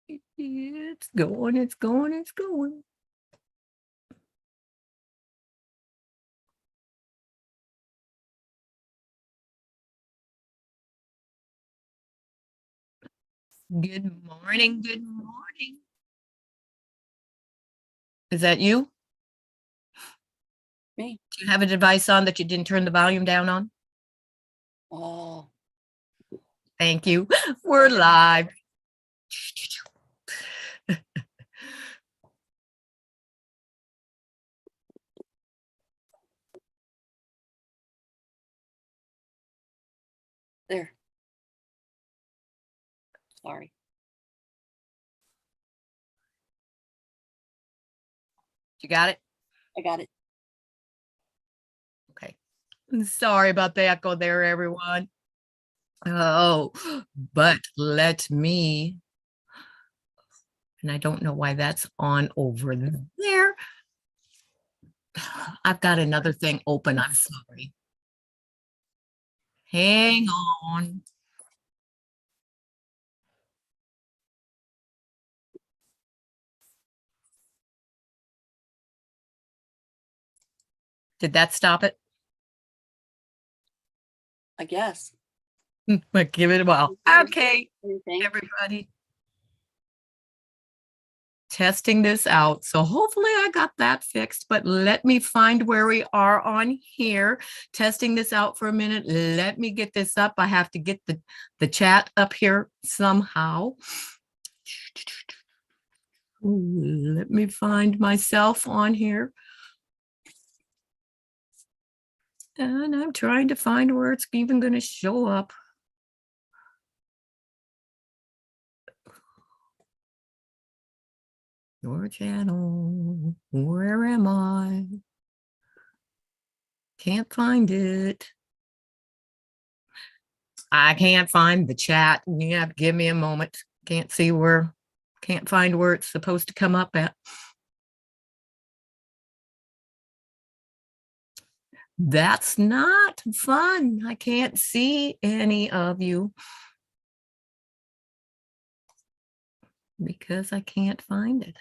It's going, it's going, it's going. Good morning, good morning. Is that you? Me. Do you have a device on that you didn't turn the volume down on? Oh, Thank you. We're live. there. Sorry. You got it? I got it. Okay. Sorry about the echo there, everyone. Oh, but let me, and I don't know why that's on over there. I've got another thing open. I'm sorry. Hang on. Did that stop it? I guess. But give it a while. Okay, Anything? everybody. Testing this out. So hopefully I got that fixed, but let me find where we are on here. Testing this out for a minute. Let me get this up. I have to get the chat up here somehow. Let me find myself on here. And I'm trying to find where it's even going to show up. Your channel, where am I? Can't find it. I can't find the chat. You have to give me a moment. Can't find where it's supposed to come up at. That's not fun. I can't see any of you because I can't find it.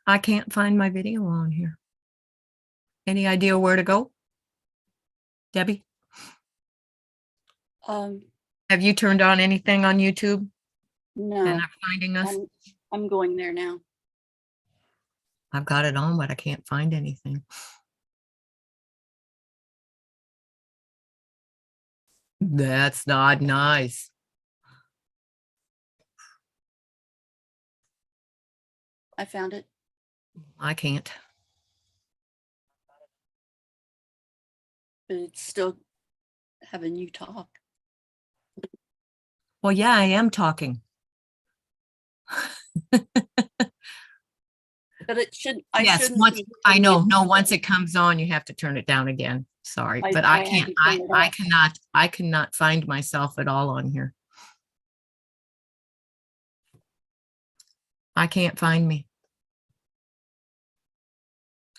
I can't find my video on here. Any idea where to go? Debbie? Have you turned on anything on YouTube? No. And I'm finding us? I'm going there now. I've got it on, but I can't find anything. That's not nice. I found it. I can't. But it's still having you talk. Well, yeah, I am talking. But it should. Yes, once I know. No, once it comes on, you have to turn it down again. Sorry, but I can't. I cannot find myself at all on here. I can't find me.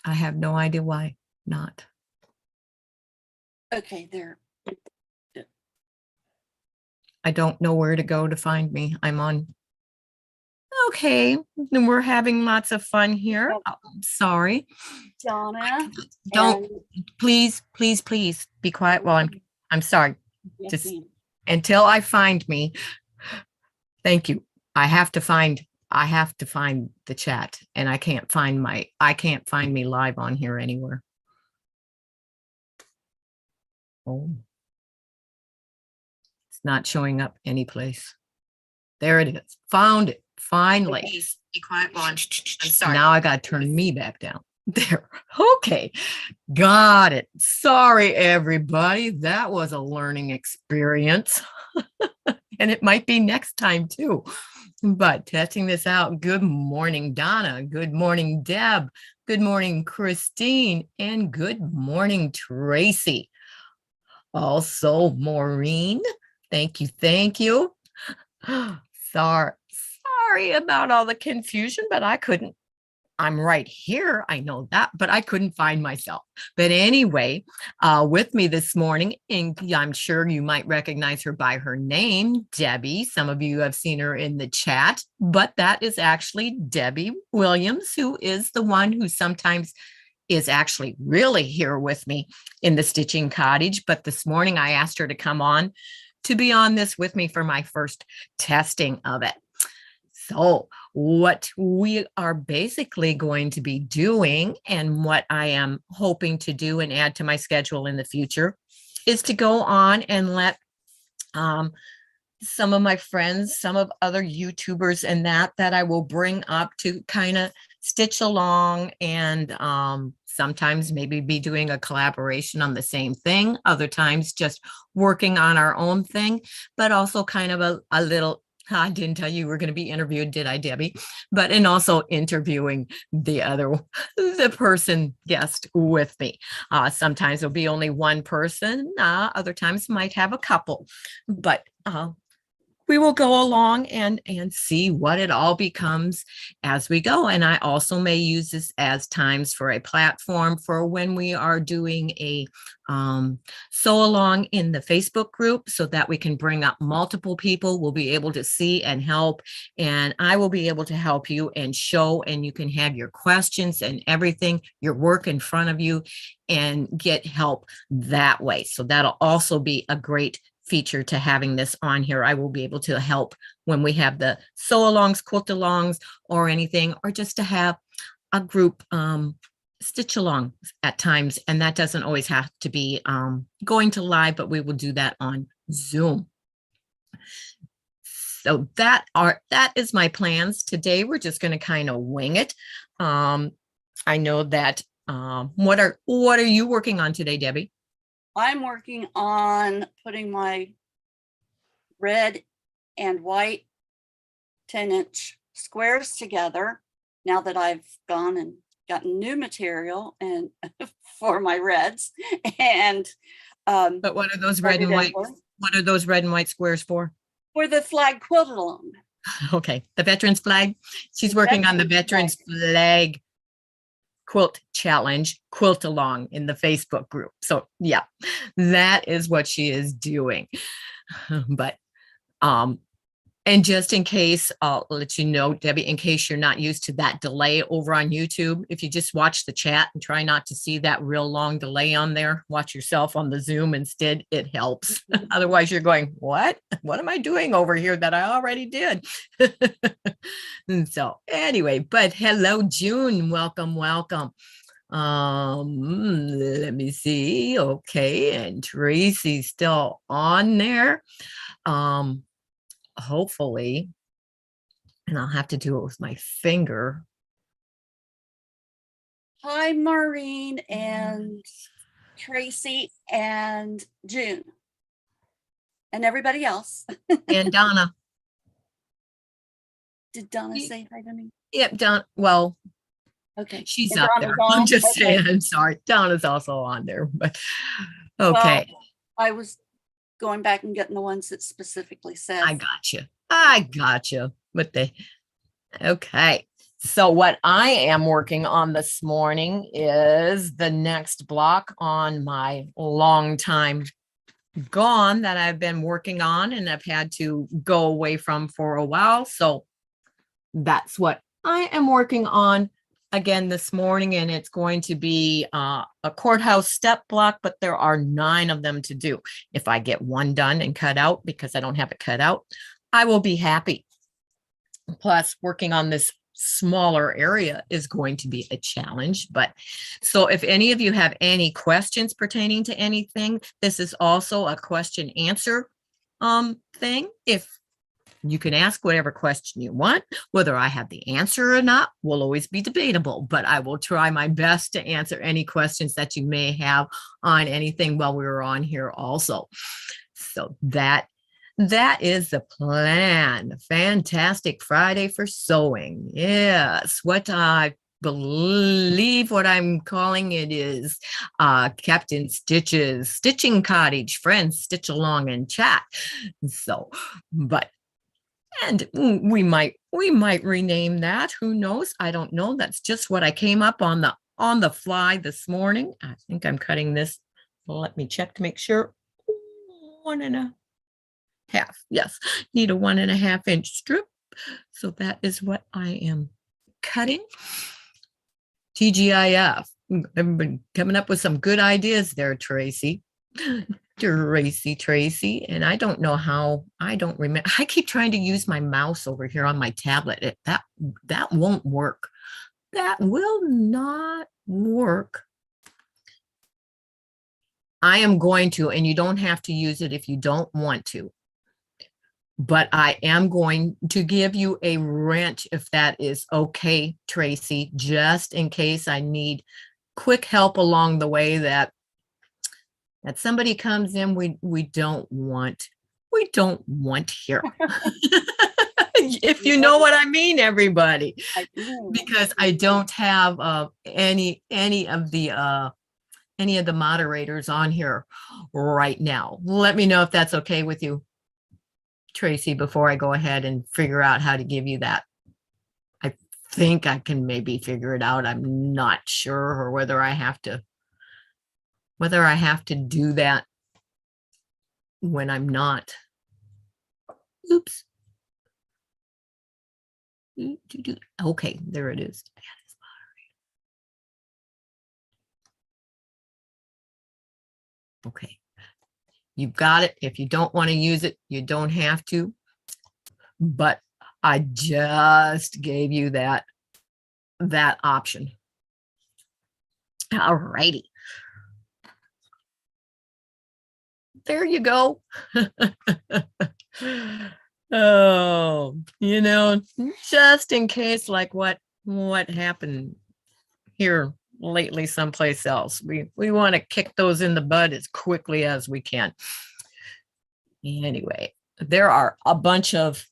I have no idea why not. Okay, there. I don't know where to go to find me. I'm on. Okay, then we're having lots of fun here. Oh, I'm sorry. Donna. Don't please be quiet while I'm sorry. Yes, just until I find me. Thank you. I have to find the chat, and I can't find me live on here anywhere. Oh. It's not showing up anyplace. There it is. Found it. Finally. Please be quiet while I'm sorry. Now I got to turn me back down. There. Okay. Got it. Sorry, everybody. That was a learning experience. And it might be next time too. But testing this out. Good morning, Donna. Good morning, Deb. Good morning, Christine. And good morning, Tracy. Also, Maureen. Thank you. Thank you. Sorry about all the confusion, but I couldn't I'm right here. I know that, but I couldn't find myself. But anyway, with me this morning, and I'm sure you might recognize her by her name, Debbie. Some of you have seen her in the chat, but that is actually Debbie Williams, who is the one who sometimes is actually really here with me in the Stitching Cottage. But this morning I asked her to come on to be on this with me for my first testing of it. So what we are basically going to be doing, and what I am hoping to do and add to my schedule in the future, is to go on and let some of my friends, some of other YouTubers and that I will bring up to kind of stitch along, and sometimes maybe be doing a collaboration on the same thing, other times just working on our own thing, but also kind of a little, I didn't tell you we're going to be interviewed, did I, Debbie? But and also interviewing the person guest with me. Sometimes there'll be only one person. Other times might have a couple, but we will go along and see what it all becomes as we go. And I also may use this as times for a platform for when we are doing a sew along in the Facebook group, so that we can bring up multiple people. We'll be able to see and help, and I will be able to help you and show, and you can have your questions and everything, your work in front of you, and get help that way. So that'll also be a great feature to having this on here. I will be able to help when we have the sew alongs, quilt alongs, or anything, or just to have a group stitch along at times. And that doesn't always have to be going to live, but we will do that on Zoom. So that is my plans today. We're just going to kind of wing it. I know that what are you working on today, Debbie? I'm working on putting my red and white 10-inch squares together now that I've gone and gotten new material and for my reds. And but what are those red and white? What are those red and white squares for? For the flag quilt along. Okay, the veterans flag. She's working on the veterans flag quilt challenge, quilt along in the Facebook group. So yeah, that is what she is doing. But and just in case, I'll let you know, Debbie, in case you're not used to that delay over on YouTube, if you just watch the chat and try not to see that real long delay on there, watch yourself on the Zoom instead, it helps. Otherwise you're going, what am I doing over here that I already did? And so anyway, but hello, June, welcome. Let me see. Okay, and Tracy's still on there. Hopefully, and I'll have to do it with my finger. Hi, Maureen and Tracy and June and everybody else. And Donna. Did Donna say hi to me? Yep, Donna. Well, okay, she's and up Donna's there. on? I'm just Okay. saying, I'm sorry. Donna's also on there, but okay. Well, I was going back and getting the ones that specifically said. I got you. Okay. So what I am working on this morning is the next block on my long time gone that I've been working on and I've had to go away from for a while. So that's what I am working on again this morning, and it's going to be a courthouse step block, but there are 9 of them to do. If I get one done and cut out, because I don't have it cut out, I will be happy. Plus, working on this smaller area is going to be a challenge. But so if any of you have any questions pertaining to anything, this is also a question answer thing. If you can ask whatever question you want, whether I have the answer or not will always be debatable, but I will try my best to answer any questions that you may have on anything while we were on here also. So that is the plan. Fantastic Friday for sewing. Yes, what I believe what I'm calling it is Captain Stitch's Stitching Cottage. Friends, stitch along and chat. So, but And we might rename that. Who knows? I don't know. That's just what I came up on the fly this morning. I think I'm cutting this. Let me check to make sure. 1.5. Yes, need a 1.5-inch strip. So that is what I am cutting. TGIF. I've been coming up with some good ideas there, Tracy. Tracy. And I don't know how, I don't remember. I keep trying to use my mouse over here on my tablet. That won't work. That will not work. I am going to, and you don't have to use it if you don't want to. But I am going to give you a wrench if that is okay, Tracy, just in case I need quick help along the way that somebody comes in we don't want here. If you know what I mean, everybody. Because I don't have any of the moderators on here right now. Let me know if that's okay with you, Tracy, before I go ahead and figure out how to give you that. I think I can maybe figure it out. I'm not sure, or whether I have to do that when I'm not. Oops. Okay, there it is. Okay. You've got it. If you don't want to use it, you don't have to. But I just gave you that option. All righty. There you go. Oh, just in case, like what happened here lately someplace else. We want to kick those in the bud as quickly as we can. Anyway, there are a bunch of,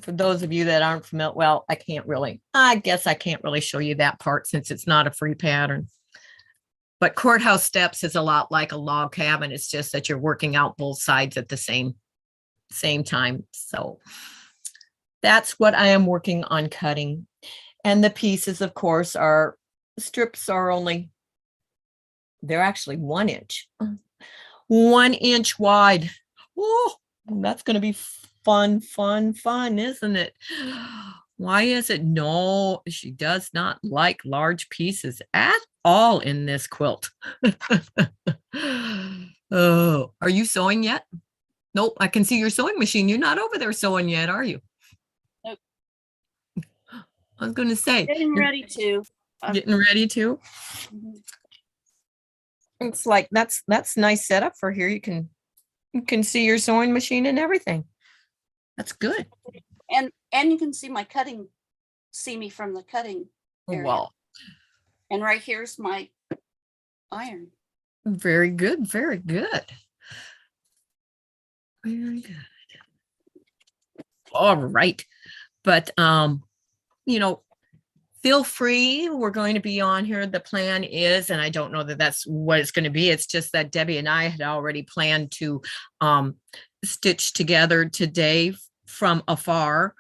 for those of you that aren't familiar, well, I guess I can't really show you that part since it's not a free pattern. But courthouse steps is a lot like a log cabin. It's just that you're working out both sides at the same time. So that's what I am working on cutting. And the pieces, of course, strips are they're actually 1 inch. 1 inch wide. Oh, that's going to be fun, isn't it? Why is it? No, she does not like large pieces at all in this quilt. Oh, are you sewing yet? Nope, I can see your sewing machine. You're not over there sewing yet, are you? Nope. I was going to say. Getting ready to. Getting ready to? Mm-hmm. It's like, that's nice setup for here. You can see your sewing machine and everything. That's good. And you can see me from the cutting area. Well. And right here's my iron. Very good. Very good. Very good. All right. But, feel free. We're going to be on here. The plan is, and I don't know that that's what it's going to be. It's just that Debbie and I had already planned to stitch together today from afar.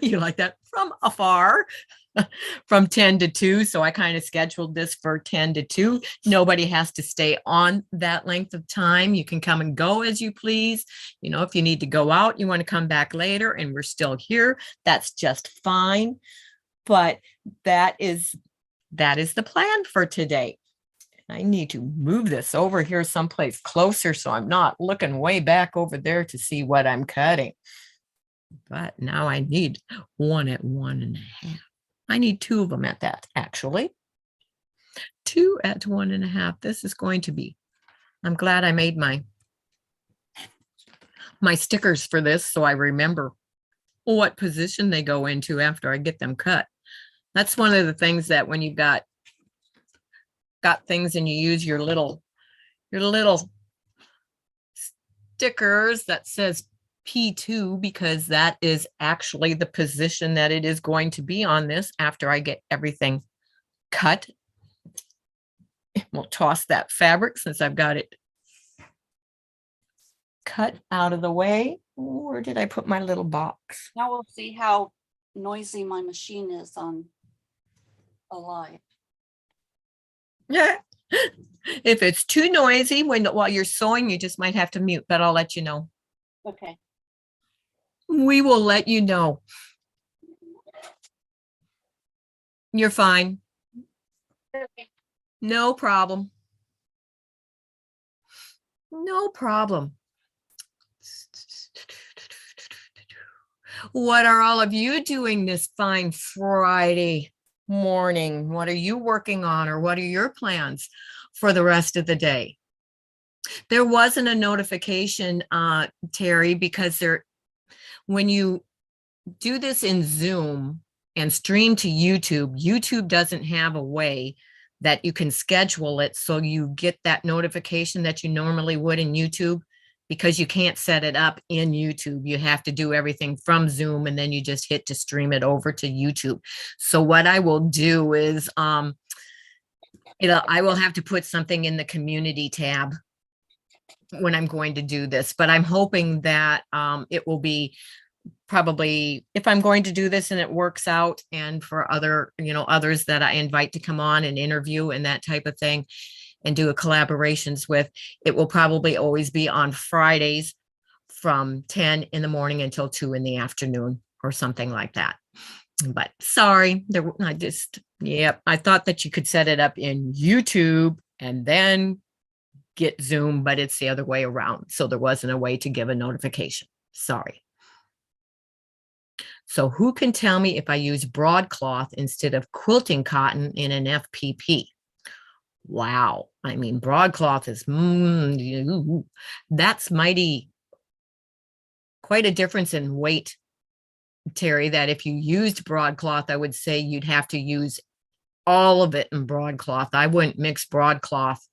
You like that? From afar. From 10 to 2. So I kind of scheduled this for 10 to 2. Nobody has to stay on that length of time. You can come and go as you please. If you need to go out, you want to come back later and we're still here, that's just fine. But that is the plan for today. I need to move this over here someplace closer so I'm not looking way back over there to see what I'm cutting. But now I need one at 1.5. I need 2 of them at that, actually. 2 at 1.5. This is going to be, I'm glad I made my stickers for this so I remember what position they go into after I get them cut. That's one of the things that when you've got things and you use your little stickers that says P2, because that is actually the position that it is going to be on this after I get everything cut. We'll toss that fabric since I've got it cut out of the way. Where did I put my little box? Now we'll see how noisy my machine is on a live. Yeah. If it's too noisy while you're sewing, you just might have to mute, but I'll let you know. Okay. We will let you know. You're fine. Okay. No problem. No problem. What are all of you doing this fine Friday morning? What are you working on, or what are your plans for the rest of the day? There wasn't a notification, Terry, because when you do this in Zoom and stream to YouTube, YouTube doesn't have a way that you can schedule it so you get that notification that you normally would in YouTube, because you can't set it up in YouTube. You have to do everything from Zoom, and then you just hit to stream it over to YouTube. So what I will do is I will have to put something in the community tab when I'm going to do this, but I'm hoping that it will be probably, if I'm going to do this and it works out, and for others that I invite to come on and interview and that type of thing and do a collaborations with, it will probably always be on Fridays from 10 in the morning until 2 in the afternoon or something like that. But sorry, I thought that you could set it up in YouTube and then get Zoom, but it's the other way around. So there wasn't a way to give a notification. Sorry. So who can tell me if I use broadcloth instead of quilting cotton in an FPP? Wow. I mean, broadcloth is, that's quite a difference in weight, Terry, that if you used broadcloth, I would say you'd have to use all of it in broadcloth. I wouldn't mix broadcloth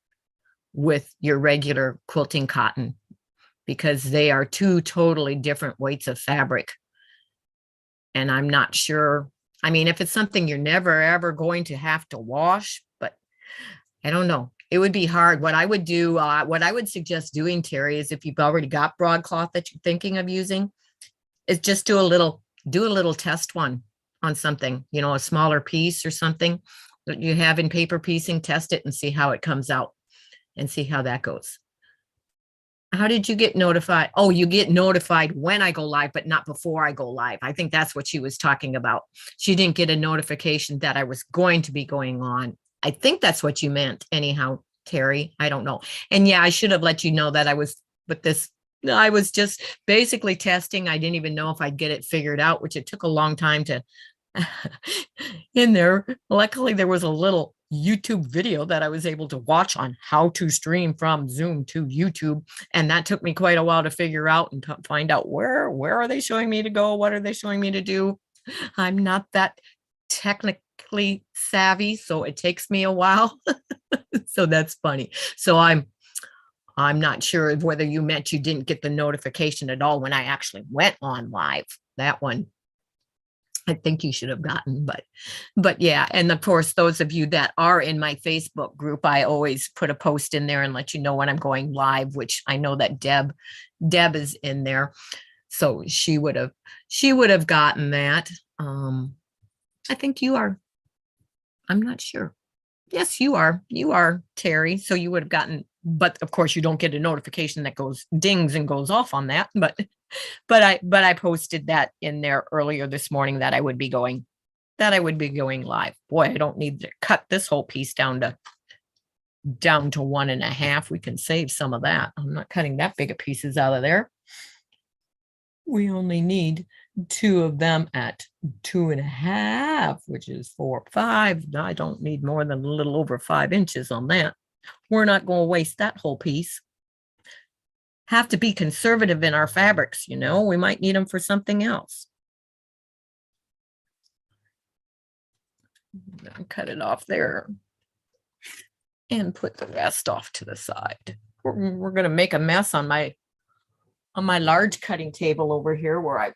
with your regular quilting cotton, because they are two totally different weights of fabric. And I'm not sure. I mean, if it's something you're never, ever going to have to wash, but I don't know. It would be hard. What I would do, what I would suggest doing, Terry, is if you've already got broadcloth that you're thinking of using, is just do a little test one on something, a smaller piece or something that you have in paper piecing, test it and see how it comes out and see how that goes. How did you get notified? Oh, you get notified when I go live, but not before I go live. I think that's what she was talking about. She didn't get a notification that I was going to be going on. I think that's what you meant anyhow, Terry. I don't know. And yeah, I should have let you know that I was with this. I was just basically testing. I didn't even know if I'd get it figured out, which it took a long time to in there. Luckily, there was a little YouTube video that I was able to watch on how to stream from Zoom to YouTube. And that took me quite a while to figure out and find out where are they showing me to go? What are they showing me to do? I'm not that technically savvy, so it takes me a while. So that's funny. So I'm not sure whether you meant you didn't get the notification at all when I actually went on live. That one I think you should have gotten, but yeah. And of course, those of you that are in my Facebook group, I always put a post in there and let you know when I'm going live, which I know that Deb is in there. So she would have gotten that. I think you are. I'm not sure. Yes, you are, Terry. So you would have gotten, but of course you don't get a notification that goes dings and goes off on that. But I posted that in there earlier this morning that I would be going live. Boy, I don't need to cut this whole piece down to 1.5. We can save some of that. I'm not cutting that big of pieces out of there. We only need 2 of them at 2.5, which is 4, 5. I don't need more than a little over 5 inches on that. We're not going to waste that whole piece. Have to be conservative in our fabrics, we might need them for something else. Cut it off there and put the rest off to the side. We're going to make a mess on my large cutting table over here, where I'm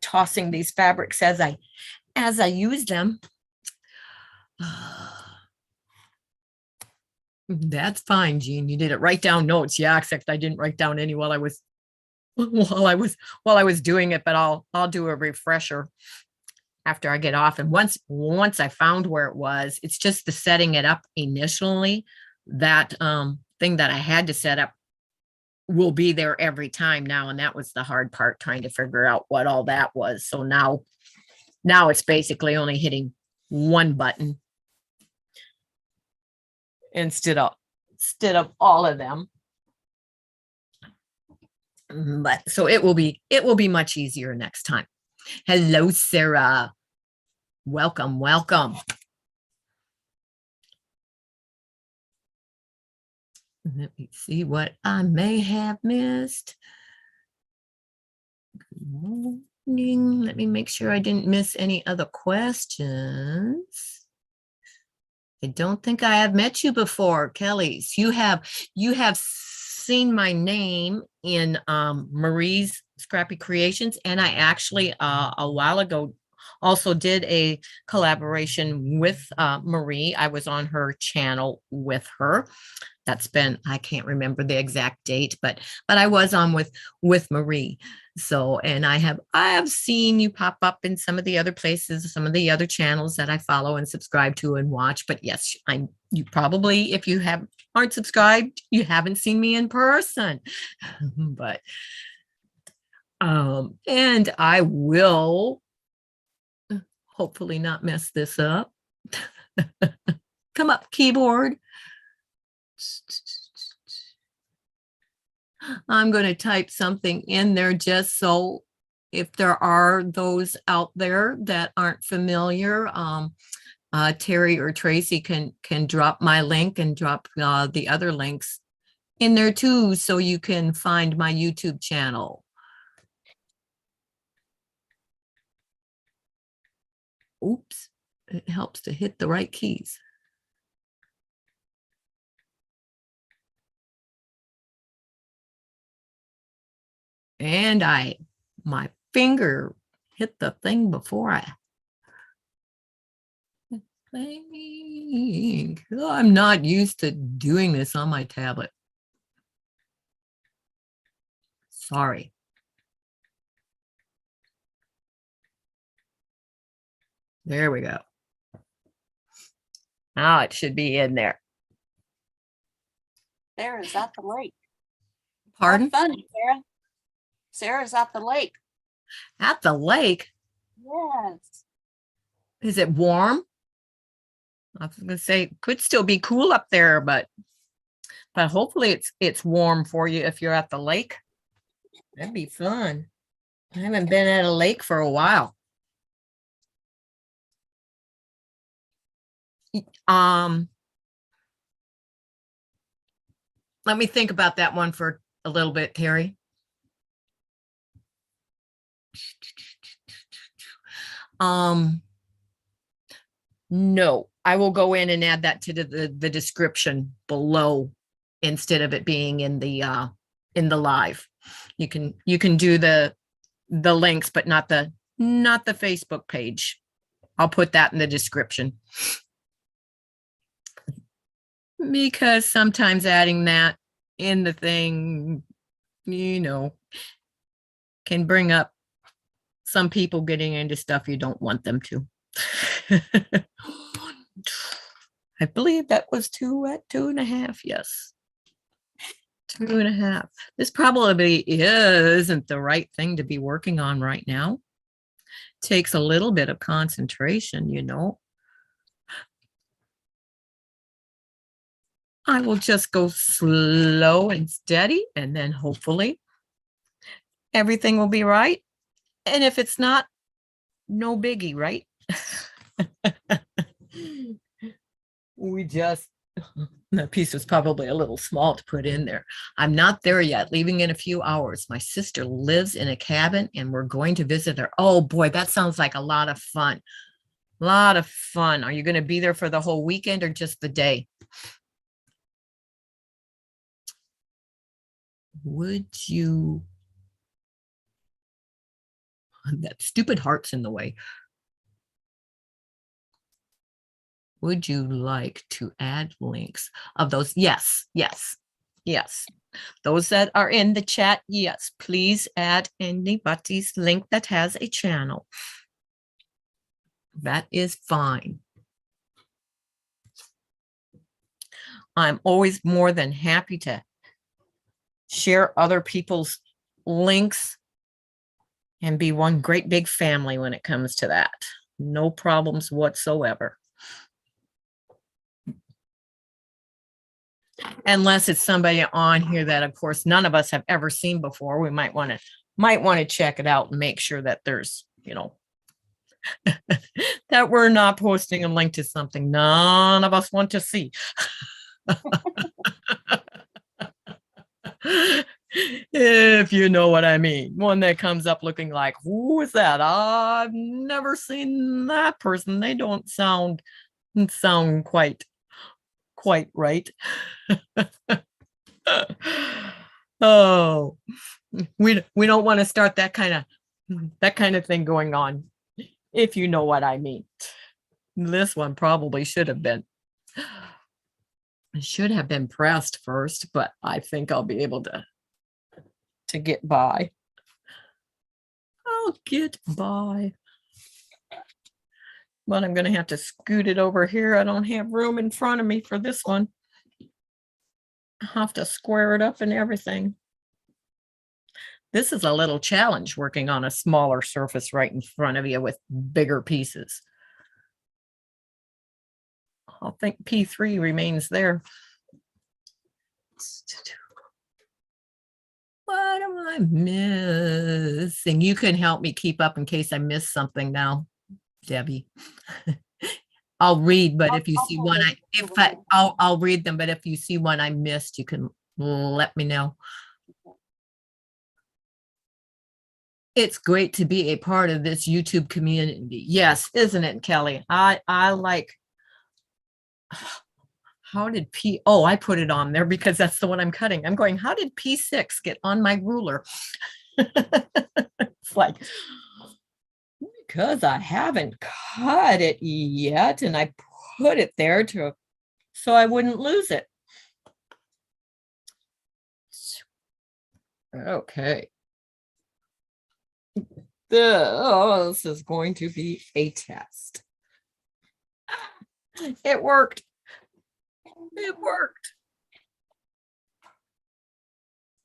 tossing these fabrics as I use them. That's fine, Jean. You didn't write down notes. Yeah, except I didn't write down any while I was while I was doing it, but I'll do a refresher after I get off. And once I found where it was, it's just the setting it up initially. That thing that I had to set up will be there every time now. And that was the hard part, trying to figure out what all that was. So now it's basically only hitting one button instead of all of them. But so it will be much easier next time. Hello, Sarah. Welcome. Let me see what I may have missed. Good morning. Let me make sure I didn't miss any other questions. I don't think I have met you before, Kelly's. You have seen my name in Marie's Scrappy Creations, and I actually a while ago also did a collaboration with Marie. I was on her channel with her. That's been, I can't remember the exact date, but I was on with Marie. So, and I have seen you pop up in some of the other places, some of the other channels that I follow and subscribe to and watch. But yes, you probably, if you aren't subscribed, you haven't seen me in person. But and I will hopefully not mess this up. Come up, keyboard. I'm going to type something in there just so if there are those out there that aren't familiar, Terry or Tracy can drop my link and drop the other links in there too, so you can find my YouTube channel. Oops, it helps to hit the right keys. And my finger hit the thing before I'm not used to doing this on my tablet. Sorry. There we go. Now it should be in there. Sarah's at the lake. Pardon? Have fun, Sarah. Sarah's at the lake. At the lake? Yes. Is it warm? I was gonna say it could still be cool up there, but hopefully it's warm for you if you're at the lake. That'd be fun. I haven't been at a lake for a while. Let me think about that one for a little bit, Terry. No, I will go in and add that to the description below instead of it being in the live. You can do the links, but not the Facebook page. I'll put that in the description. Because sometimes adding that in the thing, can bring up some people getting into stuff you don't want them to. I believe that was 2.5. Yes. 2.5. This probably isn't the right thing to be working on right now. Takes a little bit of concentration, I will just go slow and steady, and then hopefully everything will be right. And if it's not, no biggie, right? That piece was probably a little small to put in there. I'm not there yet, leaving in a few hours. My sister lives in a cabin and we're going to visit her. Oh boy, that sounds like a lot of fun. A lot of fun. Are you going to be there for the whole weekend or just the day? Would you... That stupid heart's in the way. Would you like to add links of those? Yes. Those that are in the chat, yes, please add anybody's link that has a channel. That is fine. I'm always more than happy to share other people's links and be one great big family when it comes to that. No problems whatsoever. Unless it's somebody on here that, of course, none of us have ever seen before. We might want to check it out and make sure that there's, that we're not posting a link to something none of us want to see. If you know what I mean. One that comes up looking like, who is that? I've never seen that person. They don't sound quite right. Oh, we don't want to start that kind of thing going on, if you know what I mean. This one probably should have been pressed first, but I think I'll be able to get by. I'll get by. But I'm going to have to scoot it over here. I don't have room in front of me for this one. I have to square it up and everything. This is a little challenge working on a smaller surface right in front of you with bigger pieces. I think P3 remains there. What am I missing? You can help me keep up in case I miss something now, Debbie. I'll read, but if you see one, I'll read them. But if you see one I missed, you can let me know. It's great to be a part of this YouTube community. Yes, isn't it, Kelly? I like. How did I put it on there because that's the one I'm cutting. I'm going, how did P6 get on my ruler? It's like, because I haven't cut it yet and I put it there so I wouldn't lose it. Okay. This is going to be a test. It worked. It worked.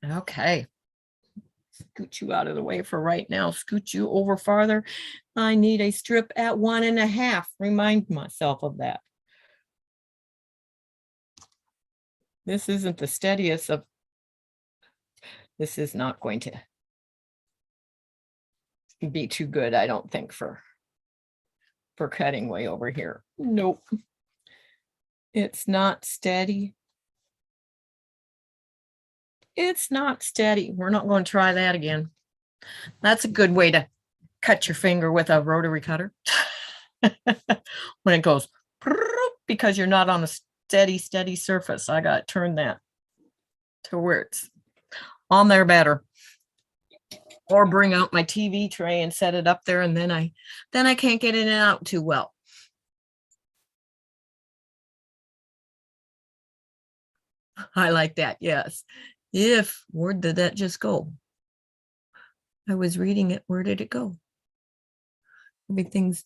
Okay. Scoot you out of the way for right now. Scoot you over farther. I need a strip at 1.5. Remind myself of that. This isn't the steadiest of. This is not going to be too good, I don't think, for cutting way over here. Nope. It's not steady. It's not steady. We're not going to try that again. That's a good way to cut your finger with a rotary cutter. When it goes, because you're not on a steady surface. I got to turn that to where it's on there better. Or bring out my TV tray and set it up there, and then I can't get in and out too well. I like that. Yes. Where did that just go? I was reading it. Where did it go? Everything's,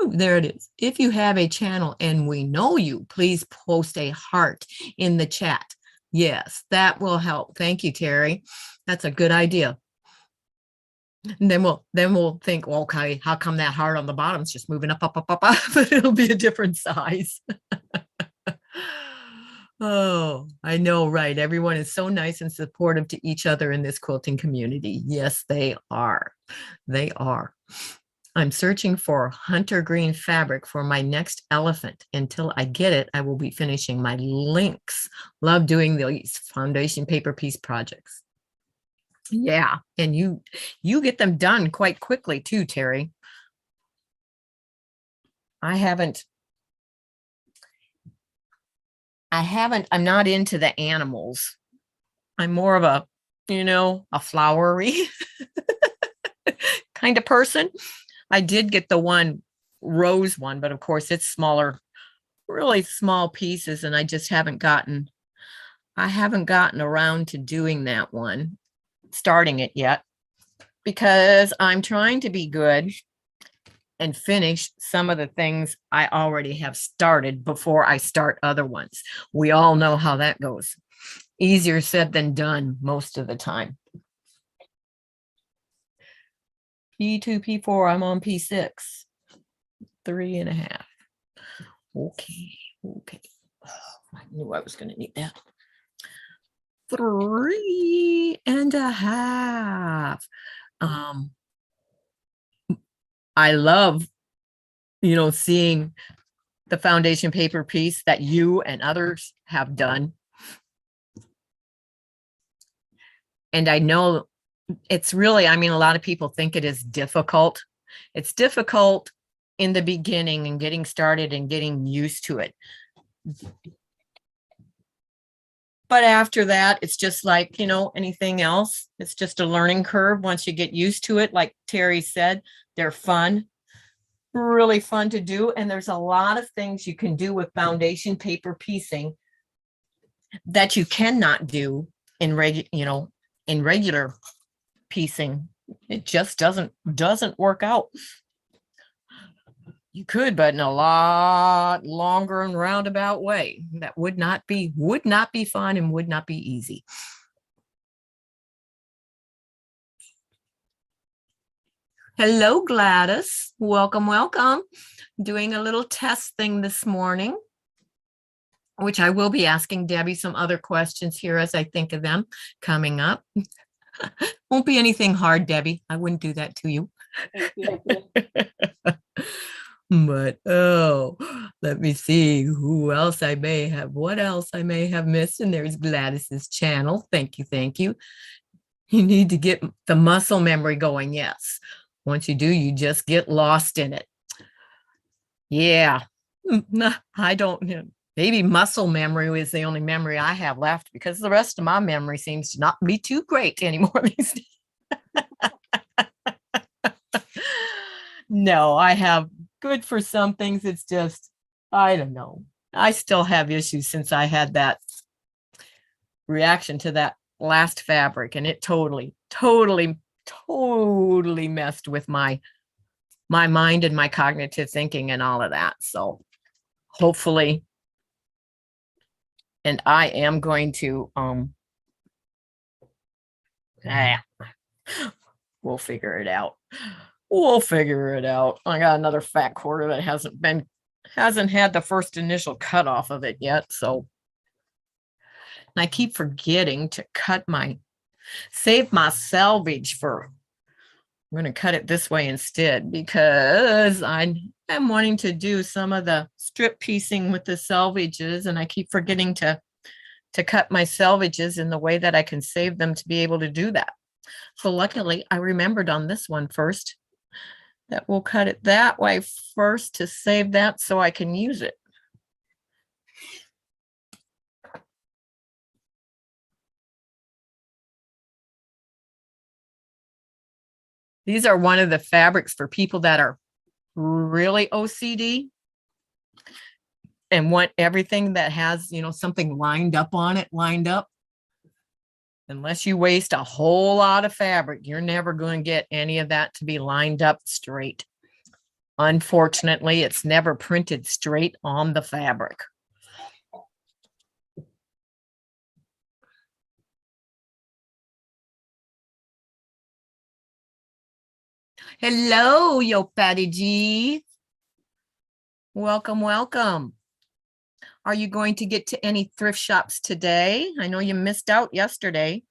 there it is. If you have a channel and we know you, please post a heart in the chat. Yes, that will help. Thank you, Terry. That's a good idea. And then we'll think, well, okay, how come that heart on the bottom is just moving up, but it'll be a different size. Oh, I know, right? Everyone is so nice and supportive to each other in this quilting community. Yes, they are. They are. I'm searching for hunter green fabric for my next elephant. Until I get it, I will be finishing my links. Love doing these foundation paper piece projects. Yeah, and you get them done quite quickly too, Terry. I'm not into the animals. I'm more of a flowery kind of person. I did get the one rose one, but of course it's smaller, really small pieces, and I just haven't gotten I haven't gotten around to doing that one, starting it yet, because I'm trying to be good and finish some of the things I already have started before I start other ones. We all know how that goes. Easier said than done most of the time. P2, P4, I'm on P6. 3.5. Okay. I knew I was going to need that. 3.5. I love, seeing the foundation paper piece that you and others have done. And I know it's really, a lot of people think it is difficult. It's difficult in the beginning and getting started and getting used to it. But after that, it's just like, anything else. It's just a learning curve. Once you get used to it, like Terry said, they're fun, really fun to do. And there's a lot of things you can do with foundation paper piecing that you cannot do in regular piecing. It just doesn't work out. You could, but in a lot longer and roundabout way. That would not be fun and would not be easy. Hello, Gladys. Welcome. Doing a little test thing this morning, which I will be asking Debbie some other questions here as I think of them coming up. Won't be anything hard, Debbie. I wouldn't do that to you. But let me see what else I may have missed. And there's Gladys's channel. Thank you. You need to get the muscle memory going. Yes. Once you do, you just get lost in it. Yeah. I don't know. Maybe muscle memory is the only memory I have left, because the rest of my memory seems to not be too great anymore these days. No, I have good for some things. It's just, I don't know. I still have issues since I had that reaction to that last fabric, and it totally messed with my mind and my cognitive thinking and all of that. So hopefully, and I am going to, we'll figure it out. I got another fat quarter that hasn't had the first initial cut off of it yet. So, and I keep forgetting to save my selvage I'm going to cut it this way instead, because I'm wanting to do some of the strip piecing with the selvages, and I keep forgetting to cut my selvages in the way that I can save them to be able to do that. So luckily I remembered on this one first that we'll cut it that way first to save that so I can use it. These are one of the fabrics for people that are really OCD and want everything that has, something lined up on it, Unless you waste a whole lot of fabric, you're never going to get any of that to be lined up straight. Unfortunately, it's never printed straight on the fabric. Hello, Yo Patty G. Welcome. Are you going to get to any thrift shops today? I know you missed out yesterday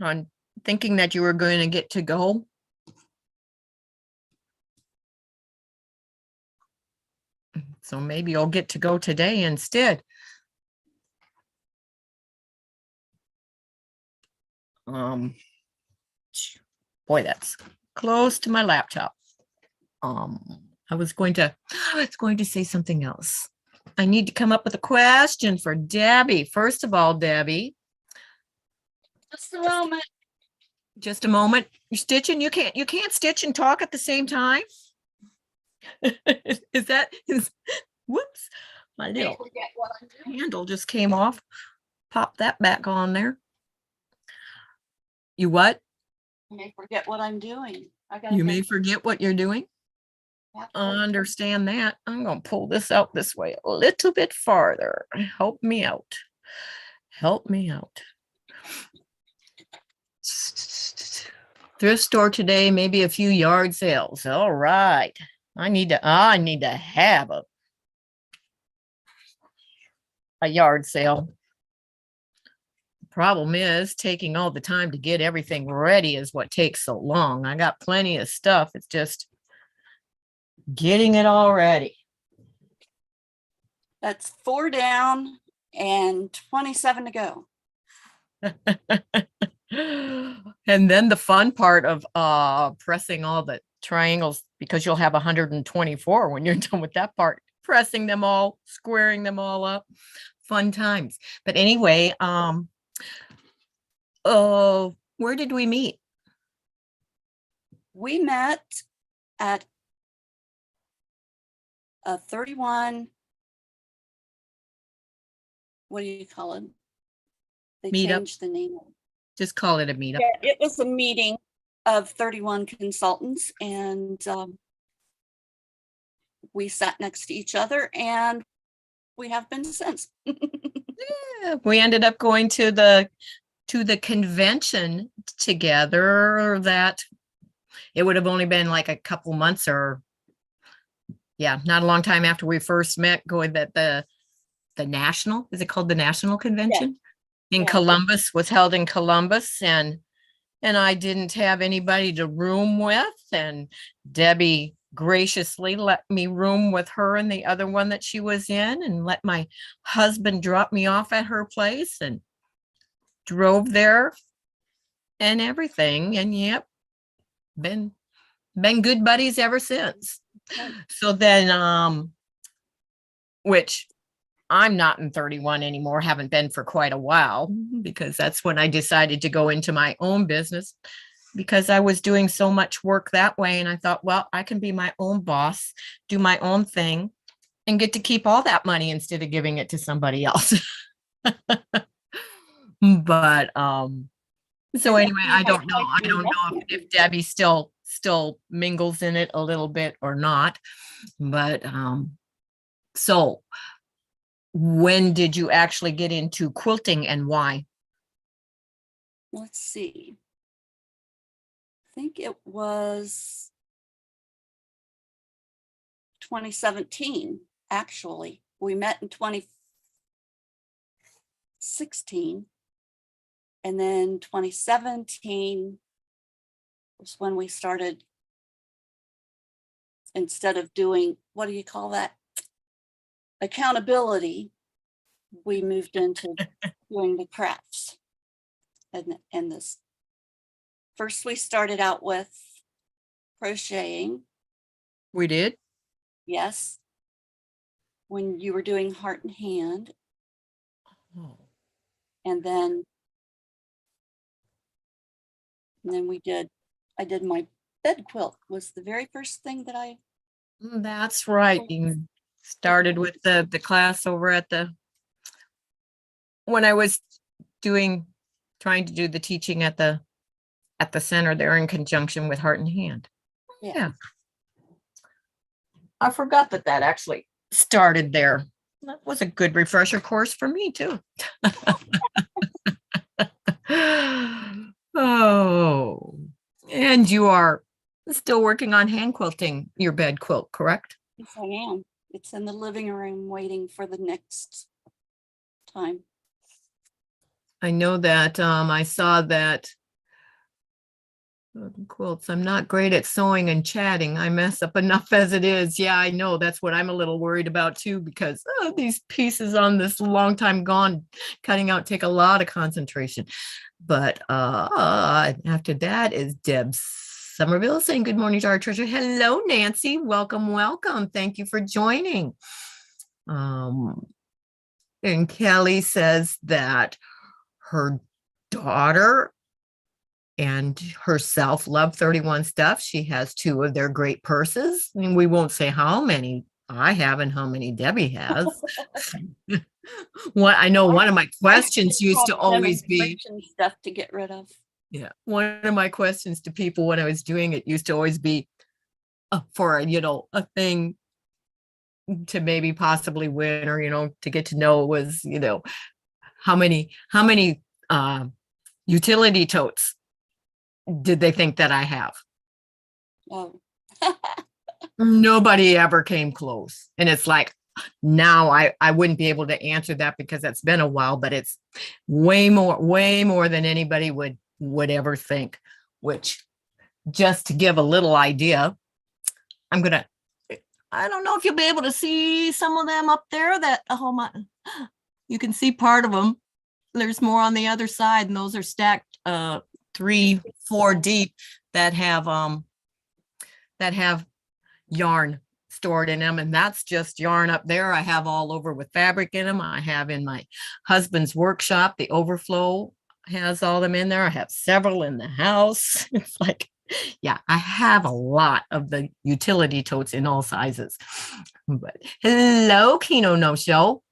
on thinking that you were going to get to go. So maybe you'll get to go today instead. Boy, that's close to my laptop. I was going to say something else. I need to come up with a question for Debbie. First of all, Debbie. Just a moment. You're stitching. You can't stitch and talk at the same time. Whoops. My May little forget what I'm doing. handle just came off. Pop that back on there. You what? I may forget what I'm doing. I gotta You go. may forget what you're doing. halfway. Understand that. I'm going to pull this out this way a little bit farther. Help me out. Help me out. Thrift store today, maybe a few yard sales. All right. I need to have a yard sale. Problem is taking all the time to get everything ready is what takes so long. I got plenty of stuff. It's just getting it all ready. That's 4 down and 27 to go. And then the fun part of pressing all the triangles, because you'll have 124 when you're done with that part, pressing them all, squaring them all up. Fun times. But anyway, where did we meet? We met at a 31, what do you call it? They Meetup. changed the name. Just call it a meetup. Yeah, it was a meeting of 31 consultants, and we sat next to each other, and we have been since. Yeah, we ended up going to the convention together. That it would have only been like a couple months, or not a long time after we first met, going that the national, is it called the National Convention? In Yeah. Columbus, was held in Columbus, and I didn't have anybody to room with, and Debbie graciously let me room with her and the other one that she was in, and let my husband drop me off at her place, and drove there and everything. And yep, been good buddies ever since. So then which I'm not in 31 anymore, haven't been for quite a while, because that's when I decided to go into my own business, because I was doing so much work that way. And I thought, well, I can be my own boss, do my own thing, and get to keep all that money instead of giving it to somebody else. But so anyway, I don't know if Debbie still mingles in it a little bit or not. But so when did you actually get into quilting, and why? Let's see. I think it was 2017, actually. We met in 2016. And then 2017 was when we started, instead of doing, what do you call that? Accountability, we moved into doing the crafts. And this, first we started out with crocheting. We did. Yes. When you were doing heart and hand. Oh. And then I did my bed quilt, was the very first thing that I. That's right. You started with the class over at when I was trying to do the teaching at the center there, in conjunction with Heart and Hand. Yeah. I forgot that actually started there. That was a good refresher course for me too. Oh, and you are still working on hand quilting your bed quilt, correct? Yes, I am. It's in the living room waiting for the next time. I know that I saw that quilts. I'm not great at sewing and chatting. I mess up enough as it is. Yeah, I know. That's what I'm a little worried about too, because these pieces on this long time gone cutting out take a lot of concentration. But after that is Deb Somerville saying good morning to our treasure. Hello, Nancy. Welcome. Thank you for joining. And Kelly says that her daughter and herself love 31 stuff. She has 2 of their great purses. I mean, we won't say how many I haven't. How many Debbie has? What I know, one of my questions used to always be, demonstration stuff to get rid of. yeah, one of my questions to people when I was doing it used to always be for, a thing to maybe possibly win or, to get to know was, how many utility totes did they think that I have? Oh, Nobody ever came close. And it's like, now I wouldn't be able to answer that because that's been a while, but it's way more than anybody would ever think, which just to give a little idea, I don't know if you'll be able to see some of them up there that, you can see part of them. There's more on the other side, and those are stacked 3-4 deep that have yarn stored in them, and that's just yarn up there. I have all over with fabric in them. I have in my husband's workshop, the overflow has all them in there. I have several in the house. It's like, yeah, I have a lot of the utility totes in all sizes. But hello, Kino No Show.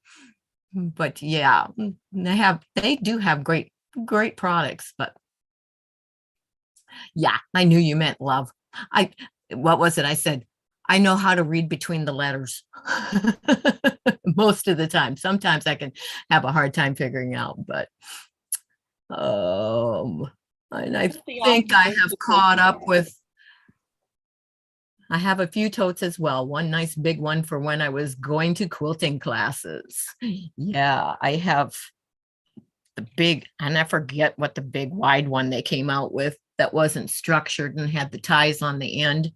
But yeah, they do have great products. But yeah, I knew you meant love. What was it? I said, I know how to read between the letters most of the time. Sometimes I can have a hard time figuring out, but and I think I have caught up with, I have a few totes as well. One nice big one for when I was going to quilting classes. Yeah, I have the big, and I forget what the big wide one they came out with that wasn't structured and had the ties on the end.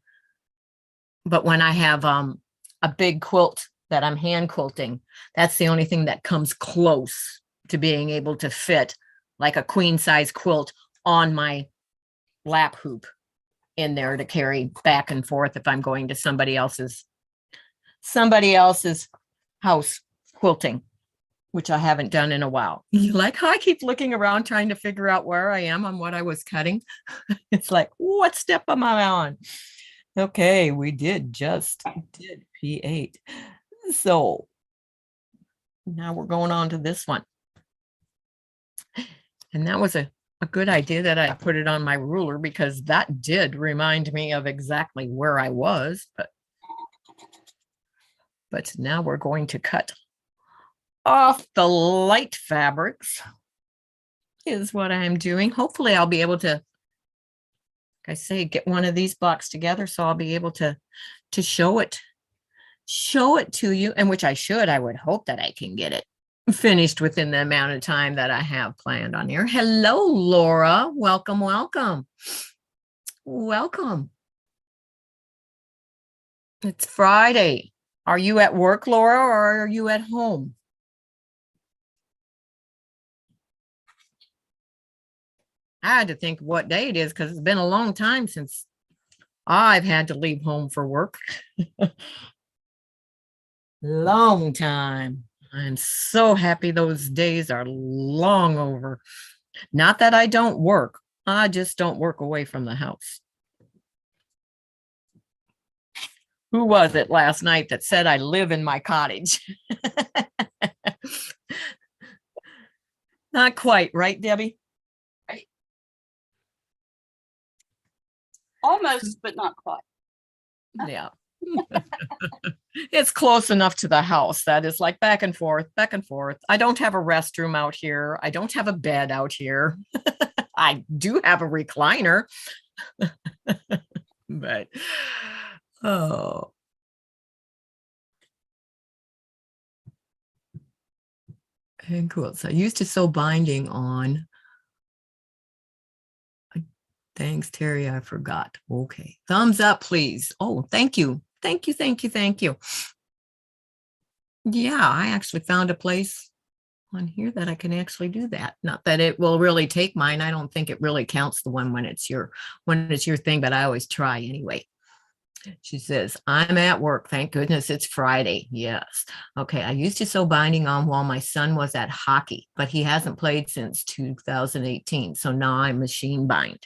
But when I have a big quilt that I'm hand quilting, that's the only thing that comes close to being able to fit like a queen size quilt on my lap hoop in there to carry back and forth if I'm going to somebody else's house quilting, which I haven't done in a while. Like, I keep looking around trying to figure out where I am on what I was cutting. It's like, what step am I on? Okay, we did P8. So now we're going on to this one. And that was a good idea that I put it on my ruler, because that did remind me of exactly where I was. But now we're going to cut off the light fabrics is what I'm doing. Hopefully I'll be able to, like I say, get one of these blocks together so I'll be able to show it to you, and which I would hope that I can get it finished within the amount of time that I have planned on here. Hello, Laura. Welcome. It's Friday. Are you at work, Laura, or are you at home? I had to think what day it is because it's been a long time since I've had to leave home for work. Long time. I'm so happy those days are long over. Not that I don't work. I just don't work away from the house. Who was it last night that said I live in my cottage? Not quite, right, Debbie? Right. Almost, but not quite. Yeah. It's close enough to the house that it's like back and forth. I don't have a restroom out here. I don't have a bed out here. I do have a recliner. But oh. And cool. So I used to sew binding on. Thanks, Terry. I forgot. Okay. Thumbs up, please. Oh, thank you. Thank you. Yeah, I actually found a place on here that I can actually do that. Not that it will really take mine. I don't think it really counts the one when it's your thing, but I always try anyway. She says, I'm at work. Thank goodness it's Friday. Yes. Okay. I used to sew binding on while my son was at hockey, but he hasn't played since 2018. So now I machine bind.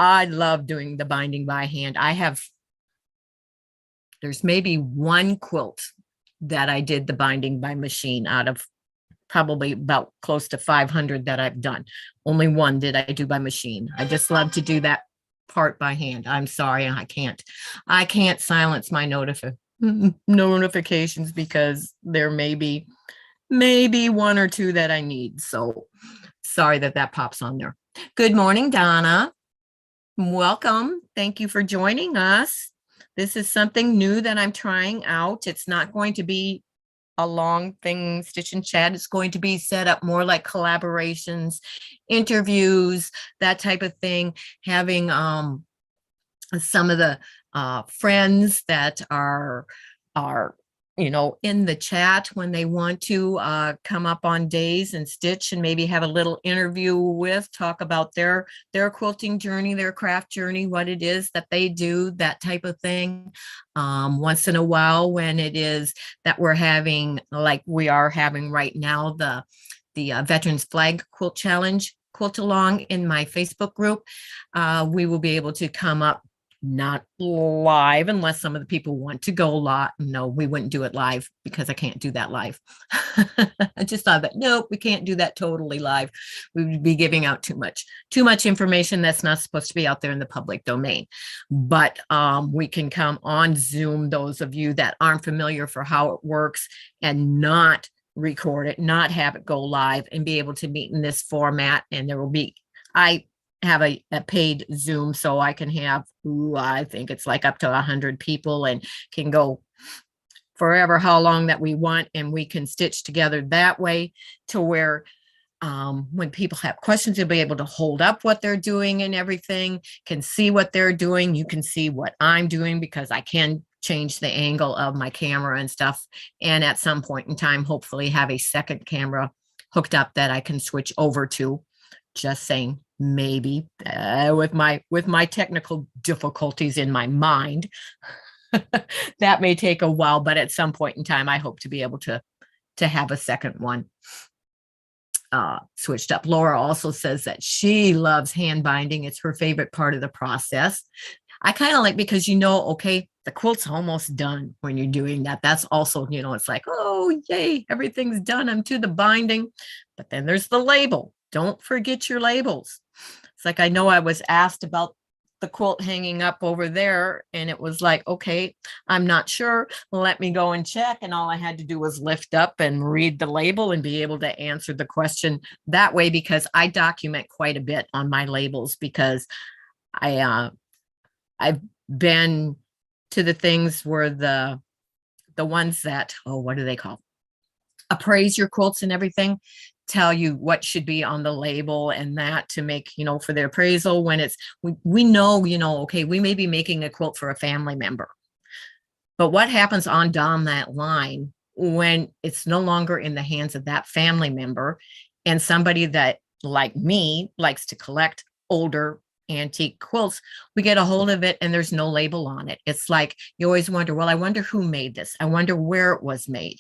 I love doing the binding by hand. I have There's maybe one quilt that I did the binding by machine out of probably about close to 500 that I've done. Only one did I do by machine. I just love to do that part by hand. I'm sorry, I can't silence my notifications because there may be maybe one or two that I need. So sorry that pops on there. Good morning, Donna. Welcome. Thank you for joining us. This is something new that I'm trying out. It's not going to be a long thing, Stitch and Chat. It's going to be set up more like collaborations, interviews, that type of thing. Having some of the friends that are in the chat when they want to come up on days and stitch and maybe have a little interview with, talk about their quilting journey, their craft journey, what it is that they do, that type of thing. Once in a while, when it is that we're having, like we are having right now, the Veterans Flag Quilt Challenge quilt along in my Facebook group, we will be able to come up, not live unless some of the people want to go live. No, we wouldn't do it live because I can't do that live. I just thought that, nope, we can't do that totally live. We would be giving out too much information that's not supposed to be out there in the public domain. But we can come on Zoom, those of you that aren't familiar for how it works, and not record it, not have it go live, and be able to meet in this format. And there will be, I have a paid Zoom, so I can have, I think it's like up to 100 people, and can go forever how long that we want, and we can stitch together that way to where when people have questions, they'll be able to hold up what they're doing and everything, can see what they're doing. You can see what I'm doing because I can change the angle of my camera and stuff. And at some point in time, hopefully have a second camera hooked up that I can switch over to. Just saying, maybe with my technical difficulties in my mind, that may take a while, but at some point in time, I hope to be able to have a second one switched up. Laura also says that she loves hand binding. It's her favorite part of the process. I kind of like, because okay, the quilt's almost done when you're doing that. That's also, it's like, oh, yay, everything's done. I'm to the binding. But then there's the label. Don't forget your labels. It's like, I know I was asked about the quilt hanging up over there, and it was like, okay, I'm not sure. Let me go and check. And all I had to do was lift up and read the label and be able to answer the question that way, because I document quite a bit on my labels, because I've been to the things where the ones that, what do they call? Appraise your quilts and everything, tell you what should be on the label, and that to make, for the appraisal, when it's, we know, okay, we may be making a quilt for a family member, but what happens on down that line when it's no longer in the hands of that family member, and somebody that, like me, likes to collect older antique quilts, we get a hold of it and there's no label on it. It's like, you always wonder, well, I wonder who made this. I wonder where it was made.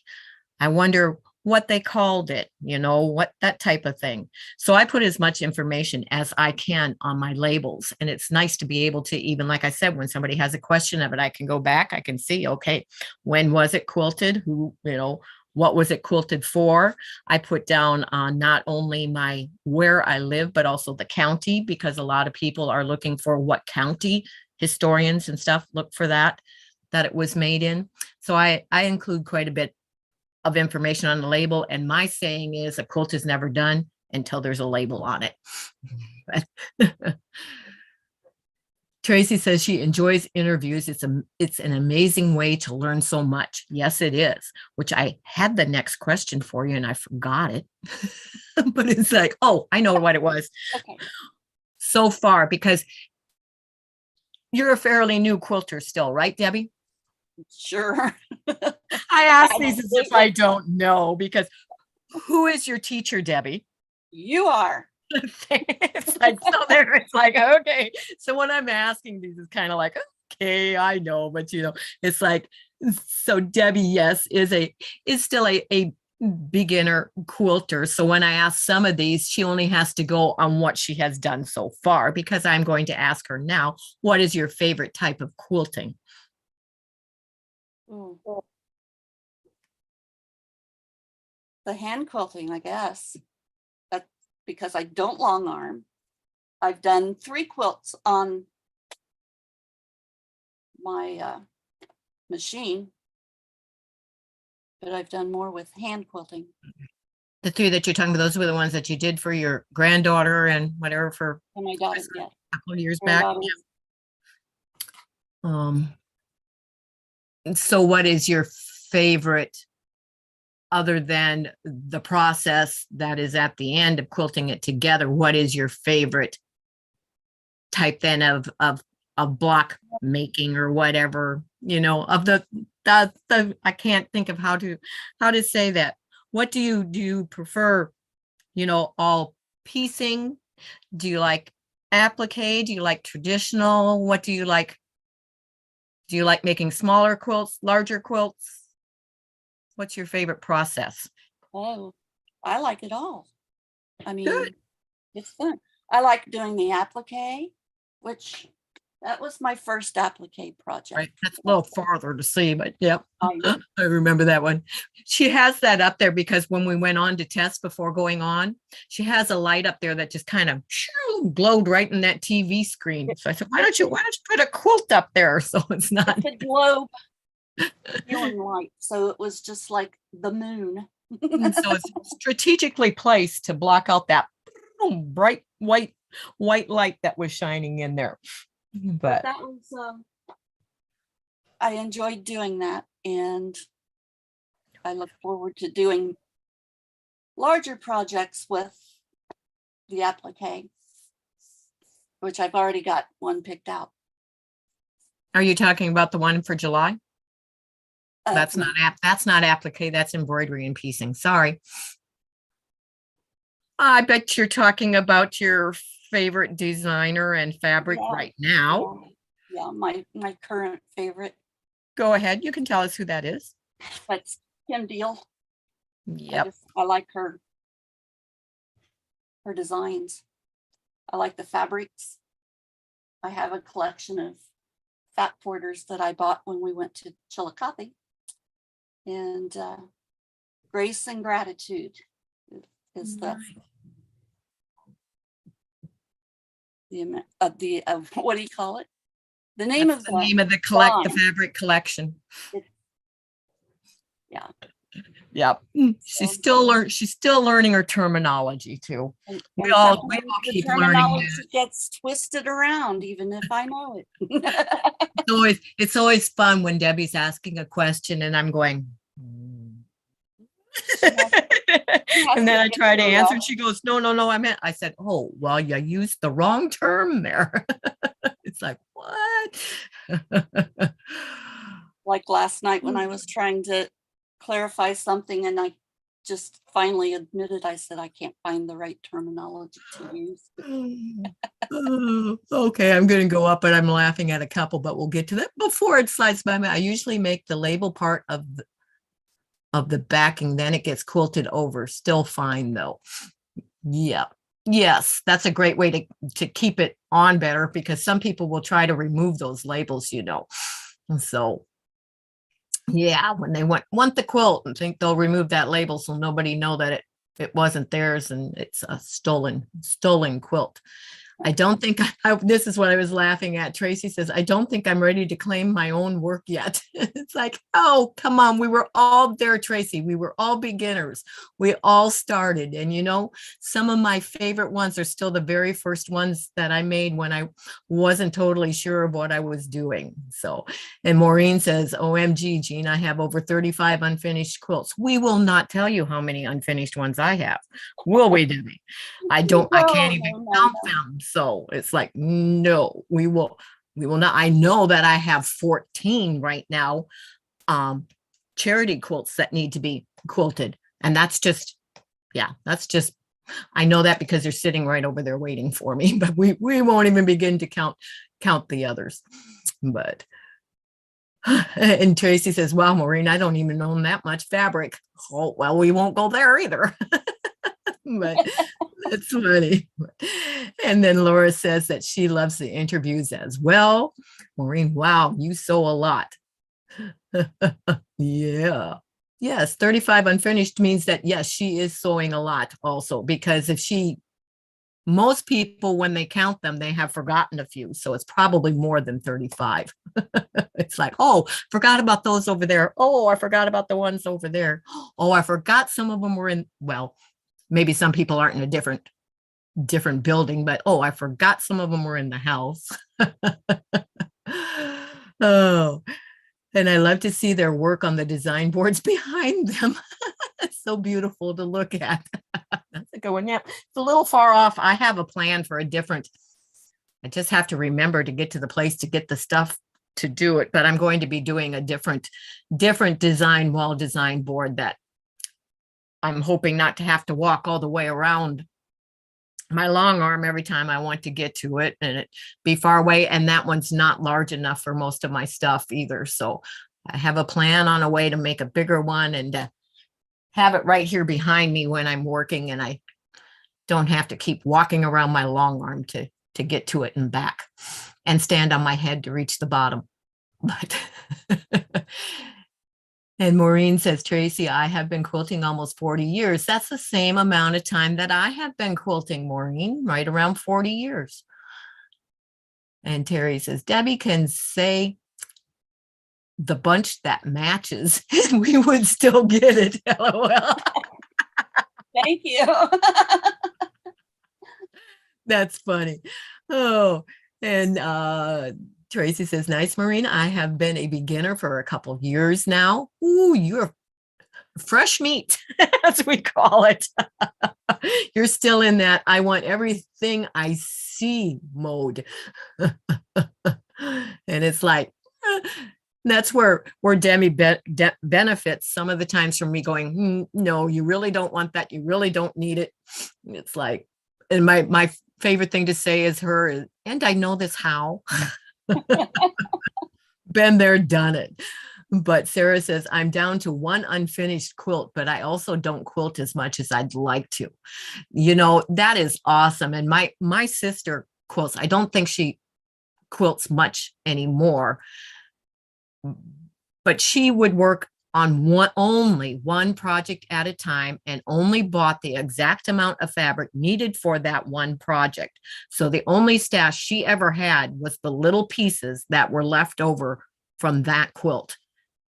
I wonder what they called it, what, that type of thing. So I put as much information as I can on my labels. And it's nice to be able to, even like I said, when somebody has a question of it, I can go back, I can see, okay, when was it quilted? Who, what was it quilted for? I put down not only where I live, but also the county, because a lot of people are looking for what county. Historians and stuff look for that it was made in. So I include quite a bit of information on the label. And my saying is, a quilt is never done until there's a label on it. Tracy says she enjoys interviews. It's an amazing way to learn so much. Yes, it is, which I had the next question for you and I forgot it. But it's like, oh, I know what it was. Okay. So far, because you're a fairly new quilter still, right, Debbie? Sure. I ask these as if I don't know, because who is your teacher, Debbie? You are. It's like, so there, it's like, okay. So when I'm asking these, it's kind of like, okay, I know, but it's like, so Debbie, yes, is still a beginner quilter. So when I ask some of these, she only has to go on what she has done so far, because I'm going to ask her now, what is your favorite type of quilting? Ooh. The hand quilting, I guess. That's because I don't long arm. I've done 3 quilts on my machine, but I've done more with hand quilting. The 3 that you're talking about, those were the ones that you did for your granddaughter and whatever for And my daughter, yeah. a couple of years back. Granddaughter. So what is your favorite, other than the process that is at the end of quilting it together, what is your favorite type then of block making or whatever, you know, of the I can't think of how to say that. What do you prefer, you know, all piecing? Do you like applique? Do you like traditional? What do you like? Do you like making smaller quilts, larger quilts? What's your favorite process? Oh, I like it all. I mean, Good. it's fun. I like doing the applique, which that was my first applique project. Right, that's a little farther to see, but yep, I know. I remember that one. She has that up there because when we went on to test before going on, she has a light up there that just kind of glowed right in that TV screen. So I said, why don't you put a quilt up there so it's not. It's a globe viewing light, so it was just like the moon. So it's strategically placed to block out that bright white light that was shining in there. But that was I enjoyed doing that, and I look forward to doing larger projects with the applique, which I've already got one picked out. are you talking about the one for July? That's no. not applique, that's embroidery and piecing. Sorry. I bet you're talking about your favorite designer and fabric right now. Yeah, my current favorite. Go ahead. You can tell us who that is. That's Kim Deal. Yep. I like her designs. I like the fabrics. I have a collection of fat porters that I bought when we went to Chillicothe. And Grace and Gratitude is the what do you call it? The name That's of the name of the fabric collection. Yeah. Yep. She's still learning her terminology too. We all keep learning. It gets twisted around, even if I know it. It's always fun when Debbie's asking a question and I'm going, and then I try to answer and she goes, no, I said, oh, well, you used the wrong term there. It's like, what? Like last night when I was trying to clarify something and I just finally admitted, I said, I can't find the right terminology to use. Okay, I'm going to go up, but I'm laughing at a couple, but we'll get to that before it slides by me. I usually make the label part of the backing, then it gets quilted over. Still fine though. Yeah. Yes, that's a great way to keep it on better, because some people will try to remove those labels, you know. And so yeah, when they want the quilt and think they'll remove that label so nobody know that it wasn't theirs and it's a stolen quilt. I don't think this is what I was laughing at. Tracy says, I don't think I'm ready to claim my own work yet. It's like, oh, come on. We were all there, Tracy. We were all beginners. We all started. And, you know, some of my favorite ones are still the very first ones that I made when I wasn't totally sure of what I was doing. So, and Maureen says, OMG, Jean, I have over 35 unfinished quilts. We will not tell you how many unfinished ones I have. Will we, Debbie? I can't even count them. So it's like, no, we will not. I know that I have 14 right now, charity quilts that need to be quilted. And that's just, I know that because they're sitting right over there waiting for me, but we won't even begin to count the others. But, and Tracy says, wow, Maureen, I don't even own that much fabric. Oh, well, we won't go there either. But it's funny. And then Laura says that she loves the interviews as well. Maureen, wow, you sew a lot. Yeah. Yes, 35 unfinished means that, yes, she is sewing a lot also, because most people, when they count them, they have forgotten a few. So it's probably more than 35. It's like, oh, forgot about those over there. Oh, I forgot about the ones over there. Oh, I forgot some of them were in, well, maybe some people aren't in a different building, but oh, I forgot some of them were in the house. Oh, and I love to see their work on the design boards behind them. It's so beautiful to look at. That's a good one. Yeah, it's a little far off. I have a plan for I just have to remember to get to the place to get the stuff to do it, but I'm going to be doing a different wall design board that I'm hoping not to have to walk all the way around my long arm every time I want to get to it, and it be far away. And that one's not large enough for most of my stuff either. So I have a plan on a way to make a bigger one and have it right here behind me when I'm working, and I don't have to keep walking around my long arm to get to it and back and stand on my head to reach the bottom. But and Maureen says, Tracy, I have been quilting almost 40 years. That's the same amount of time that I have been quilting, Maureen, right around 40 years. And Terry says, Debbie can say the bunch that matches, and we would still get it. LOL. Thank you. That's funny. Oh, and Tracy says, nice, Maureen. I have been a beginner for a couple of years now. Ooh, you're fresh meat, as we call it. You're still in that I want everything I see mode. And it's like, that's where Demi benefits some of the times from me going, no, you really don't want that. You really don't need it. It's like, and my favorite thing to say is and I know this how. Been there, done it. But Sarah says, I'm down to one unfinished quilt, but I also don't quilt as much as I'd like to. That is awesome. And my sister quilts. I don't think she quilts much anymore, but she would work on only one project at a time and only bought the exact amount of fabric needed for that one project. So the only stash she ever had was the little pieces that were left over from that quilt.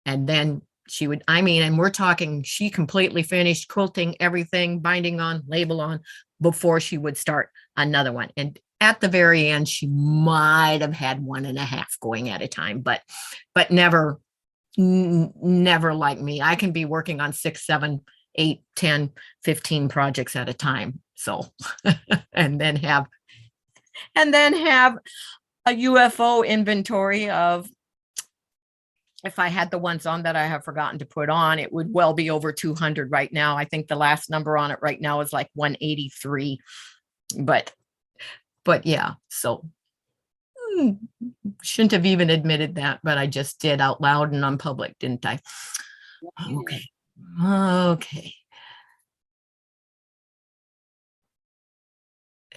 And then she would, and we're talking, she completely finished quilting everything, binding on, label on, before she would start another one. And at the very end, she might have had 1.5 going at a time, but never like me. I can be working on 6, 7, 8, 10, 15 projects at a time. So, and then have a UFO inventory of, if I had the ones on that I have forgotten to put on, it would well be over 200 right now. I think the last number on it right now is like 183, but yeah, so shouldn't have even admitted that, but I just did out loud and on public, didn't I? Okay.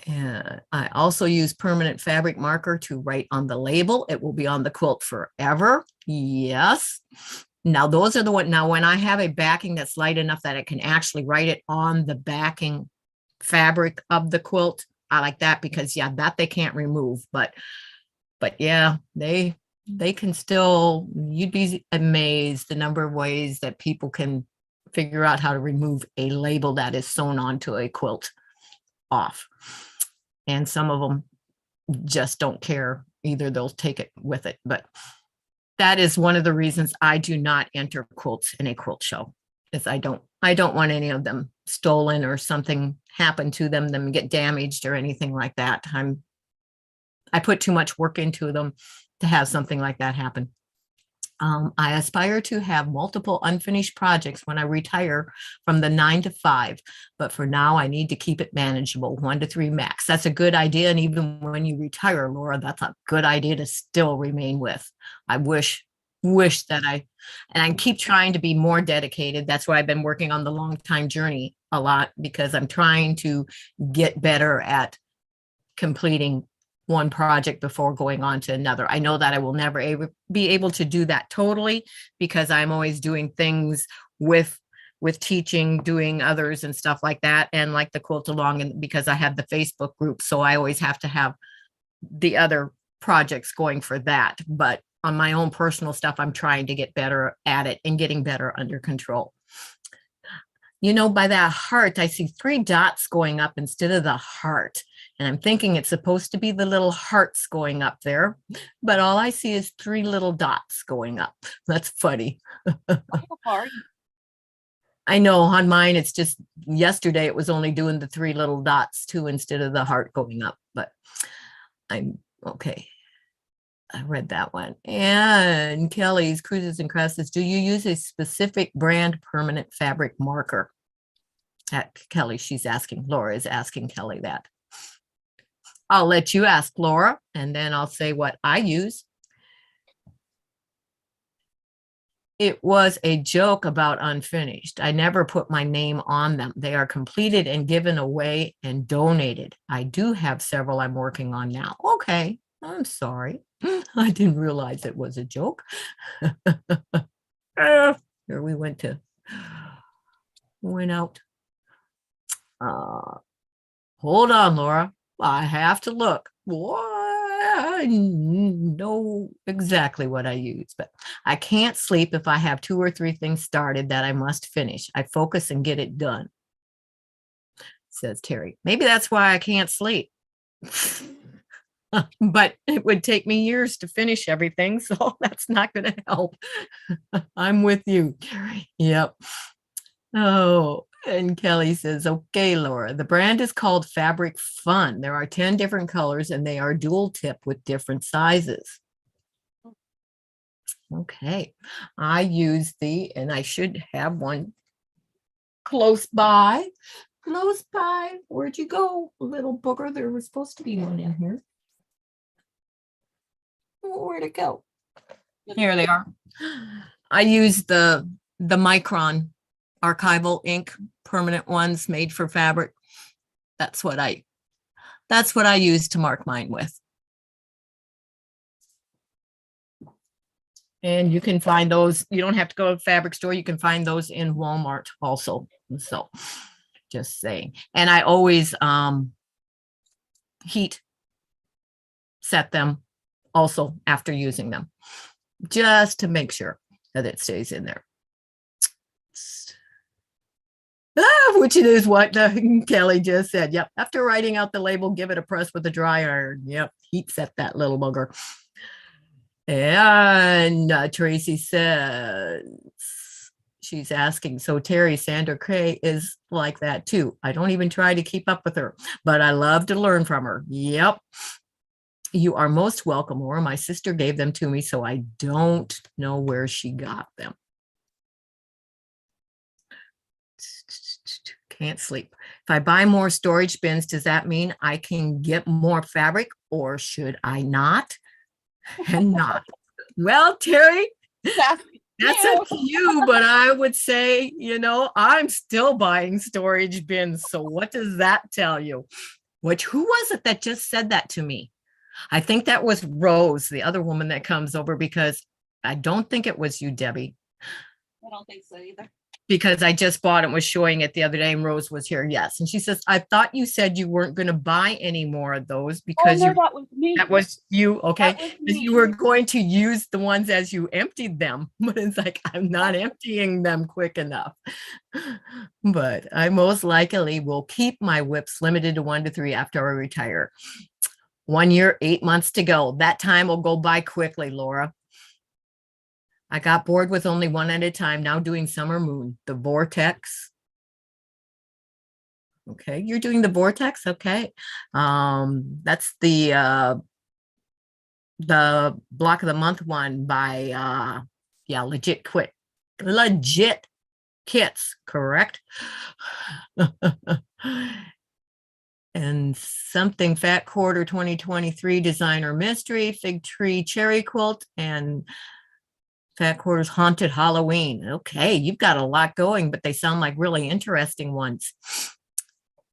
And I also use permanent fabric marker to write on the label. It will be on the quilt forever. Yes. Now those are the ones. Now when I have a backing that's light enough that I can actually write it on the backing fabric of the quilt, I like that, because that they can't remove. But yeah, they can still, you'd be amazed the number of ways that people can figure out how to remove a label that is sewn onto a quilt off. And some of them just don't care either. They'll take it with it. But that is one of the reasons I do not enter quilts in a quilt show, is I don't want any of them stolen or something happen to them get damaged or anything like that. I put too much work into them to have something like that happen. I aspire to have multiple unfinished projects when I retire from the 9 to 5, but for now I need to keep it manageable, 1 to 3 max. That's a good idea. And even when you retire, Laura, that's a good idea to still remain with. I wish that I keep trying to be more dedicated. That's why I've been working on the long time journey a lot, because I'm trying to get better at completing one project before going on to another. I know that I will never be able to do that totally because I'm always doing things with teaching, doing others and stuff like that, and like the quilt along, and because I have the Facebook group, so I always have to have the other projects going for that. But on my own personal stuff, I'm trying to get better at it and getting better under control. You know, by that heart, I see 3 dots going up instead of the heart. And I'm thinking it's supposed to be the little hearts going up there, but all I see is 3 little dots going up. That's funny. I know on mine, it's just yesterday, it was only doing the 3 little dots too, instead of the heart going up, but I'm okay. I read that one. And Kelly's Cruises and Crosses. Do you use a specific brand permanent fabric marker? At Kelly, she's asking. Laura is asking Kelly that. I'll let you ask Laura, and then I'll say what I use. It was a joke about unfinished. I never put my name on them. They are completed and given away and donated. I do have several I'm working on now. Okay, I'm sorry. I didn't realize it was a joke. Here we went out. Hold on, Laura. I have to look. I know exactly what I use, but I can't sleep if I have 2 or 3 things started that I must finish. I focus and get it done, says Terry. Maybe that's why I can't sleep. But it would take me years to finish everything, so that's not going to help. I'm with you. Yep. Oh, and Kelly says, okay, Laura, the brand is called Fabric Fun. There are 10 different colors and they are dual tip with different sizes. Okay, I use and I should have one close by. Close by. Where'd you go, little booger? There was supposed to be one in here. Where'd it go? Here they are. I use the Micron archival ink permanent ones made for fabric. That's what I use to mark mine with. And you can find those. You don't have to go to a fabric store. You can find those in Walmart also. So just saying. And I always heat set them also after using them, just to make sure that it stays in there. Which it is what Kelly just said. Yep. After writing out the label, give it a press with a dry iron. Yep. Heat set that little bugger. And Tracy says, she's asking, so Terry Sandra Kay is like that too. I don't even try to keep up with her, but I love to learn from her. Yep. You are most welcome, Laura. My sister gave them to me, so I don't know where she got them. Can't sleep. If I buy more storage bins, does that mean I can get more fabric, or should I not? And not. Well, Terry, that's up to you, but I would say, you know, I'm still buying storage bins. So what does that tell you? Who was it that just said that to me? I think that was Rose, the other woman that comes over, because I don't think it was you, Debbie. I don't think so either. Because I just bought it, was showing it the other day, and Rose was here. Yes. And she says, I thought you said you weren't going to buy any more of those because that was me. That was you. Okay. Was you were going to use the ones as you emptied them, but it's like, I'm not emptying them quick enough. But I most likely will keep my whips limited to 1 to 3 after I retire. 1 year, 8 months to go. That time will go by quickly, Laura. I got bored with only one at a time, now doing Summer Moon, the Vortex. Okay, you're doing the Vortex? Okay. That's the Block of the Month one by, Legit Kits, correct? And something Fat Quarter 2023 Designer Mystery, Fig Tree Cherry Quilt, and Fat Quarter's Haunted Halloween. Okay, you've got a lot going, but they sound like really interesting ones.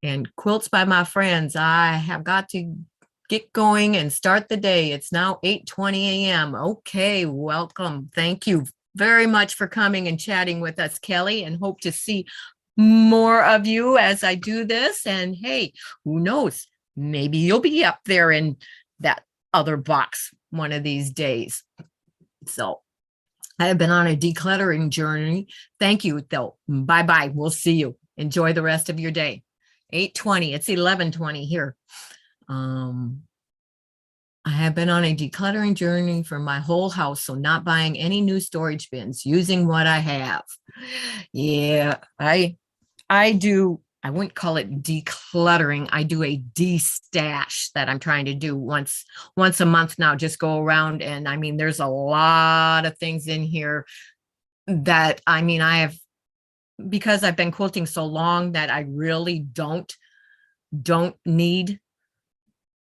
And Quilts by My Friends. I have got to get going and start the day. It's now 8:20 a.m. Okay, welcome. Thank you very much for coming and chatting with us, Kelly, and hope to see more of you as I do this. And hey, who knows? Maybe you'll be up there in that other box one of these days. So I have been on a decluttering journey. Thank you, though. Bye-bye. We'll see you. Enjoy the rest of your day. 8:20. It's 11:20 here. I have been on a decluttering journey for my whole house, so not buying any new storage bins, using what I have. Yeah, I do. I wouldn't call it decluttering. I do a de-stash that I'm trying to do once a month now. Just go around, and I mean, there's a lot of things in here that I mean, I have, because I've been quilting so long, that I really don't need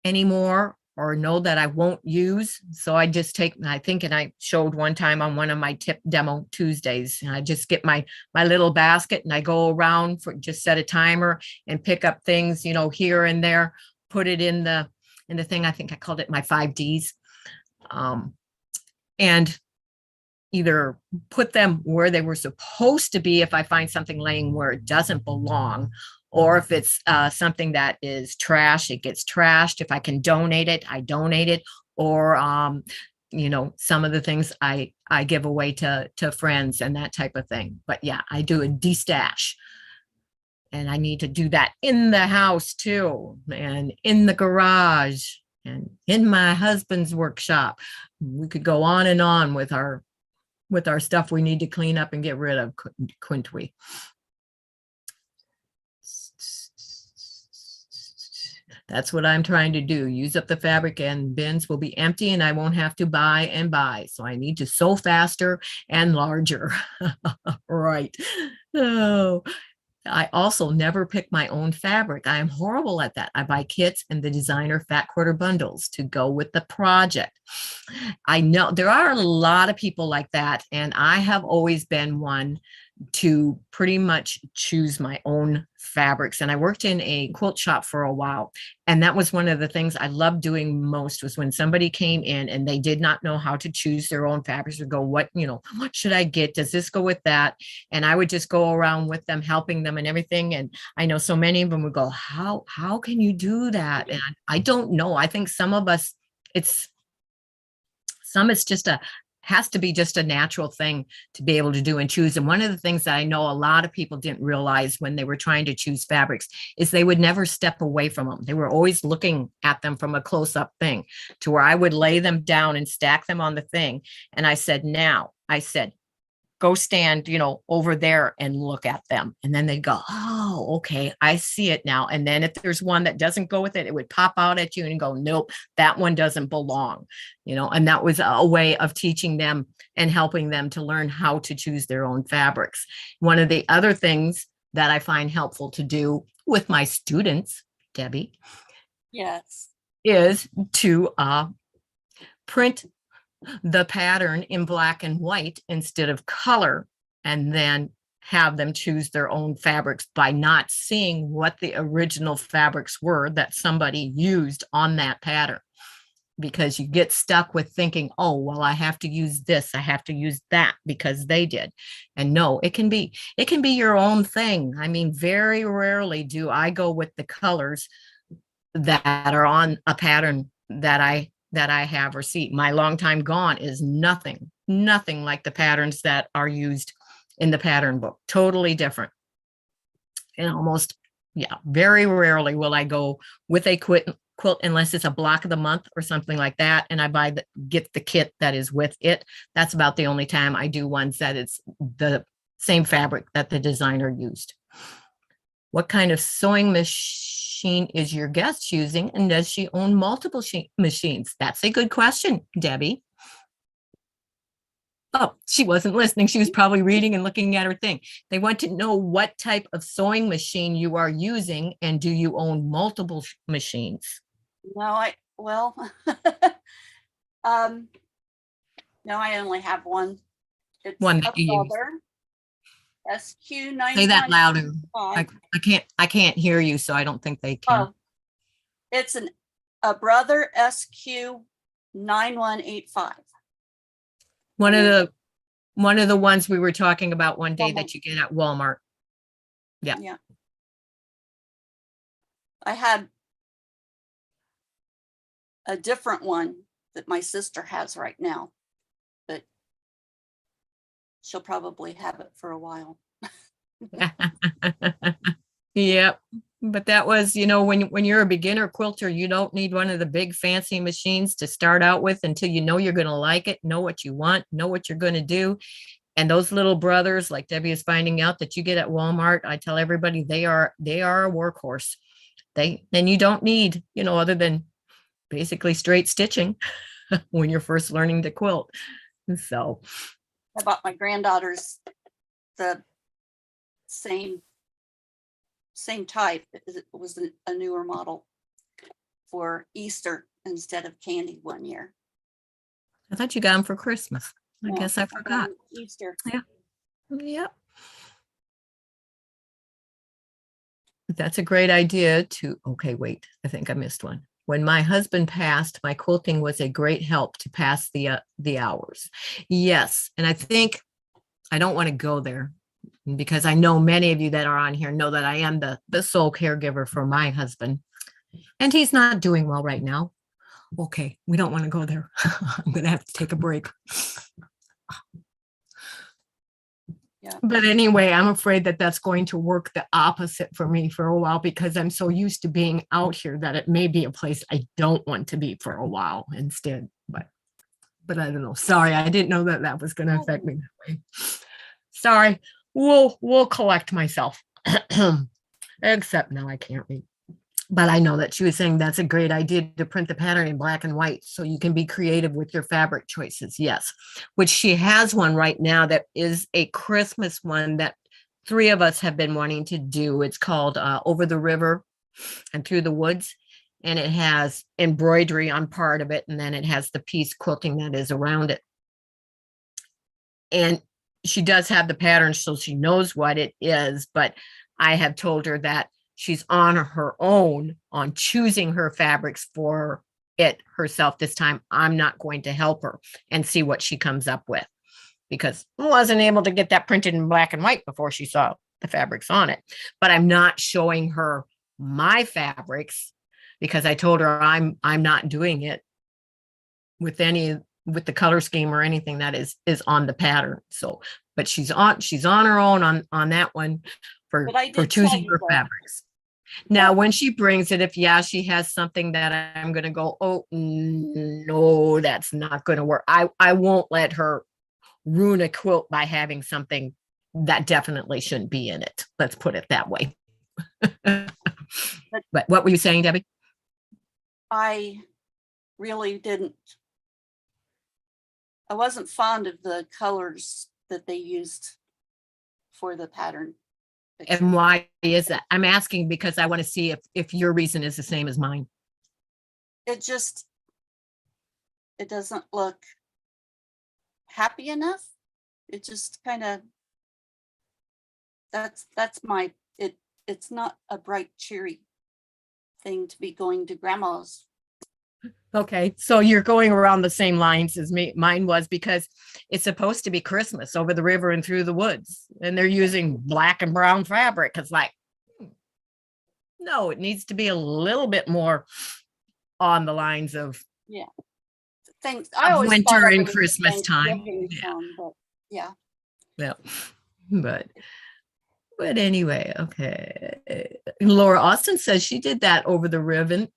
anymore, or know that I won't use. So I just take, I think, and I showed one time on one of my tip demo Tuesdays, and I just get my little basket and I go around, for just set a timer and pick up things, you know, here and there, put it in the thing. I think I called it my 5Ds. And either put them where they were supposed to be if I find something laying where it doesn't belong, or if it's something that is trash, it gets trashed. If I can donate it, I donate it. Or, you know, some of the things I give away to friends and that type of thing. But yeah, I do a de-stash. And I need to do that in the house too, and in the garage, and in my husband's workshop. We could go on and on with our stuff we need to clean up and get rid of, couldn't we? That's what I'm trying to do. Use up the fabric, and bins will be empty and I won't have to buy and buy. So I need to sew faster and larger. Right. Oh, I also never pick my own fabric. I am horrible at that. I buy kits and the designer fat quarter bundles to go with the project. I know there are a lot of people like that, and I have always been one to pretty much choose my own fabrics. And I worked in a quilt shop for a while, and that was one of the things I loved doing most, was when somebody came in and they did not know how to choose their own fabrics, or go, what should I get? Does this go with that? And I would just go around with them, helping them and everything. And I know so many of them would go, how can you do that? And I don't know. I think some of us, it's just has to be just a natural thing to be able to do and choose. And one of the things that I know a lot of people didn't realize when they were trying to choose fabrics is they would never step away from them. They were always looking at them from a close-up thing, to where I would lay them down and stack them on the thing. And I said, go stand, over there and look at them. And then they'd go, oh, okay, I see it now. And then if there's one that doesn't go with it, it would pop out at you and go, nope, that one doesn't belong, and that was a way of teaching them and helping them to learn how to choose their own fabrics. One of the other things that I find helpful to do with my students, Debbie, Yes, is to print the pattern in black and white instead of color, and then have them choose their own fabrics by not seeing what the original fabrics were that somebody used on that pattern. Because you get stuck with thinking, oh, well, I have to use this, I have to use that because they did. And no, it can be your own thing. I mean, very rarely do I go with the colors that are on a pattern that I have or see. My long time gone is nothing like the patterns that are used in the pattern book. Totally different. And almost, very rarely will I go with a quilt unless it's a block of the month or something like that, and I get the kit that is with it. That's about the only time I do ones that it's the same fabric that the designer used. What kind of sewing machine is your guest using, and does she own multiple machines? That's a good question, Debbie. Oh, she wasn't listening. She was probably reading and looking at her thing. They want to know what type of sewing machine you are using, and do you own multiple machines? no, no, I only have one. It's One a that you use. Brother SQ Say that louder. 995. I can't hear you, so I don't think they can. Oh, it's a Brother SQ 9185. One of the ones we were talking about one day that you get at Walmart. Yeah. Yeah. I had a different one that my sister has right now, but she'll probably have it for a while. Yep. But that was, when you're a beginner quilter, you don't need one of the big fancy machines to start out with until you know you're going to like it, know what you want, know what you're going to do. And those little brothers, like Debbie is finding out, that you get at Walmart, I tell everybody they are a workhorse. Then you don't need, other than basically straight stitching when you're first learning to quilt. So I bought my granddaughters the same type. It was a newer model for Easter instead of candy one year. I thought you got them for Christmas. I No, guess I forgot. Easter. Yeah. Yep. That's a great idea to, okay, wait, I think I missed one. When my husband passed, my quilting was a great help to pass the hours. Yes. And I think I don't want to go there because I know many of you that are on here know that I am the sole caregiver for my husband, and he's not doing well right now. Okay, we don't want to go there. I'm going to have to take a break. Yeah. But anyway, I'm afraid that that's going to work the opposite for me for a while because I'm so used to being out here that it may be a place I don't want to be for a while instead. But I don't know. Sorry, I didn't know that was going to affect me that way. Sorry, we'll collect myself. Except now I can't read. But I know that she was saying that's a great idea to print the pattern in black and white so you can be creative with your fabric choices. Yes, which she has one right now that is a Christmas one that 3 of us have been wanting to do. It's called Over the River and Through the Woods. And it has embroidery on part of it. And then it has the piece quilting that is around it. And she does have the pattern, so she knows what it is. But I have told her that she's on her own on choosing her fabrics for it herself this time. I'm not going to help her and see what she comes up with because I wasn't able to get that printed in black and white before she saw the fabrics on it. But I'm not showing her my fabrics because I told her I'm not doing it with the color scheme or anything that is on the pattern. So, but she's on her own on that one for choosing her fabrics. Now, when she brings it, if she has something that I'm going to go, oh, no, that's not going to work. I won't let her ruin a quilt by having something that definitely shouldn't be in it. Let's put it that way. But what were you saying, Debbie? I really I wasn't fond of the colors that they used for the pattern. And why is that? I'm asking because I want to see if your reason is the same as mine. It doesn't look happy enough. It just kind of, that's my, it's not a bright, cheery thing to be going to grandma's. Okay, so you're going around the same lines as mine was because it's supposed to be Christmas over the river and through the woods, and they're using black and brown fabric. It's like, no, it needs to be a little bit more on the lines of Things I always winter and Christmas time. But yeah. But anyway, okay. Laura Austin says she did that over the river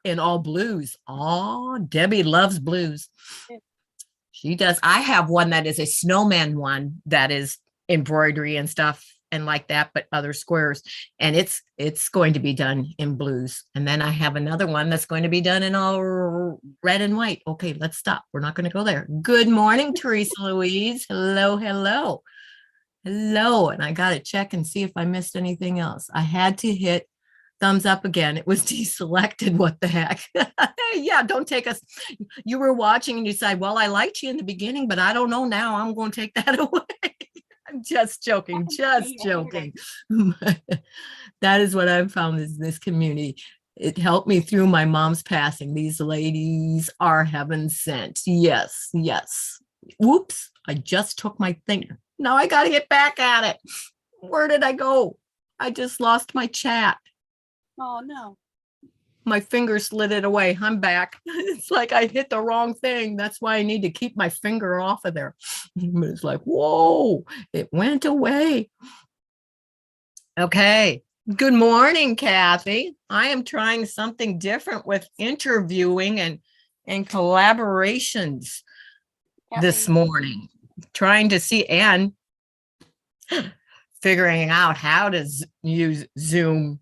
in all blues. Oh, Debbie loves blues. She does. I have one that is a snowman one that is embroidery and stuff and like that, but other squares. And it's going to be done in blues. And then I have another one that's going to be done in all red and white. Okay, let's stop. We're not going to go there. Good morning, Teresa Louise. Hello, hello. Hello. And I got to check and see if I missed anything else. I had to hit thumbs up again. It was deselected. What the heck? Yeah, don't take us. You were watching and you decide, well, I liked you in the beginning, but I don't know now. I'm going to take that away. I'm just joking, just joking. That is what I've found is this community. It helped me through my mom's passing. These ladies are heaven sent. Yes, yes. Whoops, I just took my finger. Now I got to get back at it. Where did I go? I just lost my chat. Oh, no. My finger slid it away. I'm back. It's like I hit the wrong thing. That's why I need to keep my finger off of there. It's like, whoa, it went away. Okay. Good morning, Kathy. I am trying something different with interviewing and collaborations this Kathy, morning. Trying to see and figuring out how to use Zoom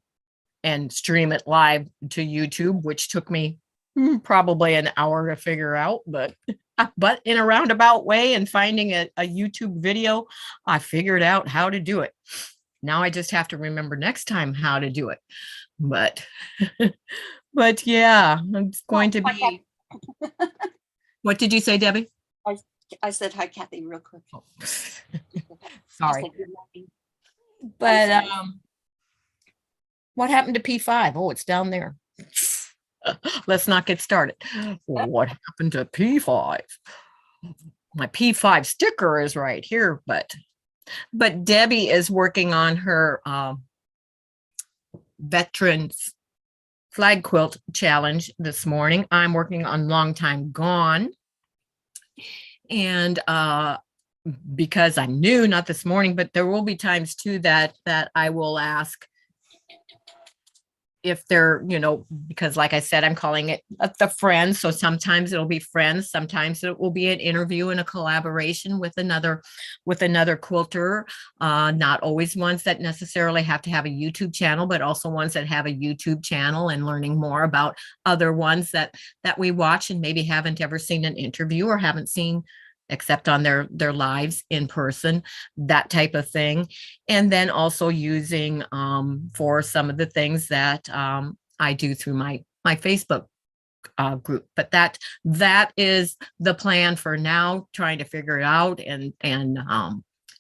and stream it live to YouTube, which took me probably an hour to figure out, but in a roundabout way and finding a YouTube video, I figured out how to do it. Now I just have to remember next time how to do it. But yeah, it's going to be. What did you say, Debbie? I said hi, Kathy, real quick. Oh. I Sorry. said good morning. But what happened to P5? Oh, it's down there. Let's not get started. What happened to P5? My P5 sticker is right here, but Debbie is working on her veterans flag quilt challenge this morning. I'm working on Long Time Gone. And because I'm new, not this morning, but there will be times too that I will ask if they're, because like I said, I'm calling it the friends. So sometimes it'll be friends. Sometimes it will be an interview and a collaboration with another quilter. Not always ones that necessarily have to have a YouTube channel, but also ones that have a YouTube channel, and learning more about other ones that we watch and maybe haven't ever seen an interview or haven't seen except on their lives in person, that type of thing. And then also using for some of the things that I do through my Facebook group. But that is the plan for now, trying to figure it out and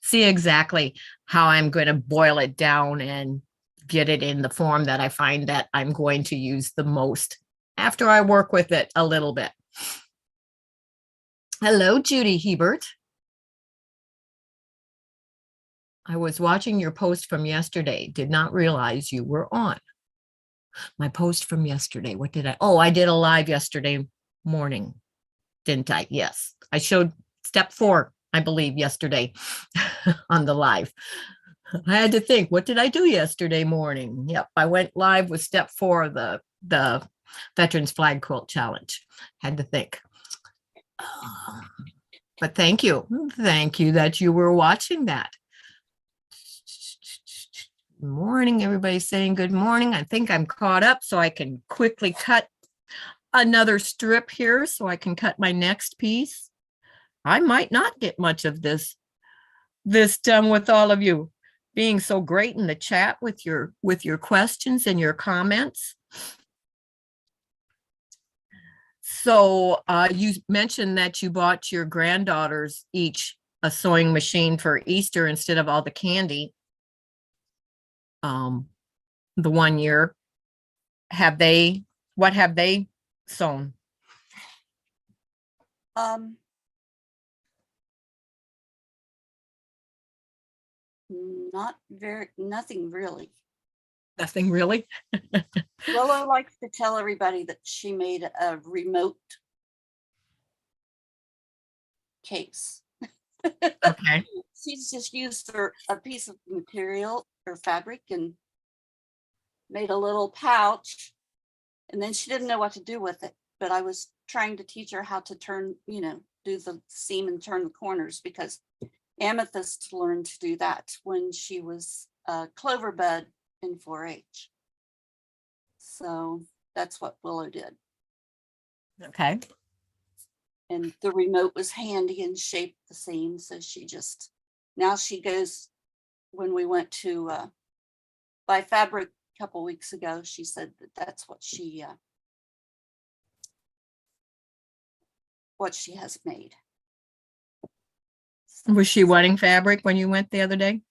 see exactly how I'm going to boil it down and get it in the form that I find that I'm going to use the most after I work with it a little bit. Hello, Judy Hebert. I was watching your post from yesterday. Did not realize you were on. My post from yesterday. What did I? Oh, I did a live yesterday morning, didn't I? Yes. I showed step 4, I believe, yesterday on the live. I had to think, what did I do yesterday morning? Yep, I went live with step 4 of the Veterans Flag Quilt Challenge. Had to think. But thank you. Thank you that you were watching that. Good morning. Everybody's saying good morning. I think I'm caught up, so I can quickly cut another strip here so I can cut my next piece. I might not get much of this done with all of you being so great in the chat with your questions and your comments. So you mentioned that you bought your granddaughters each a sewing machine for Easter instead of all the candy. The one year, what have they sewn? Nothing really. Nothing really? Willow likes to tell everybody that she made a remote case. Okay. She's just used a piece of material or fabric and made a little pouch, and then she didn't know what to do with it. But I was trying to teach her how to turn, do the seam and turn the corners, because Amethyst learned to do that when she was a clover bud in 4-H. So that's what Willow did. Okay. And the remote was handy and shaped the same. So now she goes, when we went to buy fabric a couple weeks ago, she said that's what she has made. So, was she wanting fabric when you went the other day?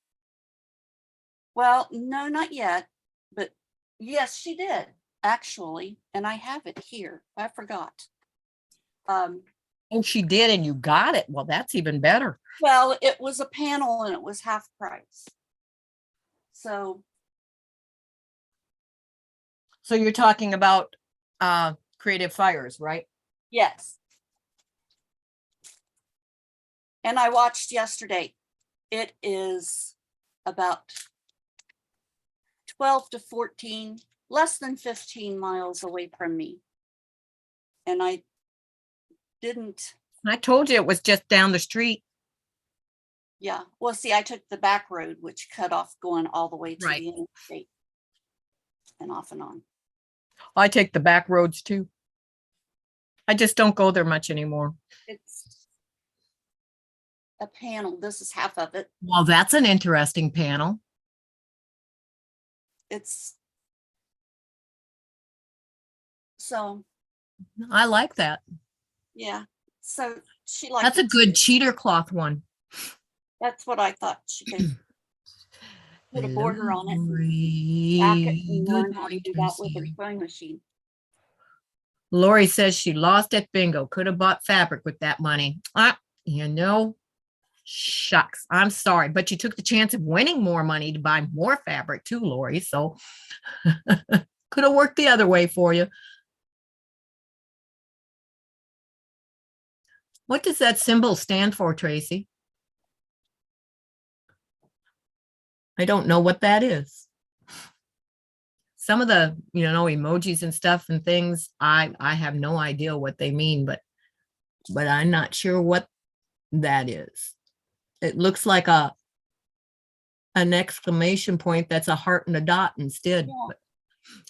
Well, no, not yet, but yes, she did. actually, and I have it here. I forgot. Oh, she did, and you got it. Well, that's even better. Well, it was a panel and it was half price. So you're talking about Creative Fires, right? yes. And I watched yesterday. It is about 12 to 14, less than 15 miles away from me. And I told you it was just down the street. Yeah. Well, see, I took the back road, which cut off going all the way to Right. the interstate and off and on. I take the back roads too. I just don't go there much anymore. It's a panel. This is half of it. Well, that's an interesting panel. It's so, I like that. yeah. So she liked That's a it good too. cheater cloth one. That's what I thought. She could put a border on it, and Lori. back it, and Good learn how to morning, do that with her Tracy. sewing machine. Lori says she lost at bingo. Could have bought fabric with that money. Shucks. I'm sorry, but you took the chance of winning more money to buy more fabric too, Lori. So could have worked the other way for you. What does that symbol stand for, Tracy? I don't know what that is. Some of the, emojis and stuff and things, I have no idea what they mean, but I'm not sure what that is. It looks like an exclamation point that's a heart and a dot instead. Yeah. But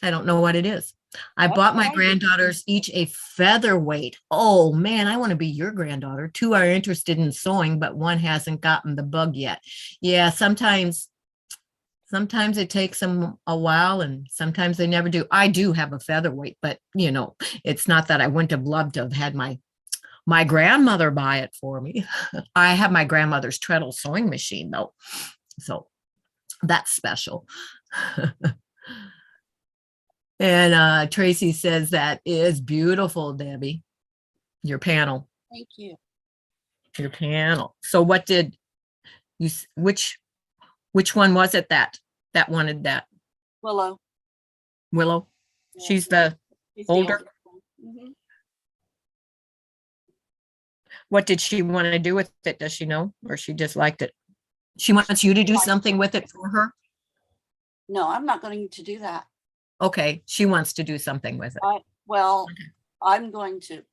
I don't know what it is. I That's bought my what I did. granddaughters each a featherweight. Oh man, I want to be your granddaughter. 2 are interested in sewing, but 1 hasn't gotten the bug yet. Yeah, sometimes it takes them a while and sometimes they never do. I do have a featherweight, but it's not that I wouldn't have loved to have had my grandmother buy it for me. I have my grandmother's treadle sewing machine though. So that's special. And Tracy says that is beautiful, Debbie. Your panel. Thank you. Your panel. So what did you, which one was it that wanted that? Willow. Willow? Yeah. She's the She's older? oldest one. Mhm. What did she want to do with it? Does she know? Or she just liked it? She wants you to do something with it for her? No, I'm not going to do that. Okay, she wants to do something with it. I'm going to,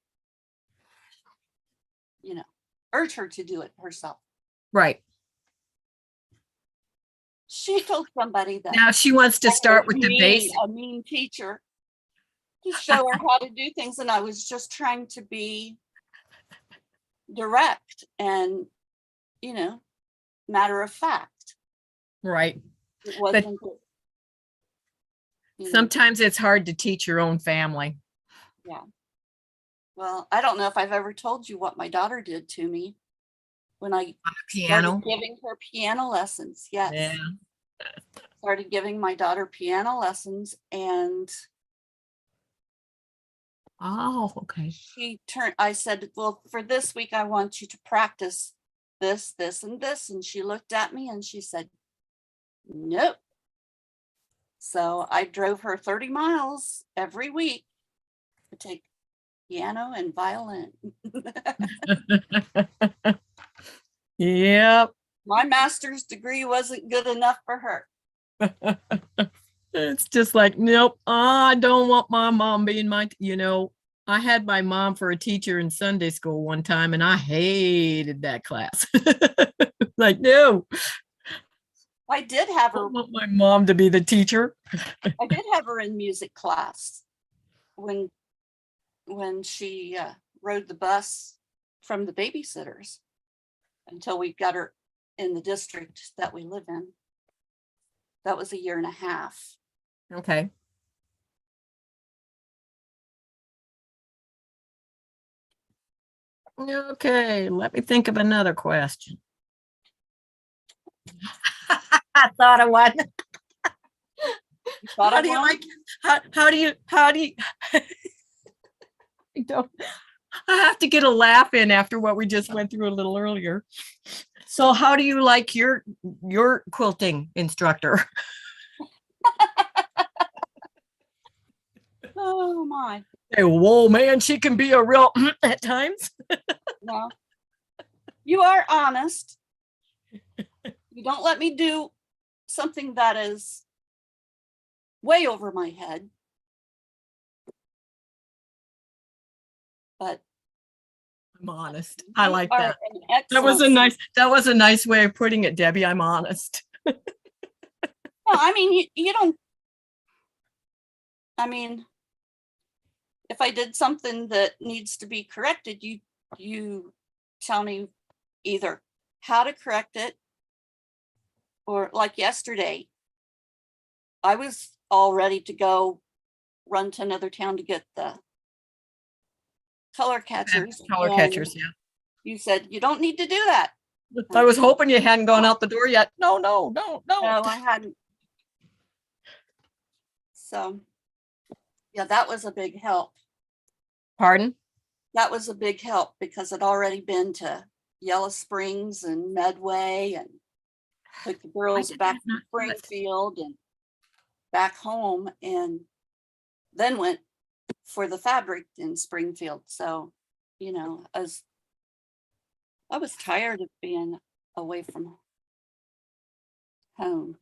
urge her to do it herself. Right. She told somebody that Now she wants to start with the base. a mean teacher to show her how to do things. And I was just trying to be direct and, matter of fact. Right. It wasn't. Sometimes it's hard to teach your own family. Yeah. Well, I don't know if I've ever told you what my daughter did to me when I Piano. started giving her piano lessons. Yes. Yeah. Started giving my daughter piano lessons, and Oh, okay. I said, well, for this week, I want you to practice this, this, and this. And she looked at me and she said, nope. So I drove her 30 miles every week to take piano and violin. Yep. My master's degree wasn't good enough for her. It's just like, nope, I don't want my mom being I had my mom for a teacher in Sunday school one time and I hated that class. Like, no. I did have her. I don't want my mom to be the teacher. I did have her in music class when she rode the bus from the babysitters until we got her in the district that we live in. That was 1.5 years. Okay. Okay, let me think of another question. I thought of one. How how do you, I don't, I have to get a laugh in after what we just went through a little earlier. So how do you like your quilting instructor? Oh my. Hey, whoa, man, she can be a real at times. No. You are honest. You don't let me do something that is way over my head. But I'm honest. I you like are that. an That was a nice way of putting it, Debbie. I'm honest. No, I mean, you don't, I mean, if I did something that needs to be corrected, you tell me either how to correct it, or like yesterday, I was all ready to go run to another town to get the color catchers. Color and catchers, yeah. You said, you don't need to do that. I was hoping you hadn't gone out the door yet. No. No, I hadn't. So, yeah, that was a big help. Pardon? That was a big help because I'd already been to Yellow Springs and Medway and took the girls did back I to not do it? Springfield and back home, and then went for the fabric in Springfield. So, you know, I was tired of being away from home.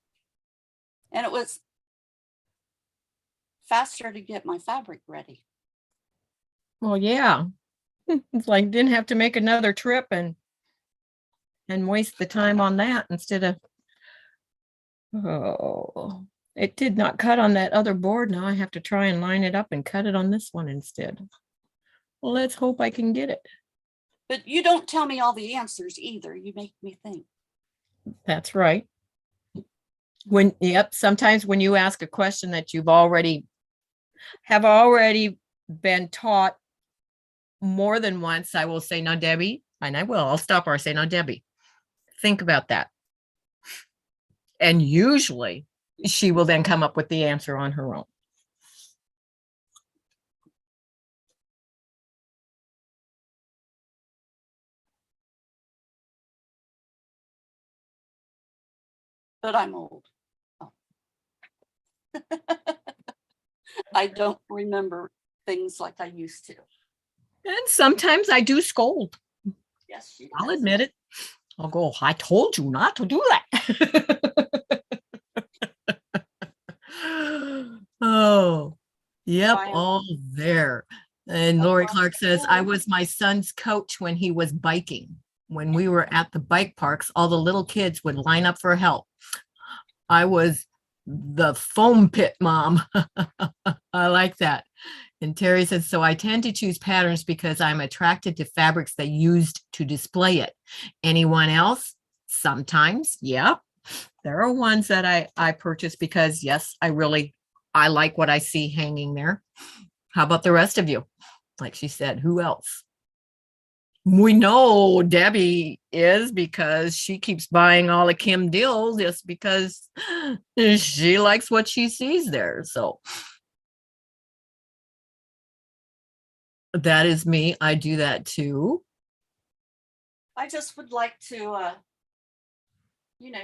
And it was faster to get my fabric ready. Well, yeah. It's like didn't have to make another trip and waste the time on that instead of, oh, it did not cut on that other board. Now I have to try and line it up and cut it on this one instead. Well, let's hope I can get it. But you don't tell me all the answers either. You make me think. That's right. Sometimes when you ask a question that you've have already been taught more than once, I will say, now, Debbie, and I'll stop her. I say, now, Debbie, think about that. And usually she will then come up with the answer on her own. But I'm old. Oh. I don't remember things like I used to. And sometimes I do scold. Yes, she I'll does. admit it. I'll go, I told you not to do that. Oh, yep, I am- all there. And Lori Clark says, I was my son's coach when he was biking. When we were at the bike parks, all the little kids would line up for help. I was the foam pit mom. I like that. And Terry says, so I tend to choose patterns because I'm attracted to fabrics they used to display it. Anyone else? Sometimes, yeah. There are ones that I purchase because, yes, I like what I see hanging there. How about the rest of you? Like she said, who else? We know Debbie is because she keeps buying all the Kim deals just because she likes what she sees there. So that is me. I do that too. I just would like to,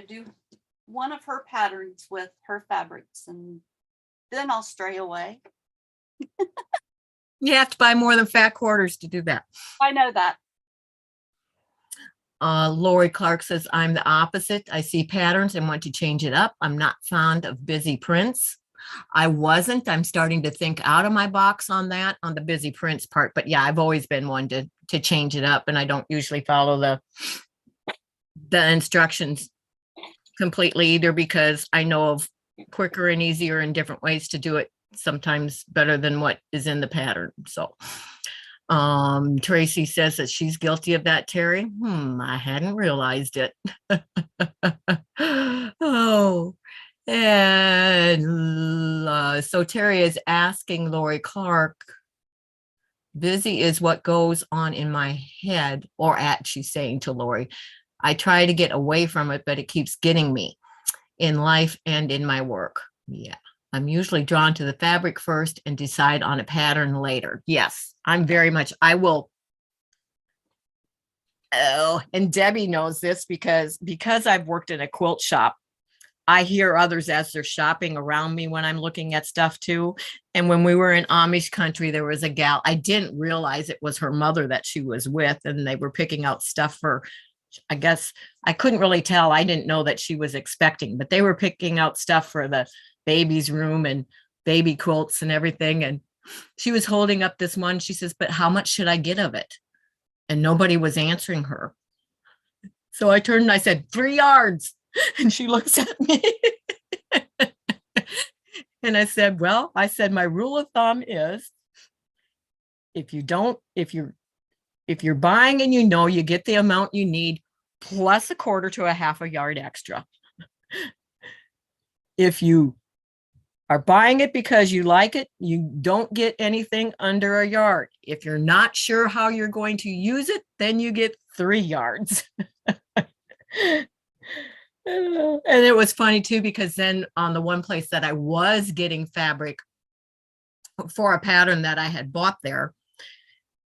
do one of her patterns with her fabrics, and then I'll stray away. You have to buy more than fat quarters to do that. I know that. Lori Clark says, I'm the opposite. I see patterns and want to change it up. I'm not fond of busy prints. I wasn't. I'm starting to think out of my box on that, on the busy prints part. But yeah, I've always been one to change it up, and I don't usually follow the instructions completely either, because I know of quicker and easier and different ways to do it, sometimes better than what is in the pattern. So Tracy says that she's guilty of that, Terry. I hadn't realized it. Oh, and so Terry is asking Lori Clark, busy is what goes on in my head, she's saying to Lori, I try to get away from it, but it keeps getting me in life and in my work. Yeah. I'm usually drawn to the fabric first and decide on a pattern later. Yes, I'm very much, I will. Oh, and Debbie knows this because I've worked in a quilt shop. I hear others as they're shopping around me when I'm looking at stuff too. And when we were in Amish country, there was a gal, I didn't realize it was her mother that she was with, and they were picking out stuff for, I guess I couldn't really tell. I didn't know that she was expecting, but they were picking out stuff for the baby's room and baby quilts and everything. And she was holding up this one. She says, but how much should I get of it? And nobody was answering her. So I turned and I said, 3 yards. And she looks at me. And I said, well, I said, my rule of thumb is if you're buying and you get the amount you need plus 1/4 to 1/2 yard extra. If you are buying it because you like it, you don't get anything under 1 yard. If you're not sure how you're going to use it, then you get 3 yards. And it was funny too, because then on the one place that I was getting fabric for a pattern that I had bought there,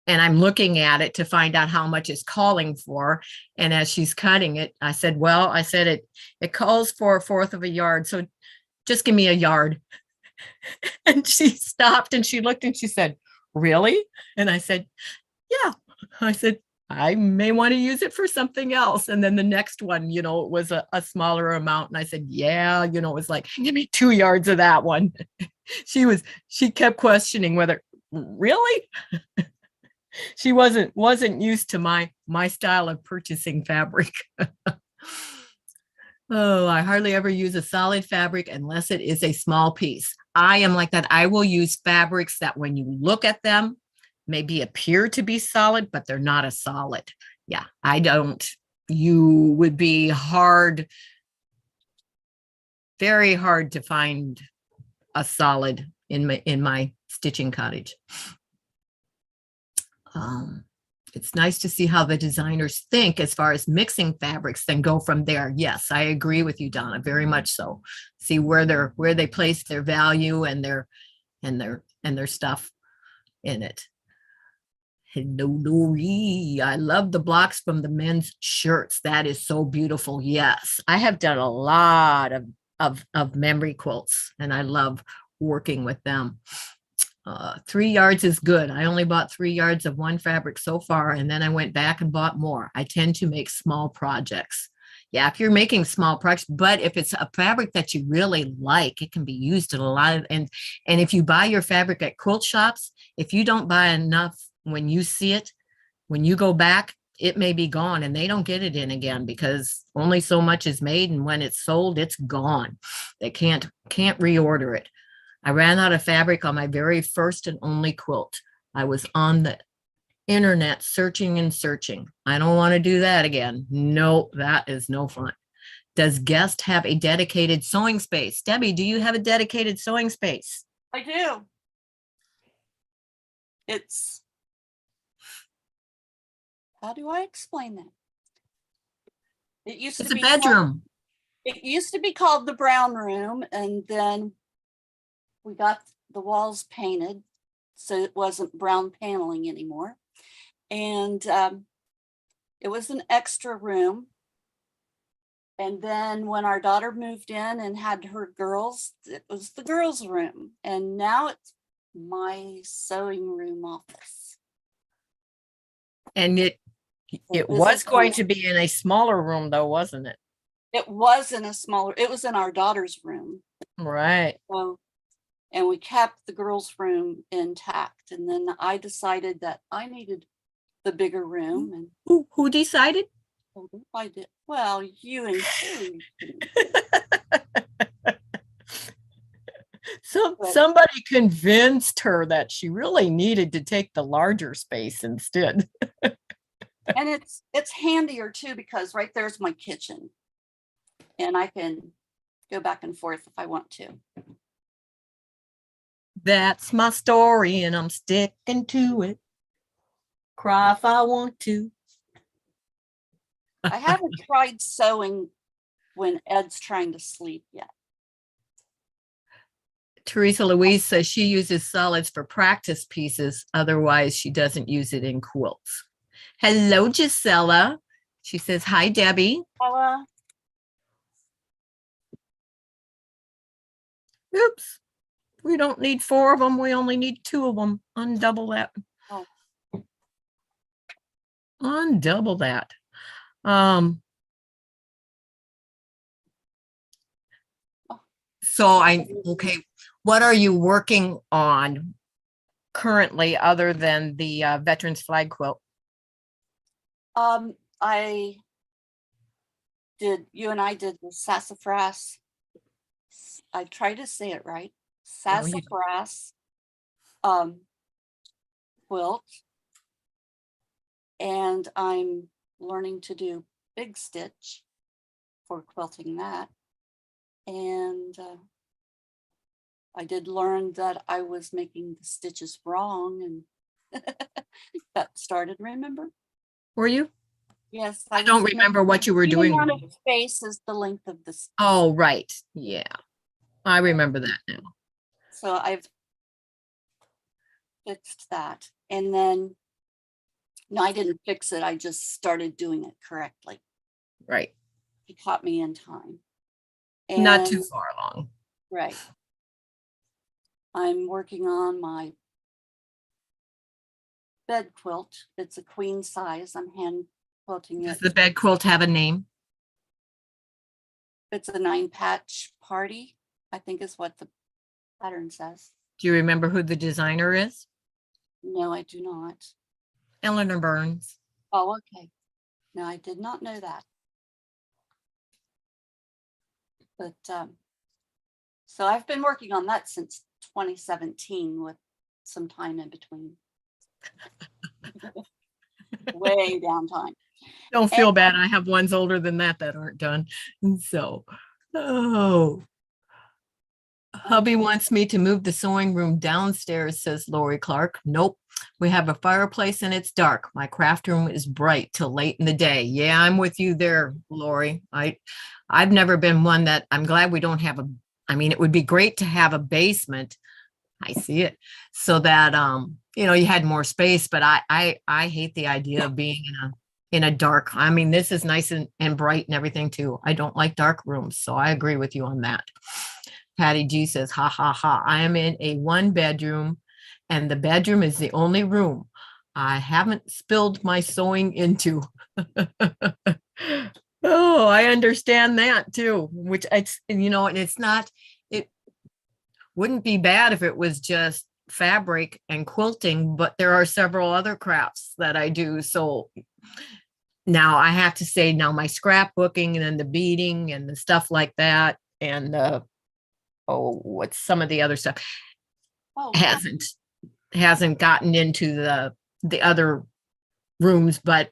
and I'm looking at it to find out how much it's calling for. And as she's cutting it, I said, well, it calls for 1/4 of a yard. So just give me 1 yard. And she stopped and she looked and she said, really? And I said, yeah. I said, I may want to use it for something else. And then the next one, it was a smaller amount. And I said, yeah, it was like, give me 2 yards of that one. She kept questioning whether, really? She wasn't used to my style of purchasing fabric. Oh, I hardly ever use a solid fabric unless it is a small piece. I am like that. I will use fabrics that when you look at them, maybe appear to be solid, but they're not a solid. Yeah, I don't. You would be very hard to find a solid in my stitching cottage. It's nice to see how the designers think as far as mixing fabrics, then go from there. Yes, I agree with you, Donna, very much so. See where they place their value and their stuff in it. Hello, Dory. I love the blocks from the men's shirts. That is so beautiful. Yes, I have done a lot of memory quilts, and I love working with them. 3 yards is good. I only bought 3 yards of one fabric so far, and then I went back and bought more. I tend to make small projects. Yeah, if you're making small projects, but if it's a fabric that you really like, it can be used in a lot of, and if you buy your fabric at quilt shops, if you don't buy enough when you see it, when you go back, it may be gone and they don't get it in again because only so much is made, and when it's sold, it's gone. They can't reorder it. I ran out of fabric on my very first and only quilt. I was on the internet searching and searching. I don't want to do that again. No, that is no fun. Does Guest have a dedicated sewing space? Debbie, do you have a dedicated sewing space? I do. How do I explain that? It's a bedroom. It used to be called the brown room, and then we got the walls painted, so it wasn't brown paneling anymore. And it was an extra room. And then when our daughter moved in and had her girls, it was the girls' room. And now it's my sewing room office. And it was going to be in a smaller room though, wasn't it? It was in our daughter's room. Right. So, and we kept the girls' room intact. And then I decided that I needed the bigger room. And who decided? I did. Well, you and Sue. Somebody convinced her that she really needed to take the larger space instead. And it's handier too, because right there's my kitchen. And I can go back and forth if I want to. That's my story and I'm sticking to it. Cry if I want to. I haven't tried sewing when Ed's trying to sleep yet. Teresa Louise says she uses solids for practice pieces. Otherwise, she doesn't use it in quilts. Hello, Gisela. She says, hi, Debbie. Ella, Oops. We don't need 4 of them. We only need 2 of them. Undouble that. Oh. Undouble that. So okay, what are you working on currently other than the Veterans Flag quilt? You and I did the sassafras. I try to say it right. No, you- Sassafras quilt. And I'm learning to do big stitch for quilting that. And I did learn that I was making the stitches wrong, and that started, remember? Were you? Yes. I don't remember what you were doing. The amount of space is the length of the stitch. Oh, right. Yeah. I remember that now. So I've fixed that. And then, no, I didn't fix it. I just started doing it correctly. Right. He caught me in time. Not too And- far along. Right. I'm working on my bed quilt. It's a queen size. I'm hand quilting Does it. the bed quilt have a name? It's a 9-patch party, I think is what the pattern says. Do you remember who the designer is? No, I do not. Eleanor Burns. Oh, okay. No, I did not know that. But so I've been working on that since 2017 with some time in between. Way down time. Don't feel bad. I have ones older than that aren't done. And so, oh. Hubby wants me to move the sewing room downstairs, says Lori Clark. Nope. We have a fireplace and it's dark. My craft room is bright till late in the day. Yeah, I'm with you there, Lori. I've never been one that I'm glad we don't have I mean, it would be great to have a basement. I see it. So that you had more space, but I hate the idea of being in a dark. I mean, this is nice and bright and everything too. I don't like dark rooms, so I agree with you on that. Patty G says, ha ha ha. I am in a 1-bedroom and the bedroom is the only room I haven't spilled my sewing into. Oh, I understand that too, which and it's not, it wouldn't be bad if it was just fabric and quilting, but there are several other crafts that I do. So now I have to say now my scrapbooking and then the beading and the stuff like that. And what's some of the other stuff hasn't gotten into the other rooms, but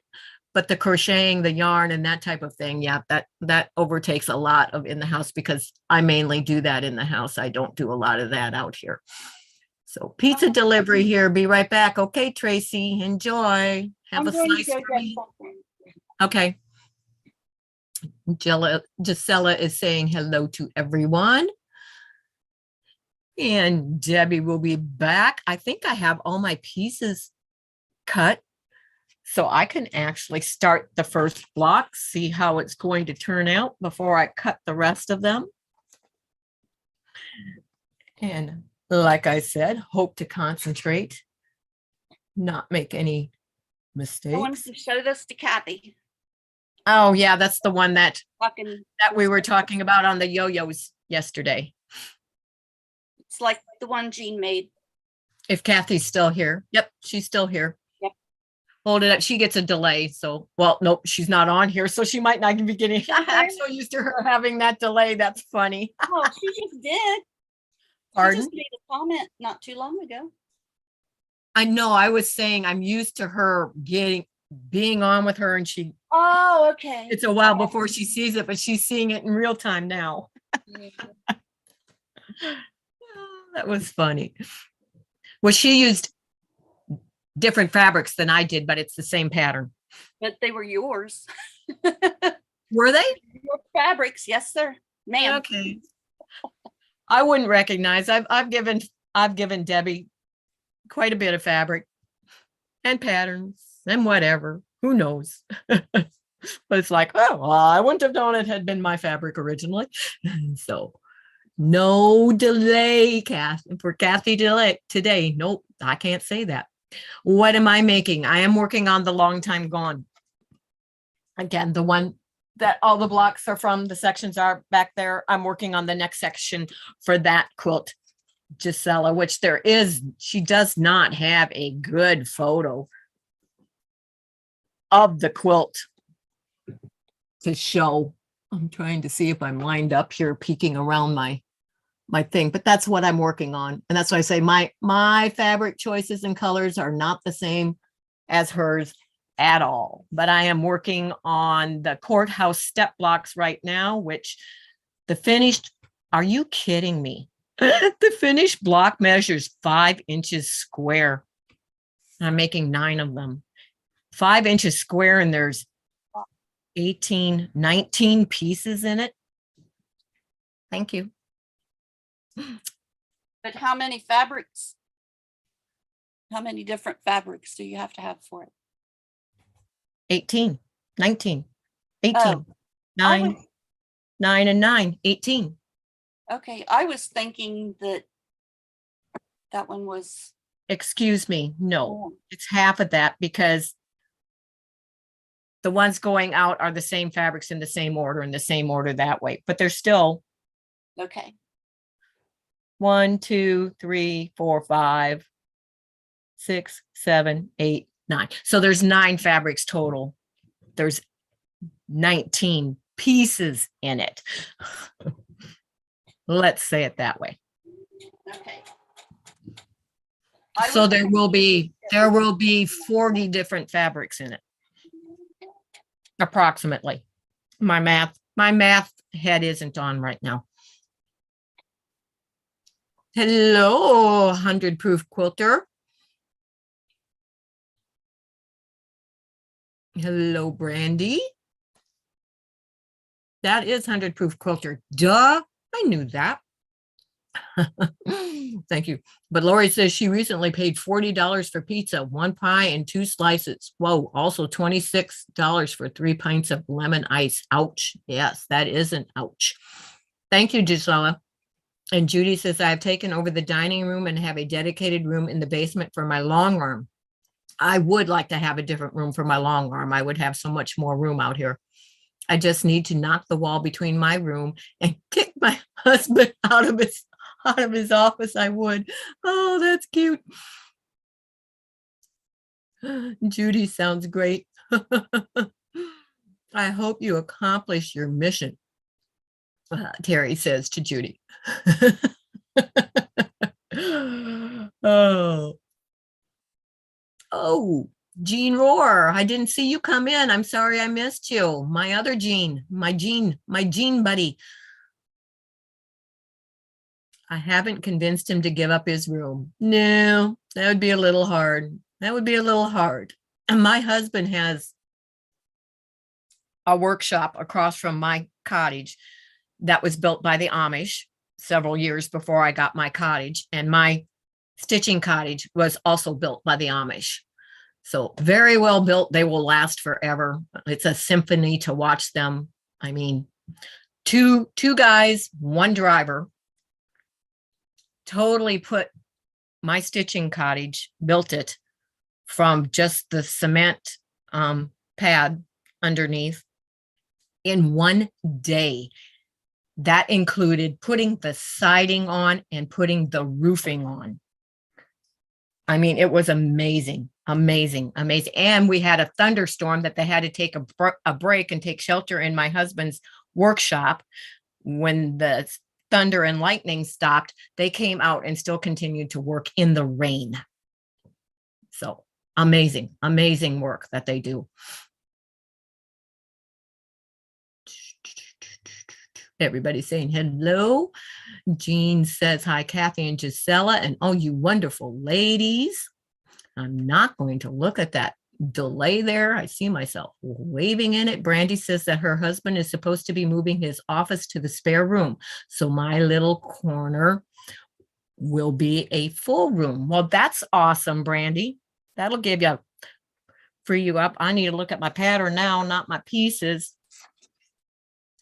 the crocheting, the yarn and that type of thing, yeah, that overtakes a lot of in the house because I mainly do that in the house. I don't do a lot of that out here. So pizza delivery here. Be right back. Okay, Tracy, enjoy. Have a slice for me. Okay. Gisela is saying hello to everyone. And Debbie will be back. I think I have all my pieces cut. So I can actually start the first block, see how it's going to turn out before I cut the rest of them. And like I said, hope to concentrate, not make any mistakes. I wanted to show this to Kathy. Oh yeah, that's the one that we were talking about on the yo-yos yesterday. It's like the one Jean made. If Kathy's still here. Yep, she's still here. Yep. Hold it up. She gets a delay. So, well, nope, she's not on here. So she might not be getting, I'm so used to her having that delay. That's funny. Oh, she just did. Pardon? She just made a comment not too long ago. I know. I was saying I'm used to her being on with her and she. Oh, okay. It's a while before she sees it, but she's seeing it in real time now. That was funny. Well, she used different fabrics than I did, but it's the same pattern. But they were yours. Were they? Your fabrics, yes, sir. Ma'am. Okay. I wouldn't recognize. I've given Debbie quite a bit of fabric and patterns and whatever. Who knows? But it's like, oh, well, I wouldn't have known it had been my fabric originally. So no delay, for Kathy delay today. Nope, I can't say that. What am I making? I am working on the long time gone. Again, the one that all the blocks are from, the sections are back there. I'm working on the next section for that quilt, Gisela, which she does not have a good photo of the quilt to show. I'm trying to see if I'm lined up here, peeking around my thing, but that's what I'm working on. And that's why I say my fabric choices and colors are not the same as hers at all. But I am working on the courthouse step blocks right now, which the finished, are you kidding me? The finished block measures 5 inches square. I'm making 9 of them. 5 inches square, and there's 19 pieces in it. Thank you. But how many different fabrics do you have to have for it? 18, 19, 18, Oh, 9, 9 and 9, 18. Okay, I was thinking that one was. Excuse me, no, more. it's half of that, because the ones going out are the same fabrics in the same order that way, but they're still Okay. 1, 2, 3, 4, 5, 6, 7, 8, 9. So there's 9 fabrics total. There's 19 pieces in it. Let's say it that way. Okay. So there will be 40 different fabrics in it, approximately. My math head isn't on right now. Hello, 100 proof quilter. Hello, Brandy. That is 100 proof quilter. Duh, I knew that. Thank you. But Lori says she recently paid $40 for pizza, 1 pie and 2 slices. Whoa, also $26 for 3 pints of lemon ice. Ouch. Yes, that is an ouch. Thank you, Gisela. And Judy says, I have taken over the dining room and have a dedicated room in the basement for my long arm. I would like to have a different room for my long arm. I would have so much more room out here. I just need to knock the wall between my room and kick my husband out of his office. I would. Oh, that's cute. Judy sounds great. I hope you accomplish your mission, Terry says to Judy. Oh, Jean Roar, I didn't see you come in. I'm sorry I missed you. My other Jean, my Jean buddy. I haven't convinced him to give up his room. No, that would be a little hard. And my husband has a workshop across from my cottage that was built by the Amish several years before I got my cottage. And my stitching cottage was also built by the Amish. So very well built. They will last forever. It's a symphony to watch them. I mean, two guys, 1 driver, totally put my stitching cottage, built it from just the cement pad underneath in 1 day. That included putting the siding on and putting the roofing on. I mean, it was amazing. And we had a thunderstorm that they had to take a break and take shelter in my husband's workshop. When the thunder and lightning stopped, they came out and still continued to work in the rain. So amazing work that they do. Everybody's saying hello. Jean says, hi, Kathy and Gisela, and oh, you wonderful ladies. I'm not going to look at that delay there. I see myself waving in it. Brandy says that her husband is supposed to be moving his office to the spare room. So my little corner will be a full room. Well, that's awesome, Brandy. That'll free you up. I need to look at my pattern now, not my pieces,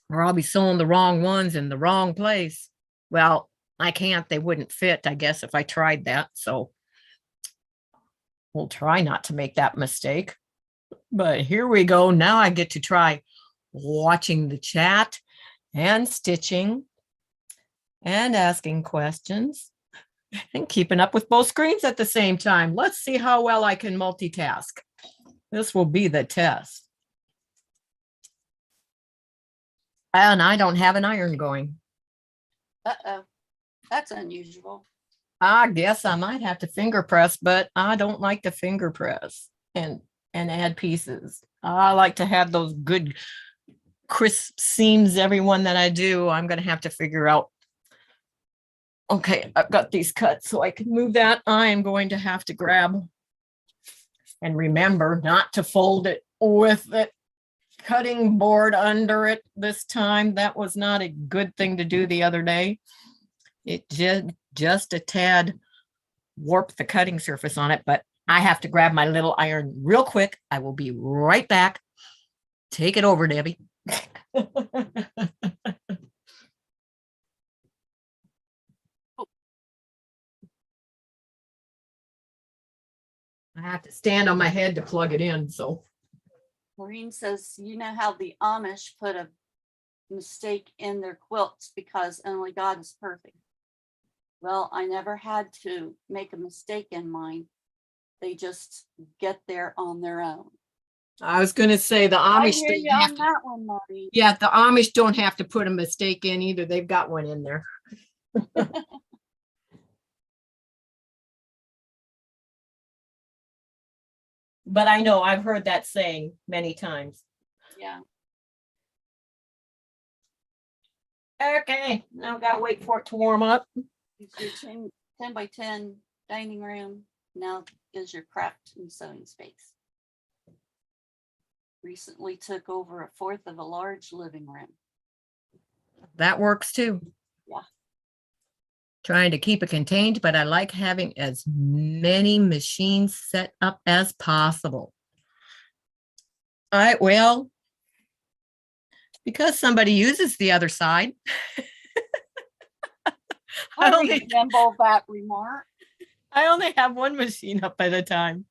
or I'll be sewing the wrong ones in the wrong place. Well, I can't. They wouldn't fit, I guess, if I tried that. So we'll try not to make that mistake. But here we go. Now I get to try watching the chat and stitching and asking questions and keeping up with both screens at the same time. Let's see how well I can multitask. This will be the test. And I don't have an iron going. Uh-oh, that's unusual. I guess I might have to finger press, but I don't like to finger press and add pieces. I like to have those good crisp seams, every one that I do. I'm going to have to figure out. Okay, I've got these cut so I can move that. I am going to have to grab and remember not to fold it with the cutting board under it this time. That was not a good thing to do the other day. It just a tad warped the cutting surface on it, but I have to grab my little iron real quick. I will be right back. Take it over, Debbie. I have to stand on my head to plug it in, so. Maureen says, you know how the Amish put a mistake in their quilts because only God is perfect. Well, I never had to make a mistake in mine. They just get there on their own. I was going to say the Amish. I hear you on that one, Maureen. Yeah, the Amish don't have to put a mistake in either. They've got one in there. But I know I've heard that saying many times. Yeah. Okay, now I've got to wait for it to warm up. It's your 10 by 10 dining room. Now is your craft and sewing space. Recently took over a fourth of a large living room. That works too. Yeah. Trying to keep it contained, but I like having as many machines set up as possible. All right, well, because somebody uses the other side. I resemble that remark. I only have one machine up at a time.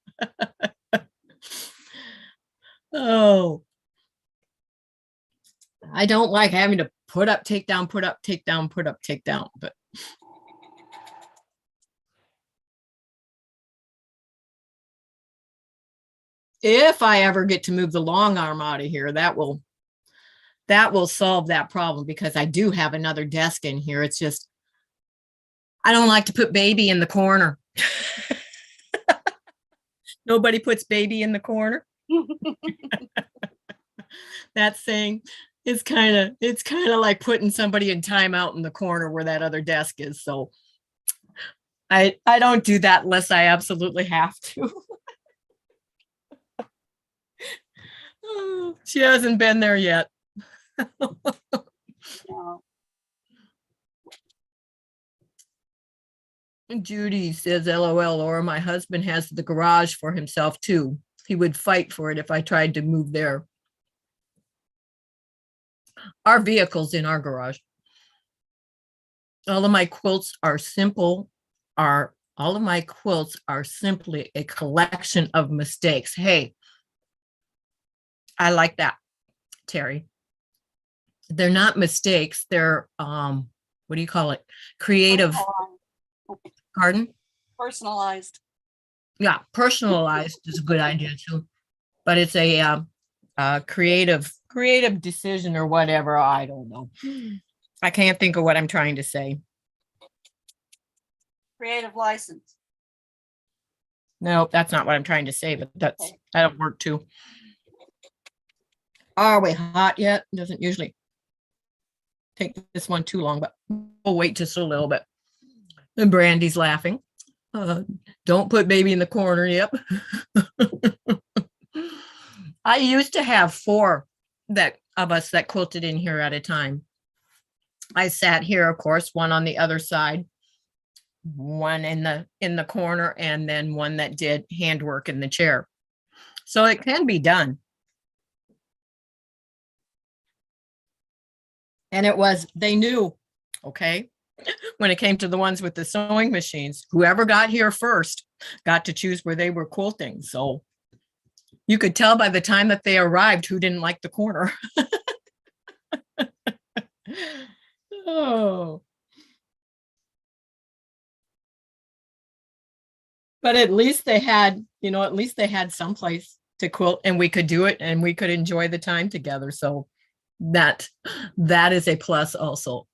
Oh, I don't like having to put up, take down, put up, take down, put up, take down, but if I ever get to move the long arm out of here, that will solve that problem, because I do have another desk in here. It's just, I don't like to put baby in the corner. Nobody puts baby in the corner. That saying is kind of like putting somebody in timeout in the corner where that other desk is. So I don't do that unless I absolutely have to. Oh, she hasn't been there yet. No. Judy says, LOL, or my husband has the garage for himself too. He would fight for it if I tried to move there. Our vehicle's in our garage. All of my quilts are simple, all of my quilts are simply a collection of mistakes. Hey, I like that, Terry. They're not mistakes. They're, what do you call it? Creative. Pardon? Personalized. Yeah, personalized is a good idea too. But it's a creative decision or whatever. I don't know. I can't think of what I'm trying to say. Creative license. No, that's not what I'm trying to say, but that'll work too. Are we hot yet? Doesn't usually take this one too long, but we'll wait just a little bit. And Brandy's laughing. Don't put baby in the corner. Yep. I used to have four of us that quilted in here at a time. I sat here, of course, one on the other side, one in the corner, and then one that did handwork in the chair. So it can be done. And they knew, okay, when it came to the ones with the sewing machines, whoever got here first got to choose where they were quilting. So you could tell by the time that they arrived who didn't like the corner. Oh. But at least they had, at least they had someplace to quilt and we could do it and we could enjoy the time together. So that is a plus also.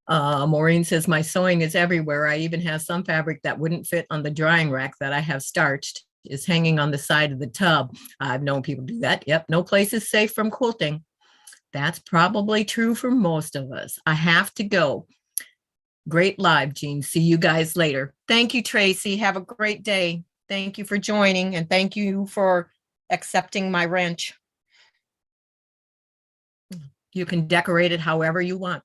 Maureen says, my sewing is everywhere. I even have some fabric that wouldn't fit on the drying rack that I have starched is hanging on the side of the tub. I've known people do that. Yep. No place is safe from quilting. That's probably true for most of us. I have to go. Great live, Jean. See you guys later. Thank you, Tracy. Have a great day. Thank you for joining and thank you for accepting my wrench. You can decorate it however you want.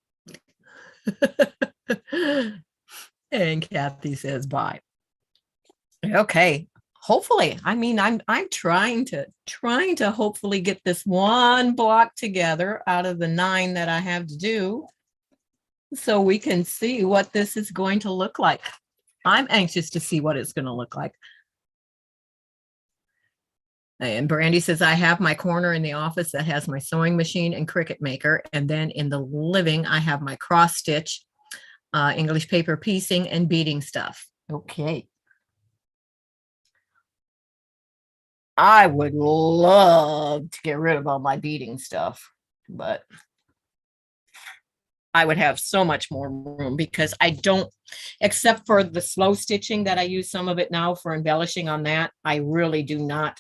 And Kathy says bye. Okay. Hopefully, I'm trying to hopefully get this one block together out of the 9 that I have to do so we can see what this is going to look like. I'm anxious to see what it's going to look like. And Brandy says, I have my corner in the office that has my sewing machine and Cricut maker. And then in the living, I have my cross stitch, English paper piecing and beading stuff. Okay. I would love to get rid of all my beading stuff, but I would have so much more room because I don't, except for the slow stitching that I use some of it now for embellishing on that, I really do not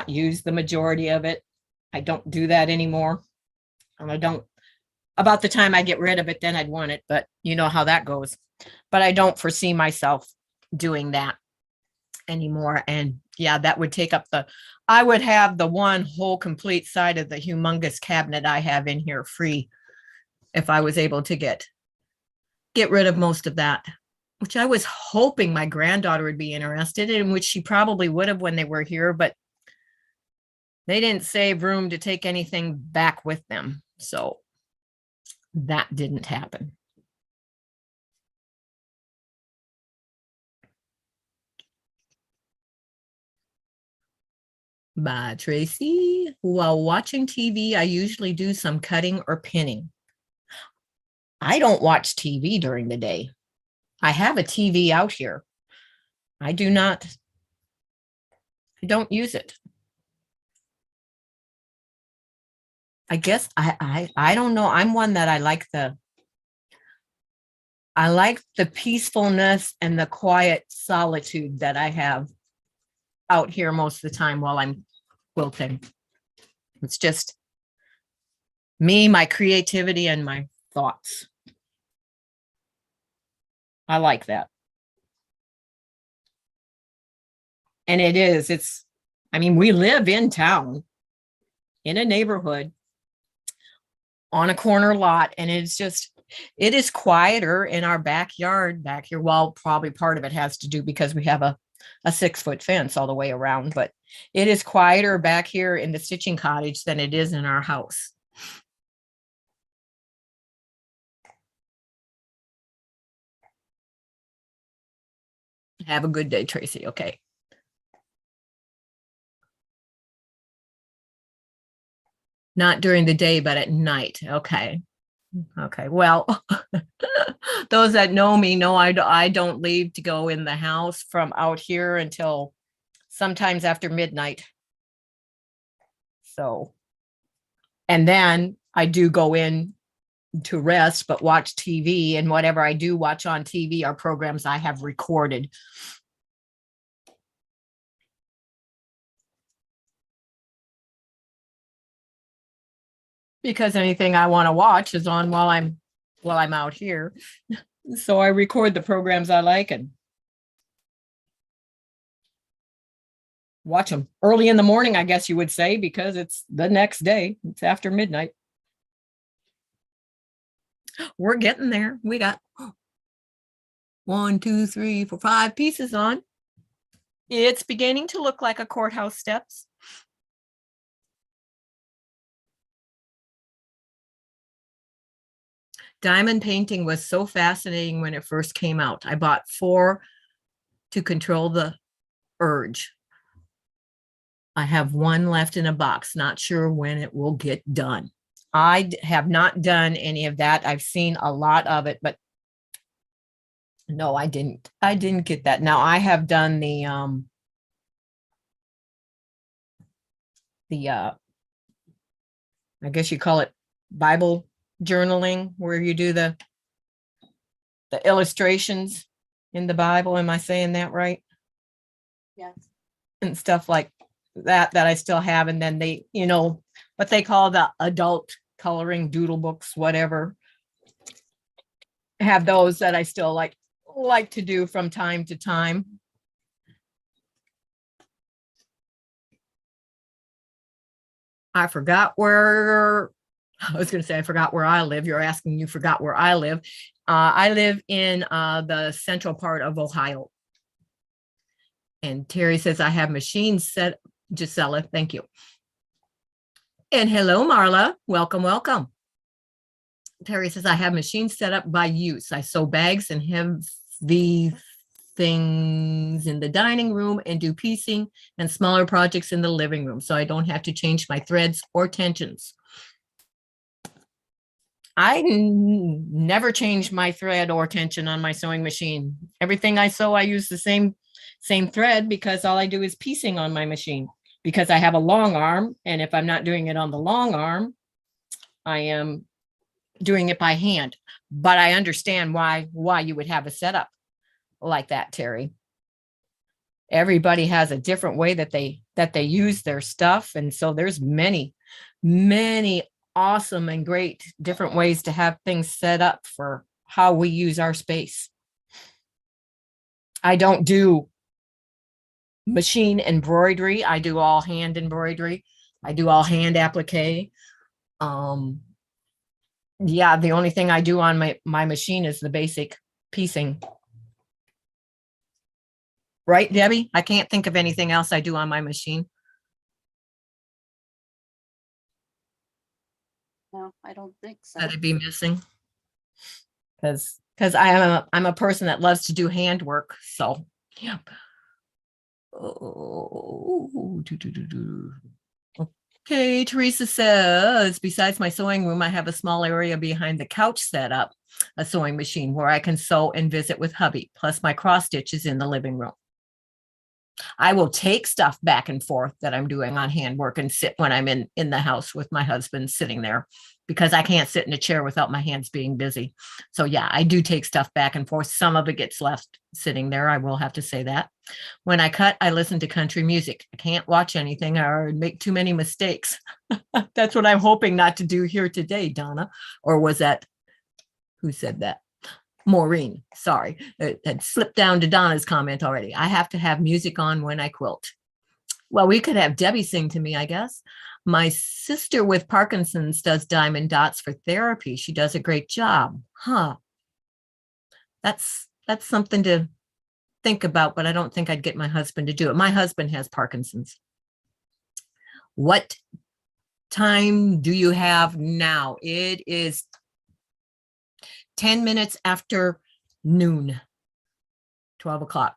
use the majority of it. I don't do that anymore. And I don't, about the time I get rid of it, then I'd want it, but you know how that goes. But I don't foresee myself doing that anymore. And yeah, that would take up I would have the one whole complete side of the humongous cabinet I have in here free if I was able to get rid of most of that, which I was hoping my granddaughter would be interested in, which she probably would have when they were here, but they didn't save room to take anything back with them. So that didn't happen. Bye, Tracy. While watching TV, I usually do some cutting or pinning. I don't watch TV during the day. I have a TV out here. I don't use it. I guess I don't know. I'm one that I like the peacefulness and the quiet solitude that I have out here most of the time while I'm quilting. It's just me, my creativity, and my thoughts. I like that. And we live in town, in a neighborhood, on a corner lot, and it is quieter in our backyard back here. Well, probably part of it has to do because we have a 6-foot fence all the way around, but it is quieter back here in the stitching cottage than it is in our house. Have a good day, Tracy. Okay. Not during the day, but at night. Okay. Okay. Well, those that know me know I don't leave to go in the house from out here until sometimes after midnight. So, and then I do go in to rest, but watch TV, and whatever I do watch on TV are programs I have recorded. Because anything I want to watch is on while I'm out here. So I record the programs I like, and watch them early in the morning, I guess you would say, because it's the next day. It's after midnight. We're getting there. We got 1, 2, 3, 4, 5 pieces on. It's beginning to look like a courthouse steps. Diamond painting was so fascinating when it first came out. I bought 4 to control the urge. I have 1 left in a box, not sure when it will get done. I have not done any of that. I've seen a lot of it, but no, I didn't get that. Now I have done the I guess you call it Bible journaling, where you do the illustrations in the Bible. Am I saying that right? Yes. And stuff like that I still have. And then they, what they call the adult coloring doodle books, whatever. I have those that I still like to do from time to time. I forgot where I forgot where I live. You're asking, you forgot where I live. I live in the central part of Ohio. And Terry says, I have machines set. Gisela, thank you. And hello, Marla. Welcome, welcome. Terry says, I have machines set up by use. I sew bags and heavy things in the dining room and do piecing and smaller projects in the living room, so I don't have to change my threads or tensions. I never change my thread or tension on my sewing machine. Everything I sew, I use the same thread, because all I do is piecing on my machine, because I have a long arm. And if I'm not doing it on the long arm, I am doing it by hand. But I understand why you would have a setup like that, Terry. Everybody has a different way that they use their stuff. And so there's many awesome and great different ways to have things set up for how we use our space. I don't do machine embroidery. I do all hand embroidery. I do all hand applique. Yeah, the only thing I do on my machine is the basic piecing. Right, Debbie? I can't think of anything else I do on my machine. No, I don't think so. That'd be missing. Because I'm a person that loves to do handwork. So yeah. Oh, okay, Teresa says, besides my sewing room, I have a small area behind the couch set up, a sewing machine where I can sew and visit with hubby, plus my cross stitches in the living room. I will take stuff back and forth that I'm doing on handwork and sit when I'm in the house with my husband sitting there, because I can't sit in a chair without my hands being busy. So yeah, I do take stuff back and forth. Some of it gets left sitting there. I will have to say that. When I cut, I listen to country music. I can't watch anything or make too many mistakes. That's what I'm hoping not to do here today, Donna. Or was that, who said that? Maureen, sorry, it had slipped down to Donna's comment already. I have to have music on when I quilt. Well, we could have Debbie sing to me, I guess. My sister with Parkinson's does diamond dots for therapy. She does a great job. Huh. That's something to think about, but I don't think I'd get my husband to do it. My husband has Parkinson's. What time do you have now? It is 10 minutes after noon, 12 o'clock.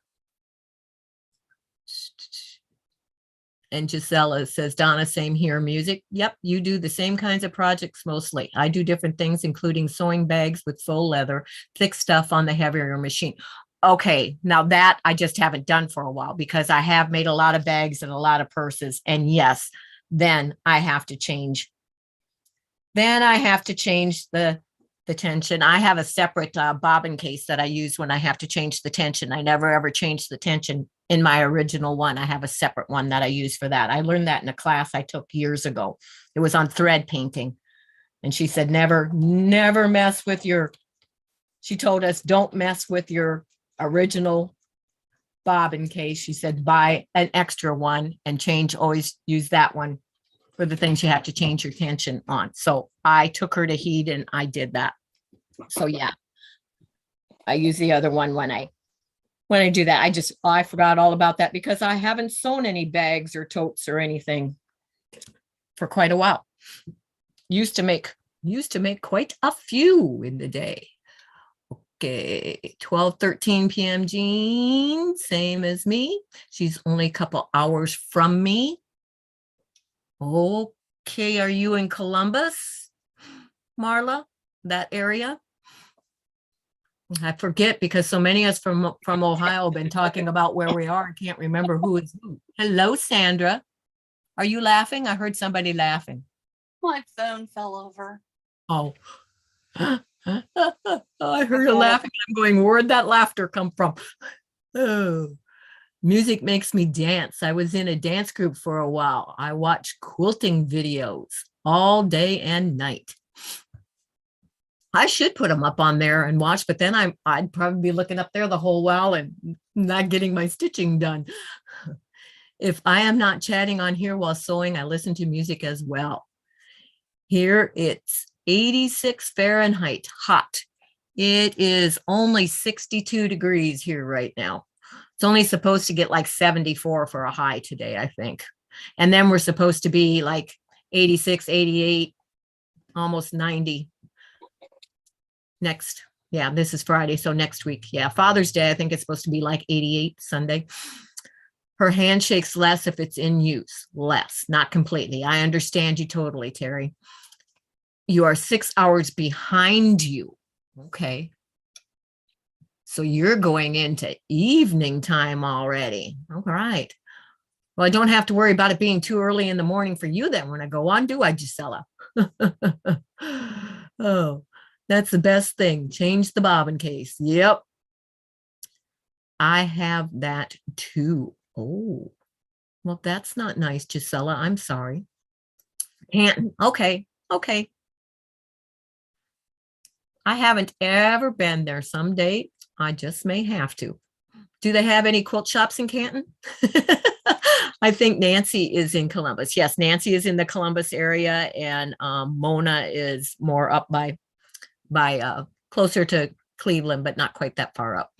And Gisela says, Donna, same here, music. Yep, you do the same kinds of projects mostly. I do different things, including sewing bags with faux leather, thick stuff on the heavier machine. Okay, now that I just haven't done for a while, because I have made a lot of bags and a lot of purses. And yes, then I have to change. Then I have to change the tension. I have a separate bobbin case that I use when I have to change the tension. I never ever change the tension in my original one. I have a separate one that I use for that. I learned that in a class I took years ago. It was on thread painting. And she said, never mess with she told us, don't mess with your original bobbin case. She said, buy an extra one and always use that one for the things you have to change your tension on. So I took her to heat and I did that. So yeah, I use the other one when I do that. I forgot all about that because I haven't sewn any bags or totes or anything for quite a while. Used to make quite a few in the day. Okay, 12:13 p.m. Jean, same as me. She's only a couple hours from me. Okay, are you in Columbus, Marla? That area? I forget because so many of us from Ohio have been talking about where we are. I can't remember who is who. Hello, Sandra. Are you laughing? I heard somebody laughing. My phone fell over. Oh. I heard her laughing. I'm going, where'd that laughter come from? Oh, music makes me dance. I was in a dance group for a while. I watched quilting videos all day and night. I should put them up on there and watch, but then I'd probably be looking up there the whole while and not getting my stitching done. If I am not chatting on here while sewing, I listen to music as well. Here it's 86 Fahrenheit, hot. It is only 62 degrees here right now. It's only supposed to get like 74 for a high today, I think. And then we're supposed to be like 86, 88, almost 90 next. Yeah, this is Friday, so next week. Yeah, Father's Day, I think it's supposed to be like 88 Sunday. Her hand shakes less if it's in use. Less, not completely. I understand you totally, Terry. You are 6 hours behind you. Okay. So you're going into evening time already. All right. Well, I don't have to worry about it being too early in the morning for you then when I go on, do I, Gisela? Oh, that's the best thing. Change the bobbin case. Yep. I have that too. Oh, well, that's not nice, Gisela. I'm sorry. Canton. Okay. Okay. I haven't ever been there. Someday I just may have to. Do they have any quilt shops in Canton? I think Nancy is in Columbus. Yes, Nancy is in the Columbus area, and Mona is more up by closer to Cleveland, but not quite that far up.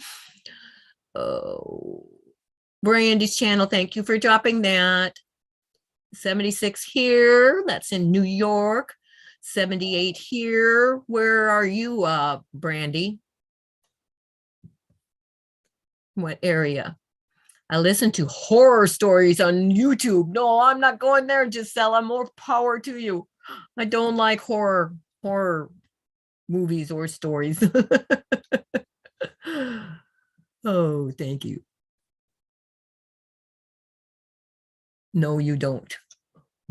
Oh, Brandy's channel. Thank you for dropping that. 76 here. That's in New York. 78 here. Where are you, Brandy? What area? I listen to horror stories on YouTube. No, I'm not going there, Gisela. More power to you. I don't like horror movies or stories. Oh, thank you. No, you don't.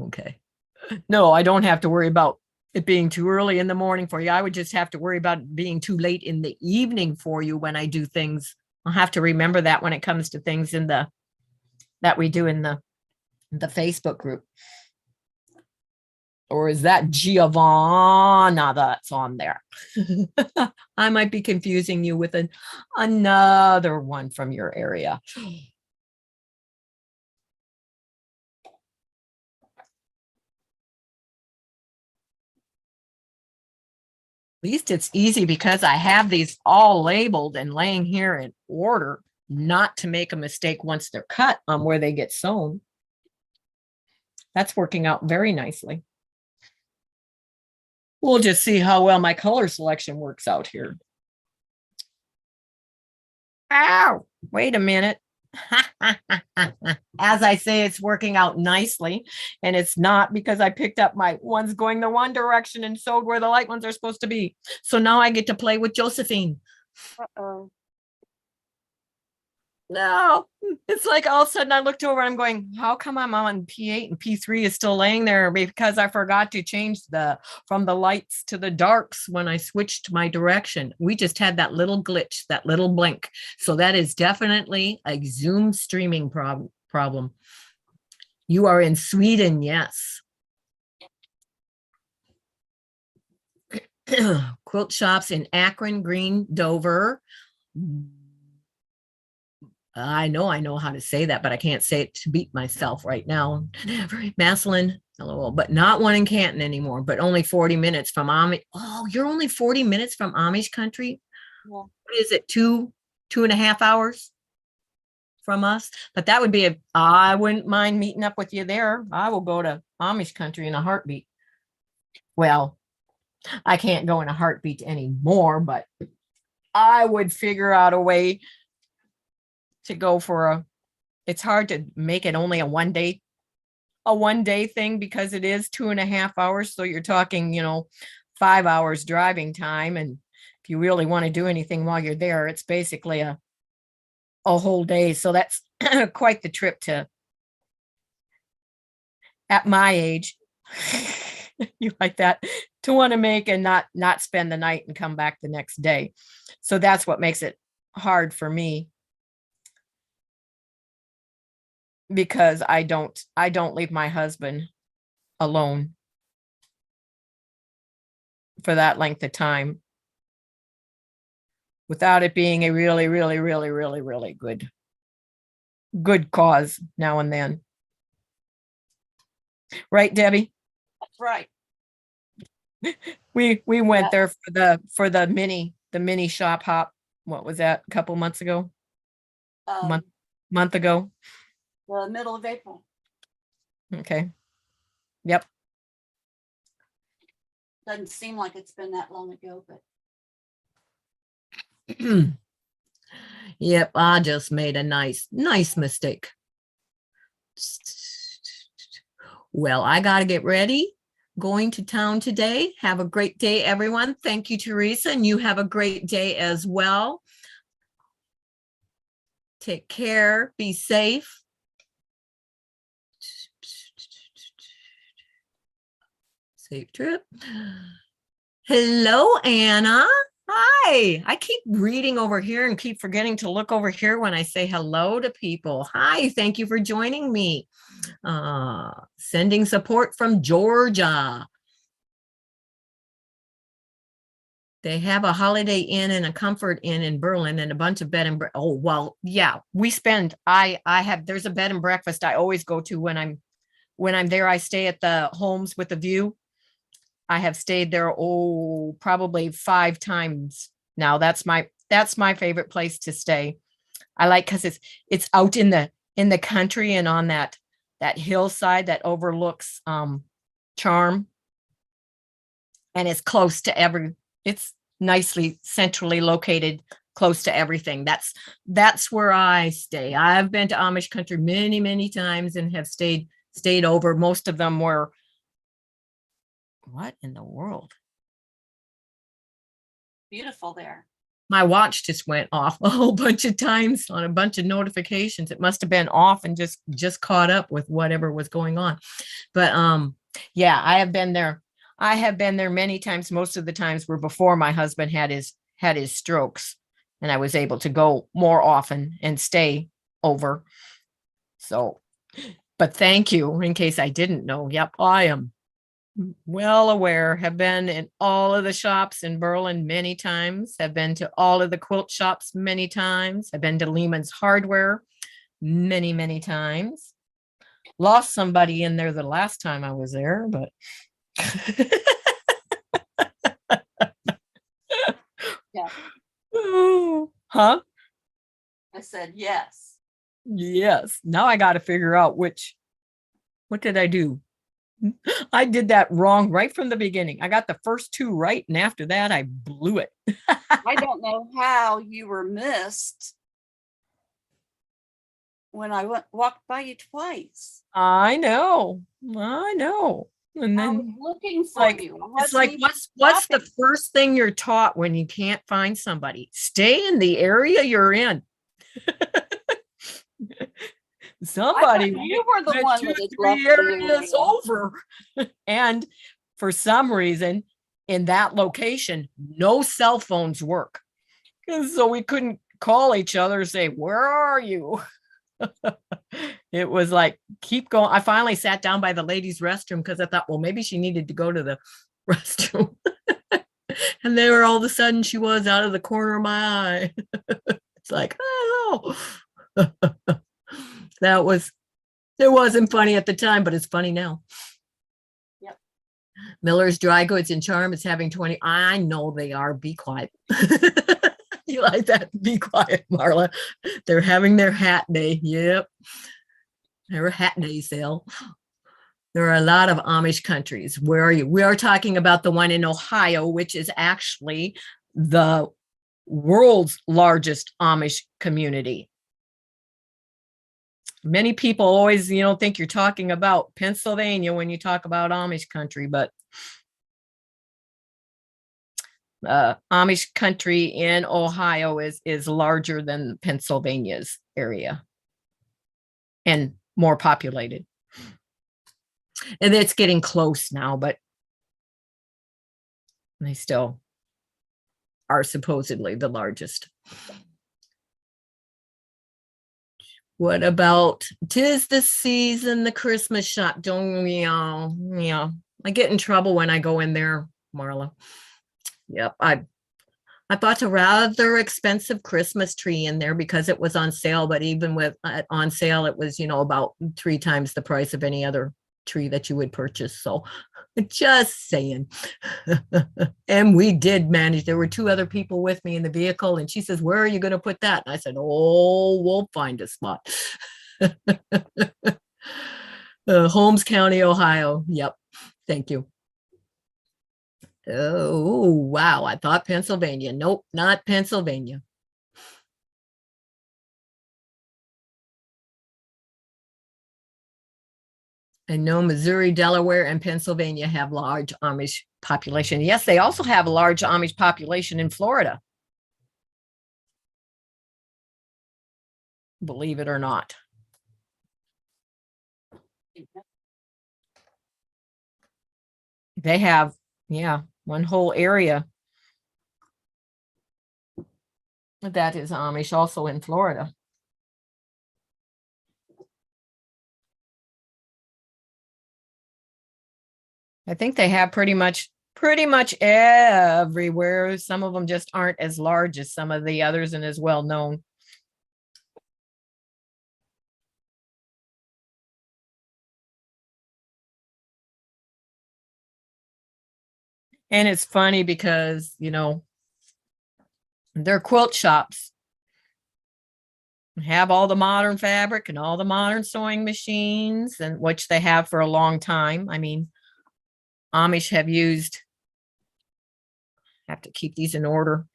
Okay. No, I don't have to worry about it being too early in the morning for you. I would just have to worry about it being too late in the evening for you when I do things. I'll have to remember that when it comes to things that we do in the Facebook group. Or is that Giovanna that's on there? I might be confusing you with another one from your area. At least it's easy because I have these all labeled and laying here in order not to make a mistake once they're cut on where they get sewn. That's working out very nicely. We'll just see how well my color selection works out here. Ow, wait a minute. As I say, it's working out nicely, and it's not because I picked up my ones going the one direction and sewed where the light ones are supposed to be. So now I get to play with Josephine. Uh-oh. No, it's like all of a sudden I looked over and I'm going, how come I'm on P8 and P3 is still laying there? Because I forgot to change from the lights to the darks when I switched my direction. We just had that little glitch, that little blink. So that is definitely a Zoom streaming problem. You are in Sweden, yes. Quilt shops in Akron, Green, Dover, I know how to say that, but I can't say it to beat myself right now. Maslin, LOL, but not one in Canton anymore, but only 40 minutes from Amish. Oh, you're only 40 minutes from Amish country? Well, What is it, 2.5 hours from us? But that would be I wouldn't mind meeting up with you there. I will go to Amish country in a heartbeat. Well, I can't go in a heartbeat anymore, but I would figure out a way to go for it's hard to make it only a 1 day thing because it is 2.5 hours. So you're talking, 5 hours driving time. And if you really want to do anything while you're there, it's basically a whole day. So that's quite the trip at my age. You like that to want to make and not spend the night and come back the next day. So that's what makes it hard for me. Because I don't leave my husband alone for that length of time without it being a really, really, really, really, really good cause now and then. Right, Debbie? that's right. We went there for the mini shop hop. What was that? A couple months ago? Month ago. The middle of April. Okay. Yep. Doesn't seem like it's been that long ago, but Yep, I just made a nice mistake. Well, I got to get ready. Going to town today. Have a great day, everyone. Thank you, Teresa, and you have a great day as well. Take care. Be safe. Safe trip. Hello, Anna. Hi. I keep reading over here and keep forgetting to look over here when I say hello to people. Hi, thank you for joining me. Sending support from Georgia. They have a Holiday Inn and a Comfort Inn in Berlin and a bunch of bed and breakfast. Oh, well, yeah, there's a bed and breakfast I always go to when I'm there. I stay at the homes with the view. I have stayed there, probably 5 times now. That's my favorite place to stay. I like because it's out in the country and on that hillside that overlooks Charm, and it's close to it's nicely centrally located, close to everything. That's where I stay. I've been to Amish country many times and have stayed over. Most of them were, what in the world? beautiful there. My watch just went off a whole bunch of times on a bunch of notifications. It must have been off and just caught up with whatever was going on. But yeah, I have been there. I have been there many times. Most of the times were before my husband had his strokes, and I was able to go more often and stay over. So, but thank you. In case I didn't know, yep, I am well aware. Have been in all of the shops in Berlin many times. Have been to all of the quilt shops many times. I've been to Lehman's Hardware many times. Lost somebody in there the last time I was there, but Yeah. Huh? I said yes. Yes. Now I got to figure out what did I do? I did that wrong right from the beginning. I got the first 2 right, and after that I blew it. I don't know how you were missed when I walked by you twice. I know. And I was then looking for like you. it's like what's the first thing you're taught when you can't find somebody? Stay in the area you're in. Somebody you were the one that had 2-3 left the areas area. over. And for some reason in that location, no cell phones work. And so we couldn't call each other and say, where are you? It was like, keep going. I finally sat down by the ladies' restroom because I thought, well, maybe she needed to go to the restroom. And there all of a sudden she was out of the corner of my eye. It's like, oh. That was, it wasn't funny at the time, but it's funny now. Yep. Miller's Dry Goods and Charm is having 20. I know they are. Be quiet. You like that? Be quiet, Marla. They're having their hat day. Yep. Their hat day sale. There are a lot of Amish countries. Where are you? We are talking about the one in Ohio, which is actually the world's largest Amish community. Many people always, think you're talking about Pennsylvania when you talk about Amish country, but Amish country in Ohio is larger than Pennsylvania's area and more populated. And it's getting close now, but they still are supposedly the largest. What about 'tis the season, the Christmas shop? Don't I get in trouble when I go in there, Marla. Yep, I bought a rather expensive Christmas tree in there because it was on sale, but even with on sale, it was, about 3 times the price of any other tree that you would purchase. So just saying. And we did manage. There were 2 other people with me in the vehicle, and she says, "Where are you going to put that?" And I said, "Oh, we'll find a spot." Holmes County, Ohio. Yep. Thank you. Oh, wow. I thought Pennsylvania. Nope, not Pennsylvania. I know Missouri, Delaware, and Pennsylvania have large Amish population. Yes, they also have a large Amish population in Florida. Believe it or not. They have, one whole area that is Amish also in Florida. I think they have pretty much everywhere. Some of them just aren't as large as some of the others and as well known. And it's funny because, their quilt shops have all the modern fabric and all the modern sewing machines, and which they have for a long time. I mean, Amish have to keep these in order,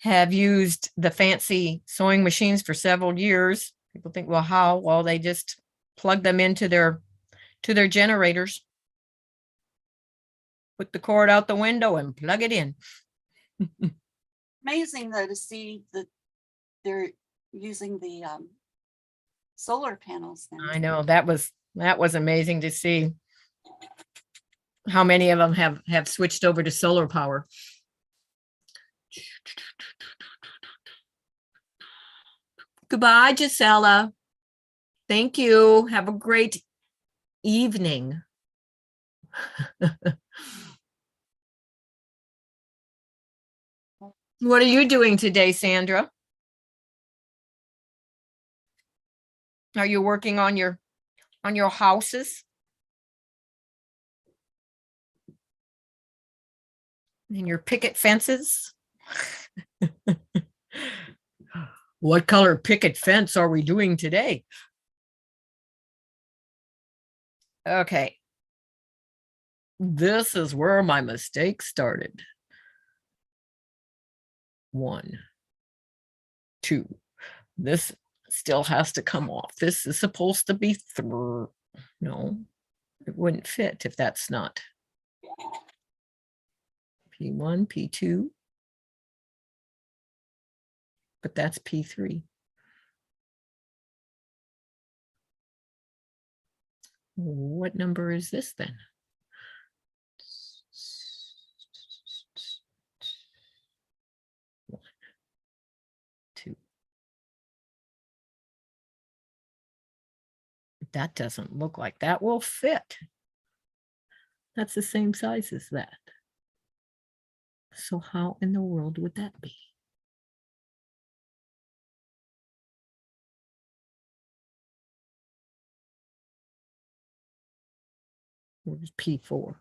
have used the fancy sewing machines for several years. People think, well, how? Well, they just plug them into their generators, put the cord out the window and plug it in. Amazing though to see that they're using the solar panels now. I know that was amazing to see how many of them have switched over to solar power. Goodbye, Gisela. Thank you. Have a great evening. What are you doing today, Sandra? Are you working on your houses? And your picket fences? What color picket fence are we doing today? Okay. This is where my mistake started. 1, 2. This still has to come off. This is supposed to be no, it wouldn't fit if that's not. P1, P2. But that's P3. What number is this then? 1, 2. That doesn't look like that will fit. That's the same size as that. So how in the world would that be? Where's P4?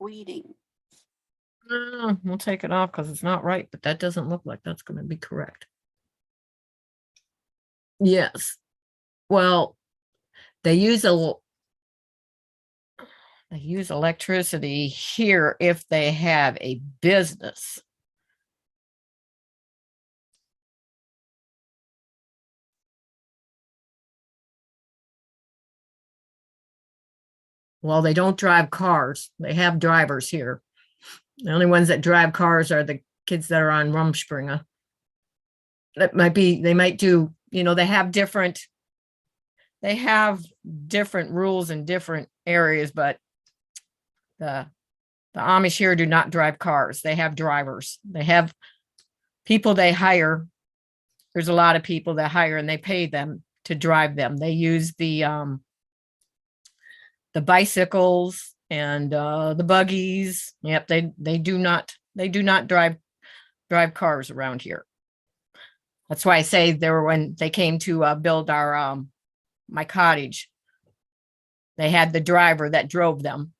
Weeding. We'll take it off because it's not right, but that doesn't look like that's going to be correct. Yes. Well, they use electricity here if they have a business. Well, they don't drive cars. They have drivers here. The only ones that drive cars are the kids that are on Rumspringa. That might be, they might do, they have different rules in different areas, but the Amish here do not drive cars. They have drivers. They have people they hire. There's a lot of people that hire and they pay them to drive them. They use the bicycles and the buggies. Yep, they do not drive cars around here. That's why I say when they came to build our my cottage, they had the driver that drove them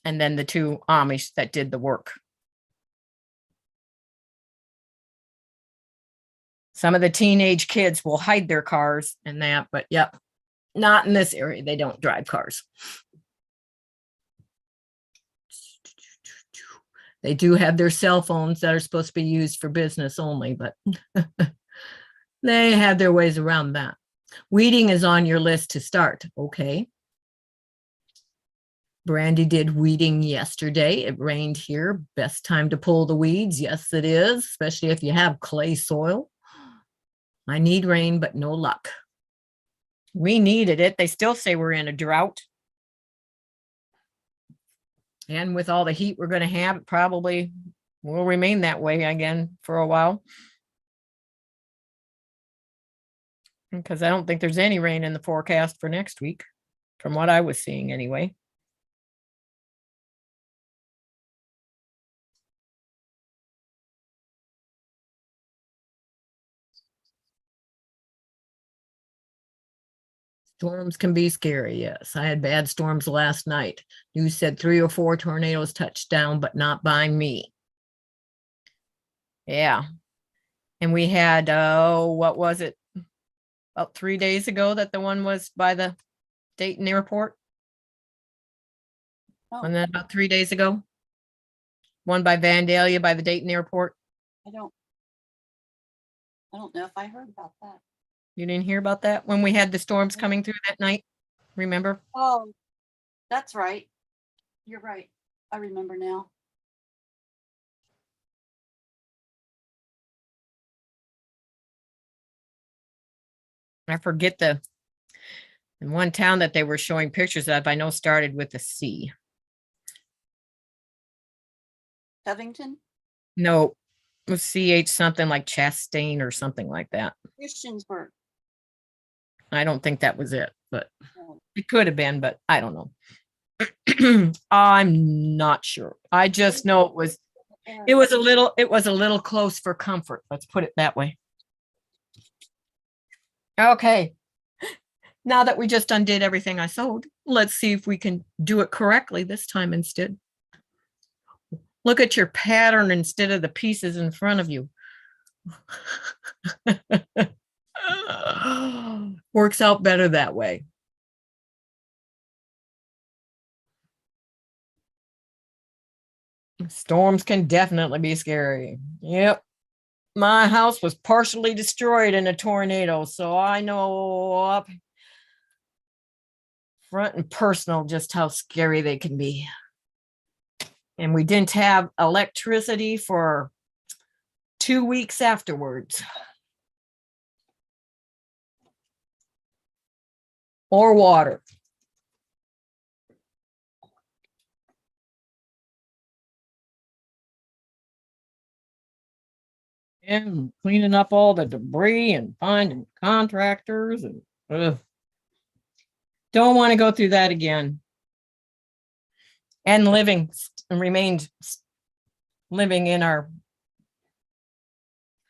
and then the two Amish that did the work. Some of the teenage kids will hide their cars and that, but yep, not in this area. They don't drive cars. They do have their cell phones that are supposed to be used for business only, but they have their ways around that. Weeding is on your list to start. Okay. Brandy did weeding yesterday. It rained here. Best time to pull the weeds. Yes, it is, especially if you have clay soil. I need rain, but no luck. We needed it. They still say we're in a drought. And with all the heat we're going to have, it probably will remain that way again for a while. Because I don't think there's any rain in the forecast for next week, from what I was seeing anyway. Storms can be scary, yes. I had bad storms last night. News said 3 or 4 tornadoes touched down, but not by me. Yeah. And we had, what was it? About 3 days ago that the one was by the Dayton airport. Oh, And then about 3 days ago, one by Vandalia by the Dayton airport. I don't know if I heard about that. You didn't hear about that when we had the storms coming through that night? Remember? Oh, that's right. You're right. I remember now. I forget in one town that they were showing pictures of, I know started with a C. Covington? No, it was CH something like Chastain or something like that. Christiansburg. I don't think that was it, but Oh, it could have been, but I don't know. I'm not sure. I just know it was a little close for comfort. Let's put it that way. Okay. Now that we just undid everything I sewed, let's see if we can do it correctly this time instead. Look at your pattern instead of the pieces in front of you. Works out better that way. Storms can definitely be scary. Yep. My house was partially destroyed in a tornado, so I know up front and personal just how scary they can be. And we didn't have electricity for 2 weeks afterwards. Or water. And cleaning up all the debris and finding contractors and don't want to go through that again. And remained living in our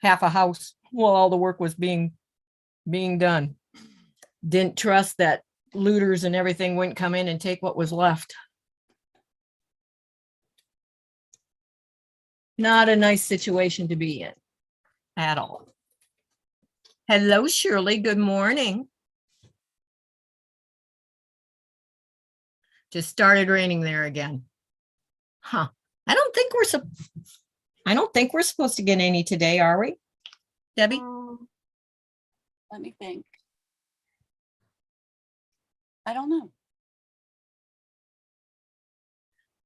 half a house while all the work was being done. Didn't trust that looters and everything wouldn't come in and take what was left. Not a nice situation to be in at all. Hello, Shirley. Good morning. Just started raining there again. Huh. I don't think we're supposed to get any today, are we, Debbie? Let me think. I don't know.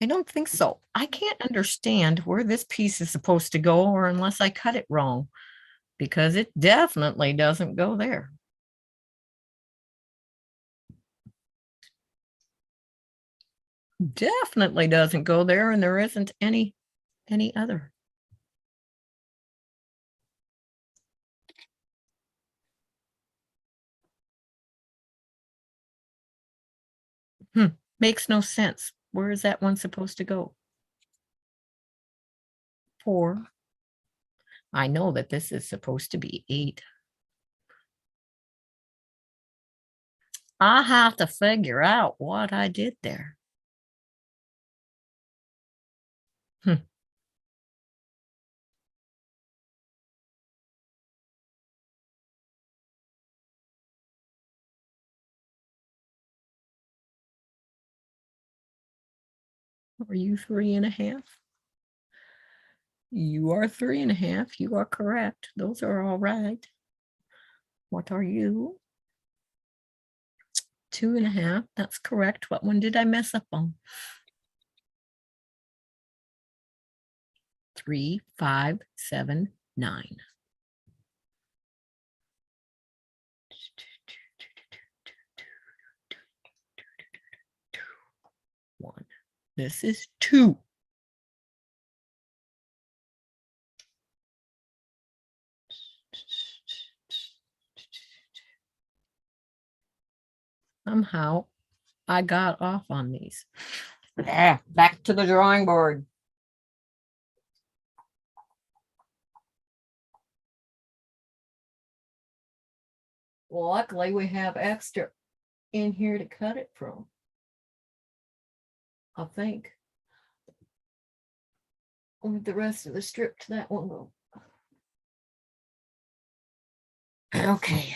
I don't think so. I can't understand where this piece is supposed to go, or unless I cut it wrong, because it definitely doesn't go there. Definitely doesn't go there, and there isn't any other. Makes no sense. Where is that one supposed to go? 4. I know that this is supposed to be 8. I have to figure out what I did there. Are you 3.5? You are 3.5. You are correct. Those are all right. What are you? 2.5. That's correct. What one did I mess up on? 3, 5, 7, 9. One. This is 2. Somehow I got off on these. Back to the drawing board. Well, luckily we have extra in here to cut it from, I think. With the rest of the strip to that one go. Okay.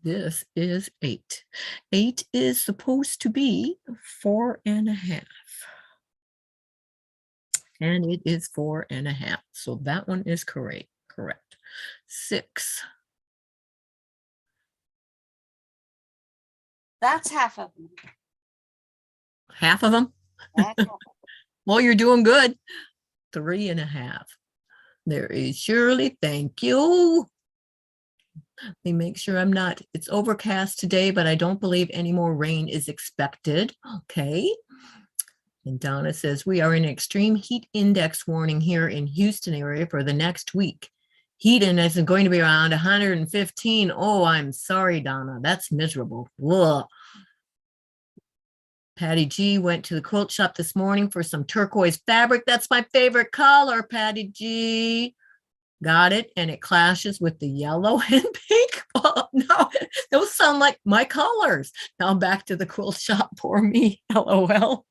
This is 8. 8 is supposed to be 4.5. And it is 4.5. So that one is correct. 6. That's half of them. Half of them? That's half of them. Well, you're doing good. 3.5. There is Shirley. Thank you. Let me make sure I'm not. It's overcast today, but I don't believe any more rain is expected. Okay. And Donna says, we are in extreme heat index warning here in Houston area for the next week. Heat index is going to be around 115. Oh, I'm sorry, Donna. That's miserable. Ugh. Patty G went to the quilt shop this morning for some turquoise fabric. That's my favorite color, Patty G. Got it. And it clashes with the yellow and pink. Oh, no, those sound like my colors. Now back to the quilt shop. Poor me. LOL.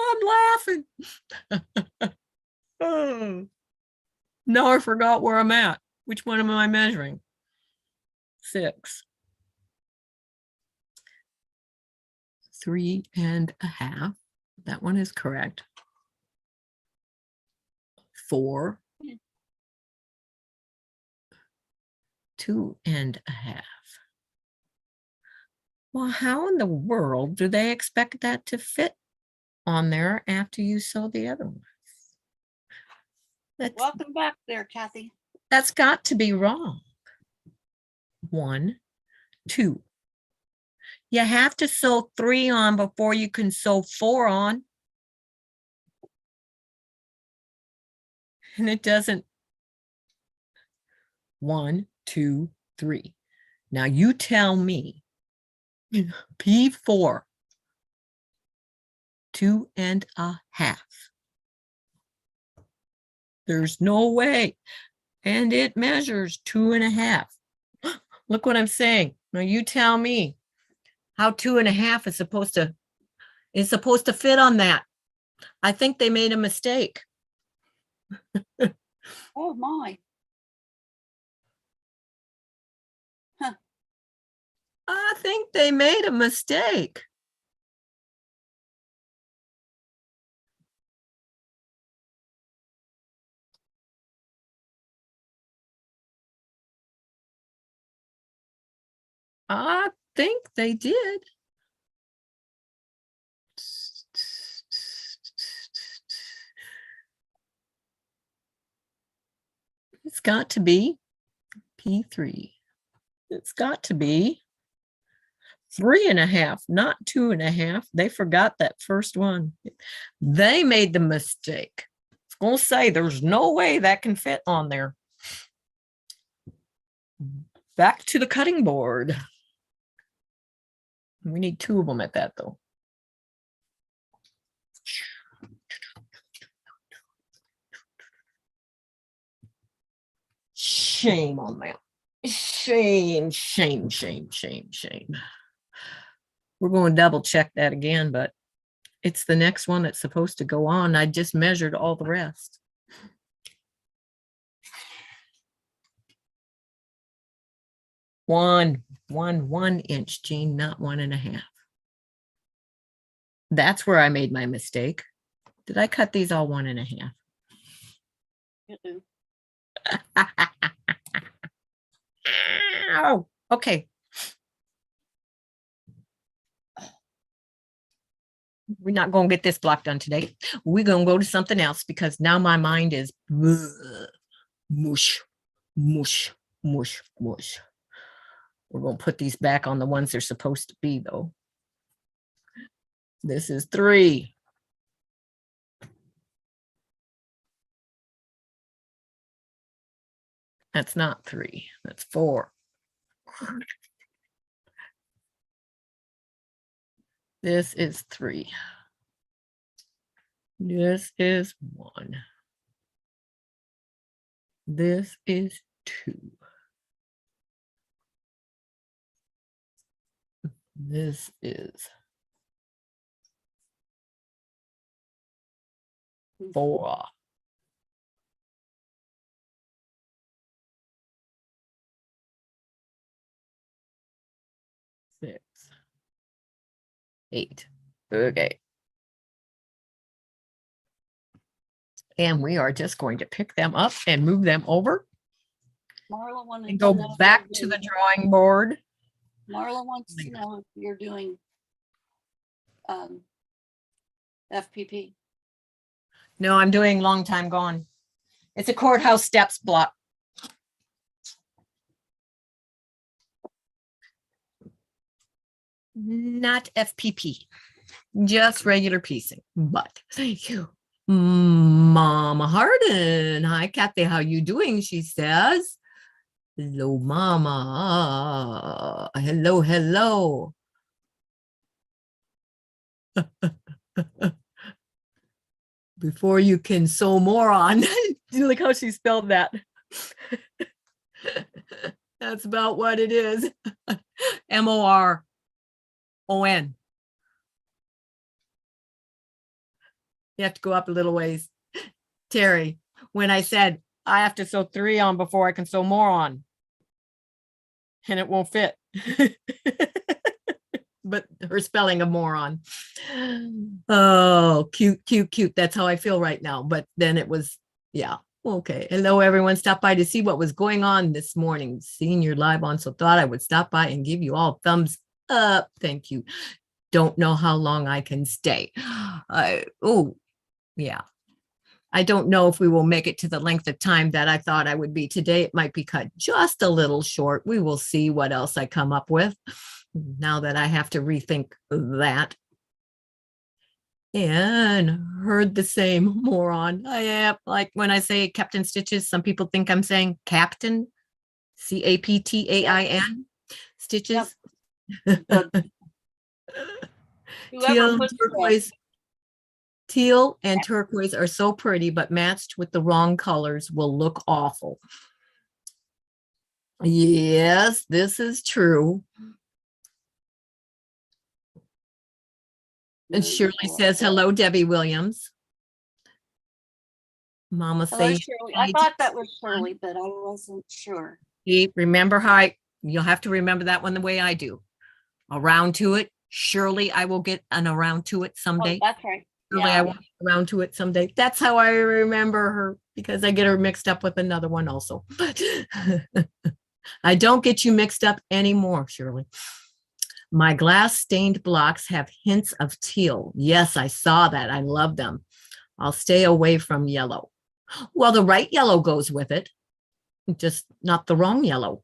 I'm laughing. Oh. Now I forgot where I'm at. Which one am I measuring? 6. 3.5. That one is correct. 4. 2.5. Well, how in the world do they expect that to fit on there after you sew the other one? Welcome back there, Kathy. That's got to be wrong. 1, 2. You have to sew 3 on before you can sew 4 on. And it doesn't. 1, 2, 3. Now you tell me P4, 2.5. There's no way. And it measures 2.5. Look what I'm saying. Now you tell me how 2.5 is supposed to fit on that. I think they made a mistake. Oh my. Huh. I think they made a mistake. I think they did. It's got to be P3. It's got to be 3.5, not 2.5. They forgot that first one. They made the mistake. It's going to say there's no way that can fit on there. Back to the cutting board. We need 2 of them at that, though. Shame on them. Shame, shame, shame, shame, shame. We're going to double check that again, but it's the next one that's supposed to go on. I just measured all the rest. One inch, Jean, not 1.5. That's where I made my mistake. Did I cut these all 1.5? Oh, okay. We're not going to get this block done today. We're going to go to something else because now my mind is mush, mush, mush, mush. We're going to put these back on the ones they're supposed to be, though. This is 3. That's not 3. That's 4. This is 3. This is 1. This is 2. This is 4. Six, 8. Okay. And we are just going to pick them up and move them over Marla wanted and to go know if back you're to the doing- drawing board. Marla wants to know if you're doing FPP. No, I'm doing long time gone. It's a courthouse steps block. Not FPP, just regular piecing, but thank you. Mama Hardin. Hi, Kathy. How you doing? She says. Hello, Mama. Hello, hello. Before you can sew more on. Look how she spelled that. That's about what it is. Moron. You have to go up a little ways. Terry, when I said I have to sew 3 on before I can sew more on, and it won't fit. But her spelling of moron. Oh, cute, cute, cute. That's how I feel right now. But then it was, yeah. Okay. Hello, everyone. Stop by to see what was going on this morning. Seeing your live on, so thought I would stop by and give you all thumbs up. Thank you. Don't know how long I can stay. Oh, yeah. I don't know if we will make it to the length of time that I thought I would be today. It might be cut just a little short. We will see what else I come up with now that I have to rethink that. And heard the same moron. I am like when I say Captain Stitches, some people think I'm saying Captain, Captain Stitches. Yep. Whoever Teal puts turquoise. Teal and turquoise are so pretty, but matched with the wrong colors will look awful. Yes, this is true. And Shirley says, hello, Debbie Williams. Mama Hello, say, Shirley. I thought that was Shirley, but I wasn't sure. remember how you'll have to remember that one the way I do. Around to it. Surely I will get an around to it Oh, someday. that's right. Surely I will get around to it someday. That's how I remember her, because I get her mixed up with another one also. I don't get you mixed up anymore, Shirley. My glass stained blocks have hints of teal. Yes, I saw that. I love them. I'll stay away from yellow. Well, the right yellow goes with it, just not the wrong yellow.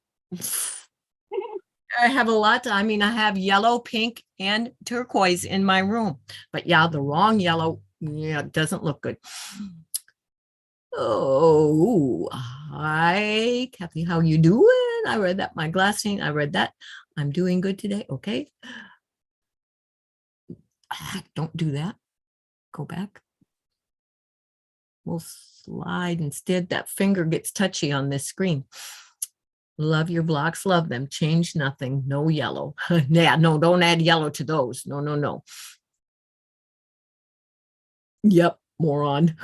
I have a lot. I have yellow, pink, and turquoise in my room. But yeah, the wrong yellow, yeah, it doesn't look good. Oh, hi, Kathy. How you doing? I read that. My glass scene. I read that. I'm doing good today. Okay. Don't do that. Go back. We'll slide instead. That finger gets touchy on this screen. Love your blocks. Love them. Change nothing. No yellow. Yeah, no, don't add yellow to those. No, no, no. Yep, moron.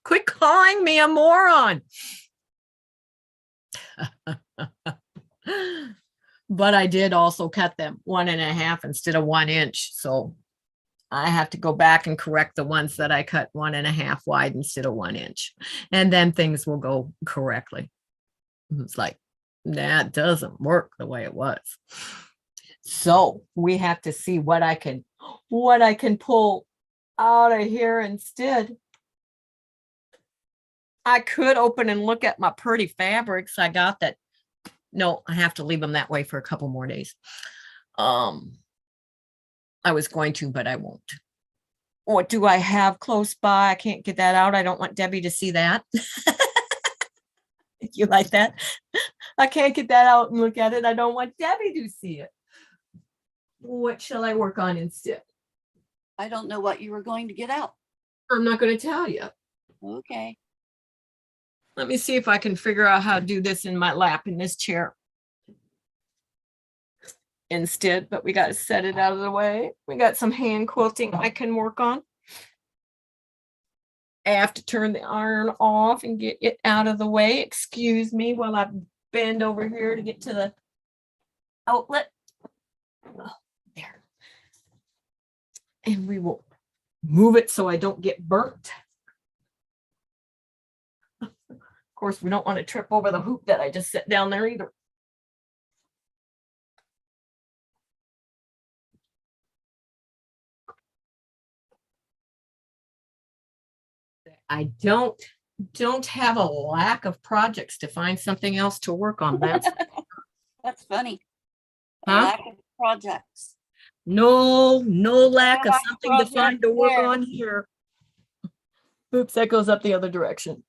Quit calling me a moron. But I did also cut them 1.5 instead of 1 inch. So I have to go back and correct the ones that I cut 1.5 wide instead of 1 inch. And then things will go correctly. It's like, that doesn't work the way it was. So we have to see what I can pull out of here instead. I could open and look at my pretty fabrics I got that. No, I have to leave them that way for a couple more days. I was going to, but I won't. What do I have close by? I can't get that out. I don't want Debbie to see that. You like that? I can't get that out and look at it. I don't want Debbie to see it. What shall I work on instead? I don't know what you were going to get out. I'm not going to tell you. Okay. Let me see if I can figure out how to do this in my lap in this chair instead, but we got to set it out of the way. We got some hand quilting I can work on. I have to turn the iron off and get it out of the way. Excuse me while I bend over here to get to the outlet. Oh, there. And we will move it so I don't get burnt. Of course, we don't want to trip over the hoop that I just set down there either. I don't have a lack of projects to find something else to work on. That's Funny. huh? Lack of projects. No lack of something to find to work there. on here. Oops, that goes up the other direction.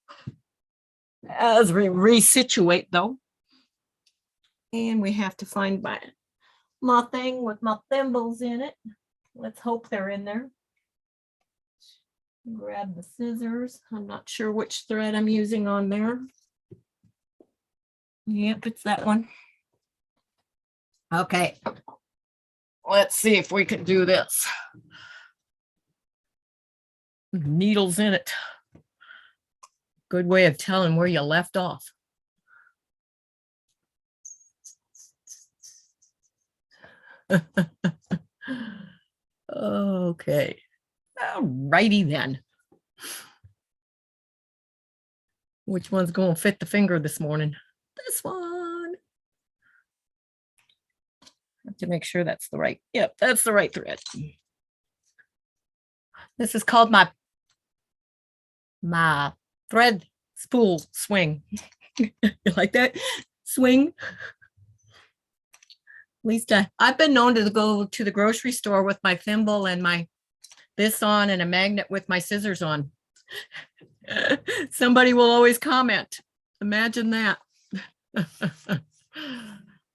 As we resituate though. And we have to find my thing with my thimbles in it. Let's hope they're in there. Grab the scissors. I'm not sure which thread I'm using on there. Yep, it's that one. Okay. Let's see if we can do this. Needles in it. Good way of telling where you left off. Okay. All righty then. Which one's going to fit the finger this morning? This one. Have to make sure that's the right. Yep, that's the right thread. This is called my thread spool swing. You like that? Swing. At least I've been known to go to the grocery store with my thimble and my this on and a magnet with my scissors on. Somebody will always comment. Imagine that.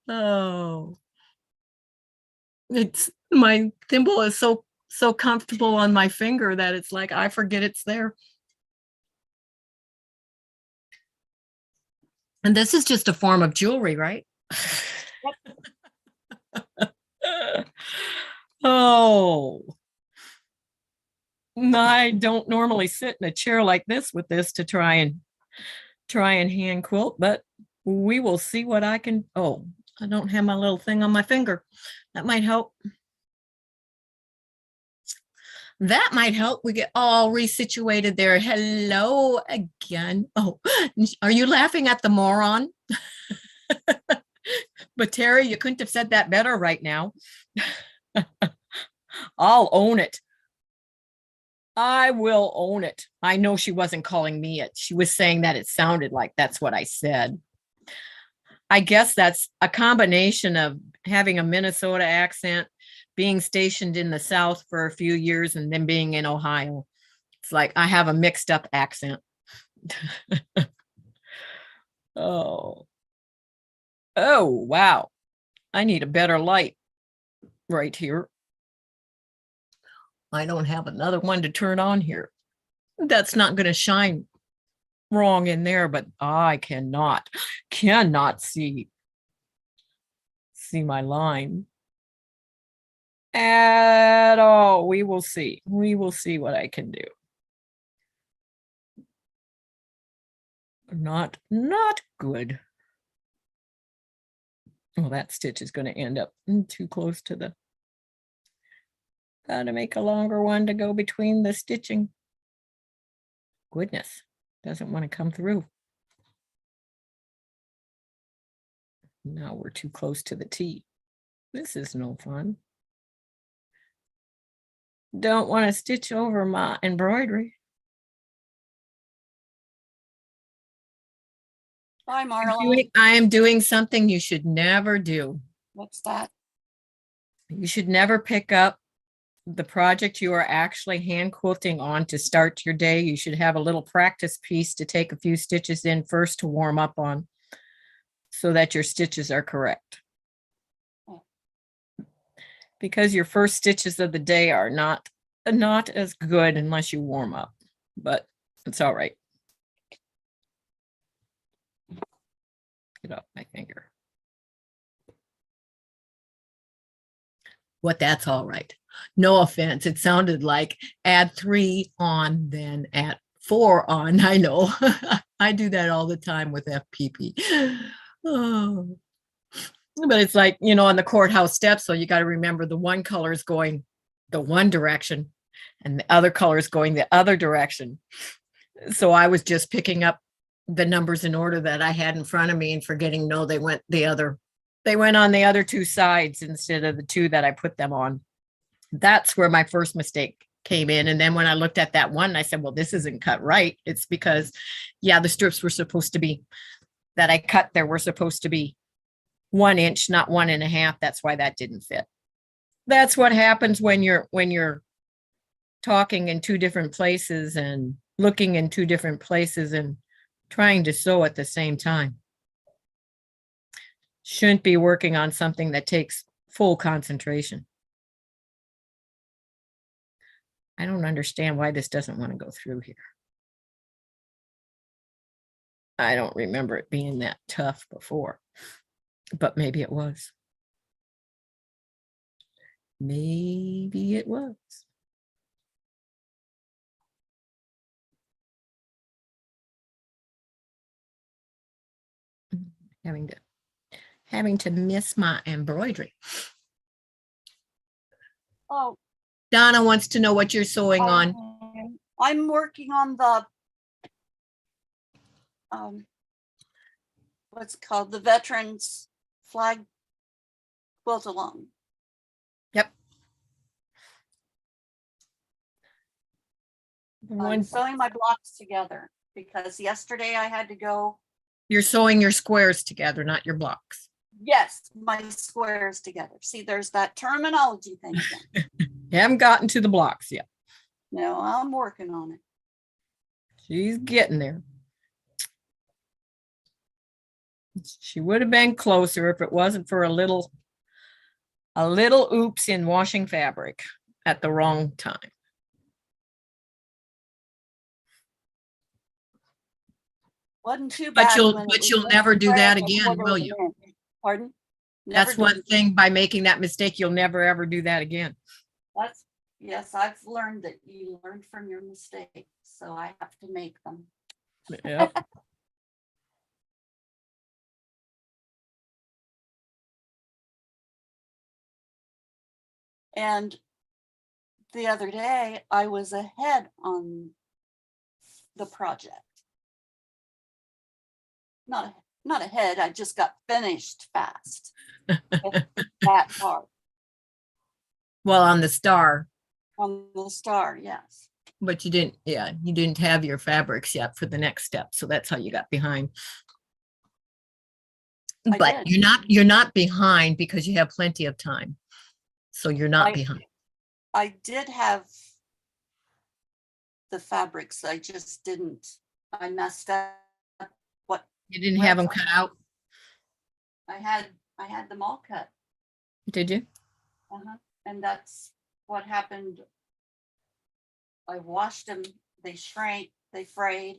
Oh, it's my thimble is so so comfortable on my finger that it's like I forget it's there. And this is just a form of jewelry, right? Oh, I don't normally sit in a chair like this with this to try and hand quilt, but we will see what I can. Oh, I don't have my little thing on my finger. That might help. That might help. We get all resituated there. Hello again. Oh, are you laughing at the moron? But Terry, you couldn't have said that better right now. I'll own it. I will own it. I know she wasn't calling me it. She was saying that it sounded like that's what I said. I guess that's a combination of having a Minnesota accent, being stationed in the South for a few years, and then being in Ohio. It's like I have a mixed up accent. Oh. Oh, wow. I need a better light right here. I don't have another one to turn on here. That's not going to shine wrong in there, but I cannot see my line at all. We will see. We will see what I can do. Not good. Well, that stitch is going to end up too close to the. Gotta make a longer one to go between the stitching. Goodness, doesn't want to come through. Now we're too close to the T. This is no fun. Don't want to stitch over my embroidery. Bye, Marla. I am doing something you should never do. What's that? You should never pick up the project you are actually hand quilting on to start your day. You should have a little practice piece to take a few stitches in first to warm up on so that your stitches are correct. Because your first stitches of the day are not as good unless you warm up, but it's all right. Get off my finger. What, that's all right. No offense. It sounded like add 3 on, then add 4 on. I know. I do that all the time with FPP. Oh. But it's like, you know, on the courthouse steps, so you got to remember the one color is going the one direction and the other color is going the other direction. So I was just picking up the numbers in order that I had in front of me and forgetting, no, they went on the other 2 sides instead of the 2 that I put them on. That's where my first mistake came in. And then when I looked at that one, I said, well, this isn't cut right. It's because, yeah, the strips were supposed to be that I cut there were supposed to be 1 inch, not 1.5. That's why that didn't fit. That's what happens when you're talking in 2 different places and looking in 2 different places and trying to sew at the same time. Shouldn't be working on something that takes full concentration. I don't understand why this doesn't want to go through here. I don't remember it being that tough before, but maybe it was. Maybe it was. Having to miss my embroidery. Oh, Donna wants to know what you're sewing on. I'm working on the what's it called, the Veterans Flag quilt along. Yep. I'm sewing my blocks together because yesterday I had to go. You're sewing your squares together, not your blocks. Yes, my squares together. See, there's that terminology thing again. You haven't gotten to the blocks yet. No, I'm working on it. She's getting there. She would have been closer if it wasn't for a little oops in washing fabric. at the wrong time. Wasn't too But bad. you'll when it but was you'll just never do spread that a again, quarter will of an you? inch. Pardon? Never That's one do. thing, by making that mistake, you'll never ever do that again. That's, yes, I've learned that you learn from your mistakes, so I have to make them. Yep. And the other day, I was ahead on the project. Not ahead, I just got finished fast with that part Well, on the star, on the star, yes. but you didn't have your fabrics yet for the next step. So that's how you got behind. I But did. you're not behind because you have plenty of time. So you're not behind. I did have the fabrics, I just didn't, I messed up what You didn't have them cut out, I had them all cut. did you? And that's what happened. I washed them, they shrank, they frayed,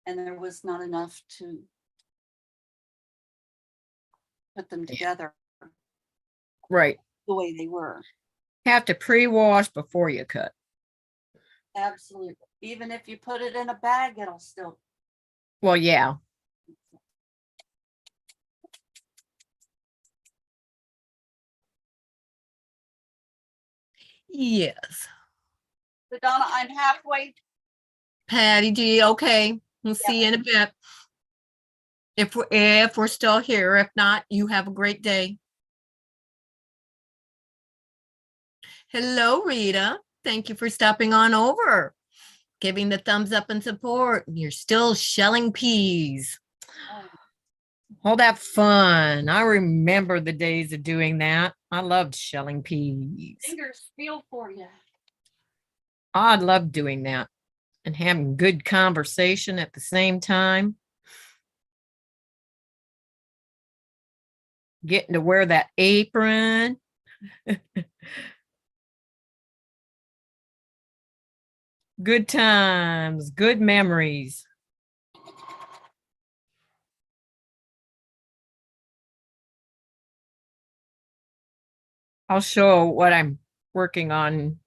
and there was not enough to put them together Right. the way they were. Have to pre-wash before you cut. Absolutely. Even if you put it in a bag, it'll still. Well, yeah. Yes. So Donna, I'm halfway. Patty G, okay. We'll see you in a bit. If we're still here. If not, you have a great day. Hello, Rita. Thank you for stopping on over, giving the thumbs up and support. You're still shelling peas. All that fun. I remember the days of doing that. I loved shelling peas. Fingers feel for you. I loved doing that and having good conversation at the same time. Getting to wear that apron. Good times, good memories. I'll show what I'm working on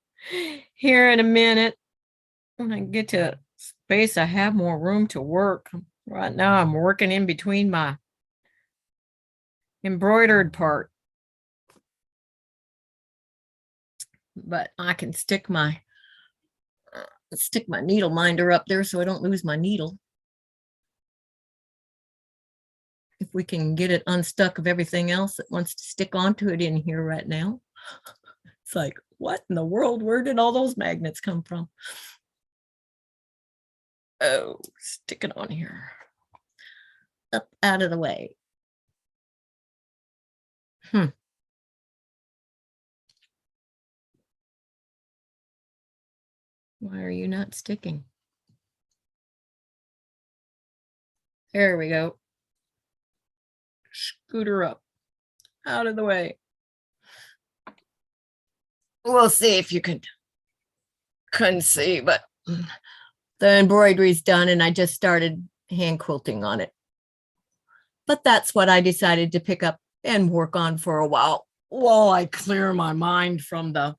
here in a minute. When I get to space, I have more room to work. Right now, I'm working in between my embroidered part. But I can stick my needle minder up there so I don't lose my needle. If we can get it unstuck of everything else that wants to stick onto it in here right now. It's like, what in the world? Where did all those magnets come from? Oh, stick it on here. Up out of the way. Why are you not sticking? There we go. Scooter up out of the way. We'll see if you couldn't see, but the embroidery's done and I just started hand quilting on it. But that's what I decided to pick up and work on for a while I clear my mind from the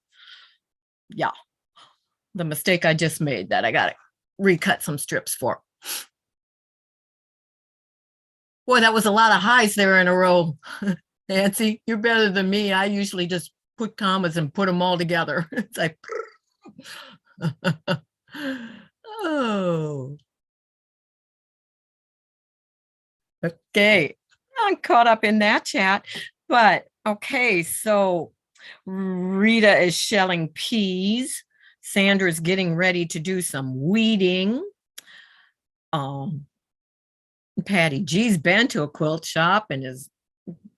mistake I just made that I got to recut some strips for. Boy, that was a lot of highs there in a row. Nancy, you're better than me. I usually just put commas and put them all together. It's like, oh. Okay, I'm caught up in that chat, but okay, so Rita is shelling peas. Sandra's getting ready to do some weeding. Patty G's been to a quilt shop and is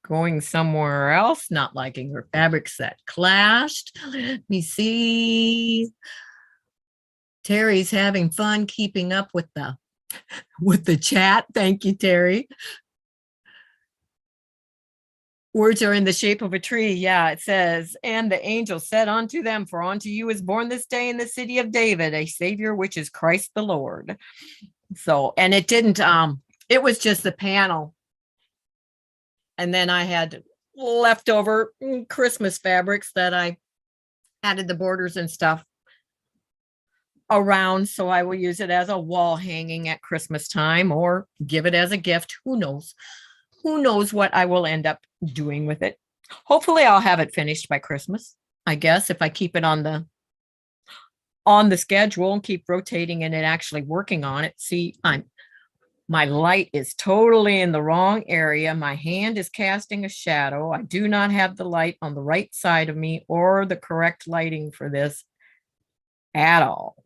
going somewhere else, not liking her fabric set clashed. Let me see. Terry's having fun keeping up with the chat. Thank you, Terry. Words are in the shape of a tree. Yeah, it says, and the angel said unto them, for unto you is born this day in the city of David a Savior, which is Christ the Lord. So, and it didn't, it was just the panel. And then I had leftover Christmas fabrics that I added the borders and stuff around. So I will use it as a wall hanging at Christmas time or give it as a gift. Who knows? Who knows what I will end up doing with it. Hopefully I'll have it finished by Christmas, I guess, if I keep it on the schedule and keep rotating and it actually working on it. See, my light is totally in the wrong area. My hand is casting a shadow. I do not have the light on the right side of me or the correct lighting for this at all.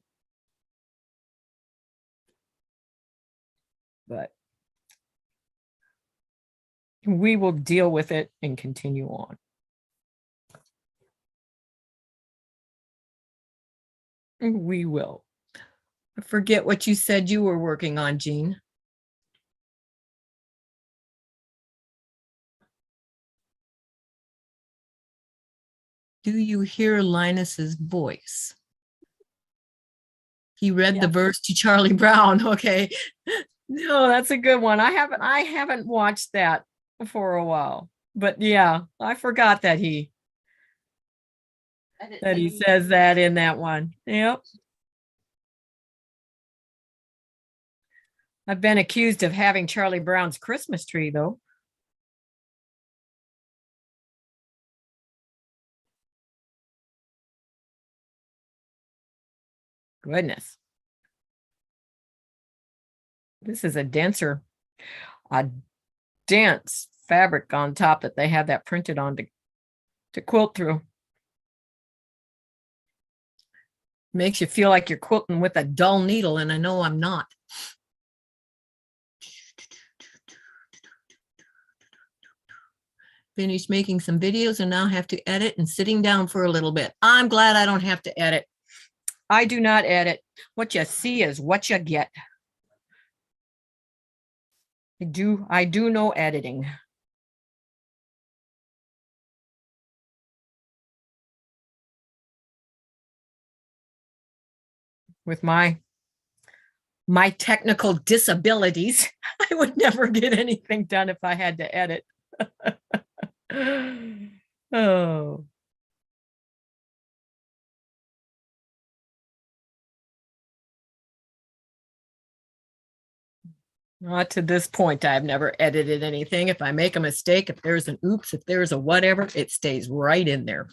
But we will deal with it and continue on. We will. I forget what you said you were working on, Jean. Do you hear Linus's voice? He read the verse to Charlie Brown. Okay. No, that's a good one. I haven't watched that for a while. But yeah, I forgot that he says that in that one. Yep. I've been accused of having Charlie Brown's Christmas tree, though. Goodness. This is a dense fabric on top that they have that printed on to quilt through. Makes you feel like you're quilting with a dull needle, and I know I'm not. Finished making some videos and now have to edit and sitting down for a little bit. I'm glad I don't have to edit. I do not edit. What you see is what you get. I do no editing. With my technical disabilities, I would never get anything done if I had to edit. Oh. Not to this point, I've never edited anything. If I make a mistake, if there's an oops, if there's a whatever, it stays right in there.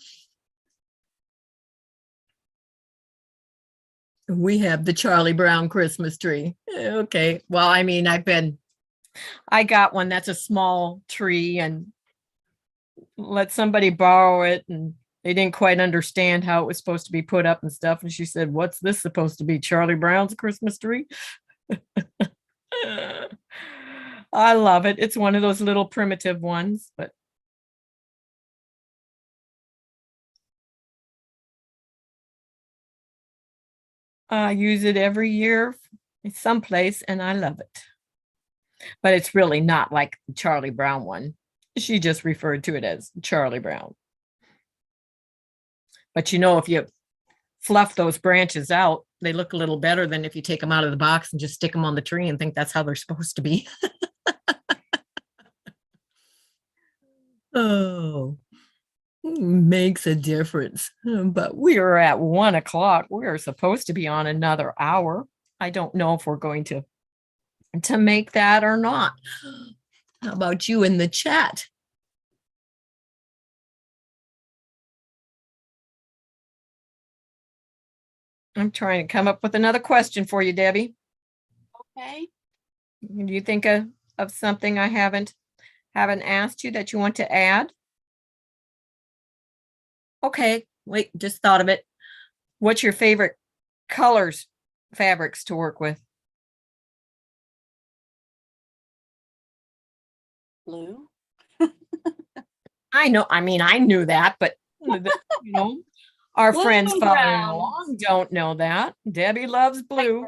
We have the Charlie Brown Christmas tree. Okay. Well, I mean, I got one that's a small tree and let somebody borrow it, and they didn't quite understand how it was supposed to be put up and stuff. And she said, what's this supposed to be? Charlie Brown's Christmas tree? I love it. It's one of those little primitive ones, but I use it every year someplace and I love it. But it's really not like the Charlie Brown one. She just referred to it as Charlie Brown. But you know, if you fluff those branches out, they look a little better than if you take them out of the box and just stick them on the tree and think that's how they're supposed to be. Oh, makes a difference. But we are at 1 o'clock. We are supposed to be on another hour. I don't know if we're going to make that or not. How about you in the chat? I'm trying to come up with another question for you, Debbie. Okay. Do you think of something I haven't asked you that you want to add? Okay, wait, just thought of it. What's your favorite colors, fabrics to work with? Blue. I know, I mean, I knew that, but you know, our Blue friends and following along don't know that. Debbie loves blue.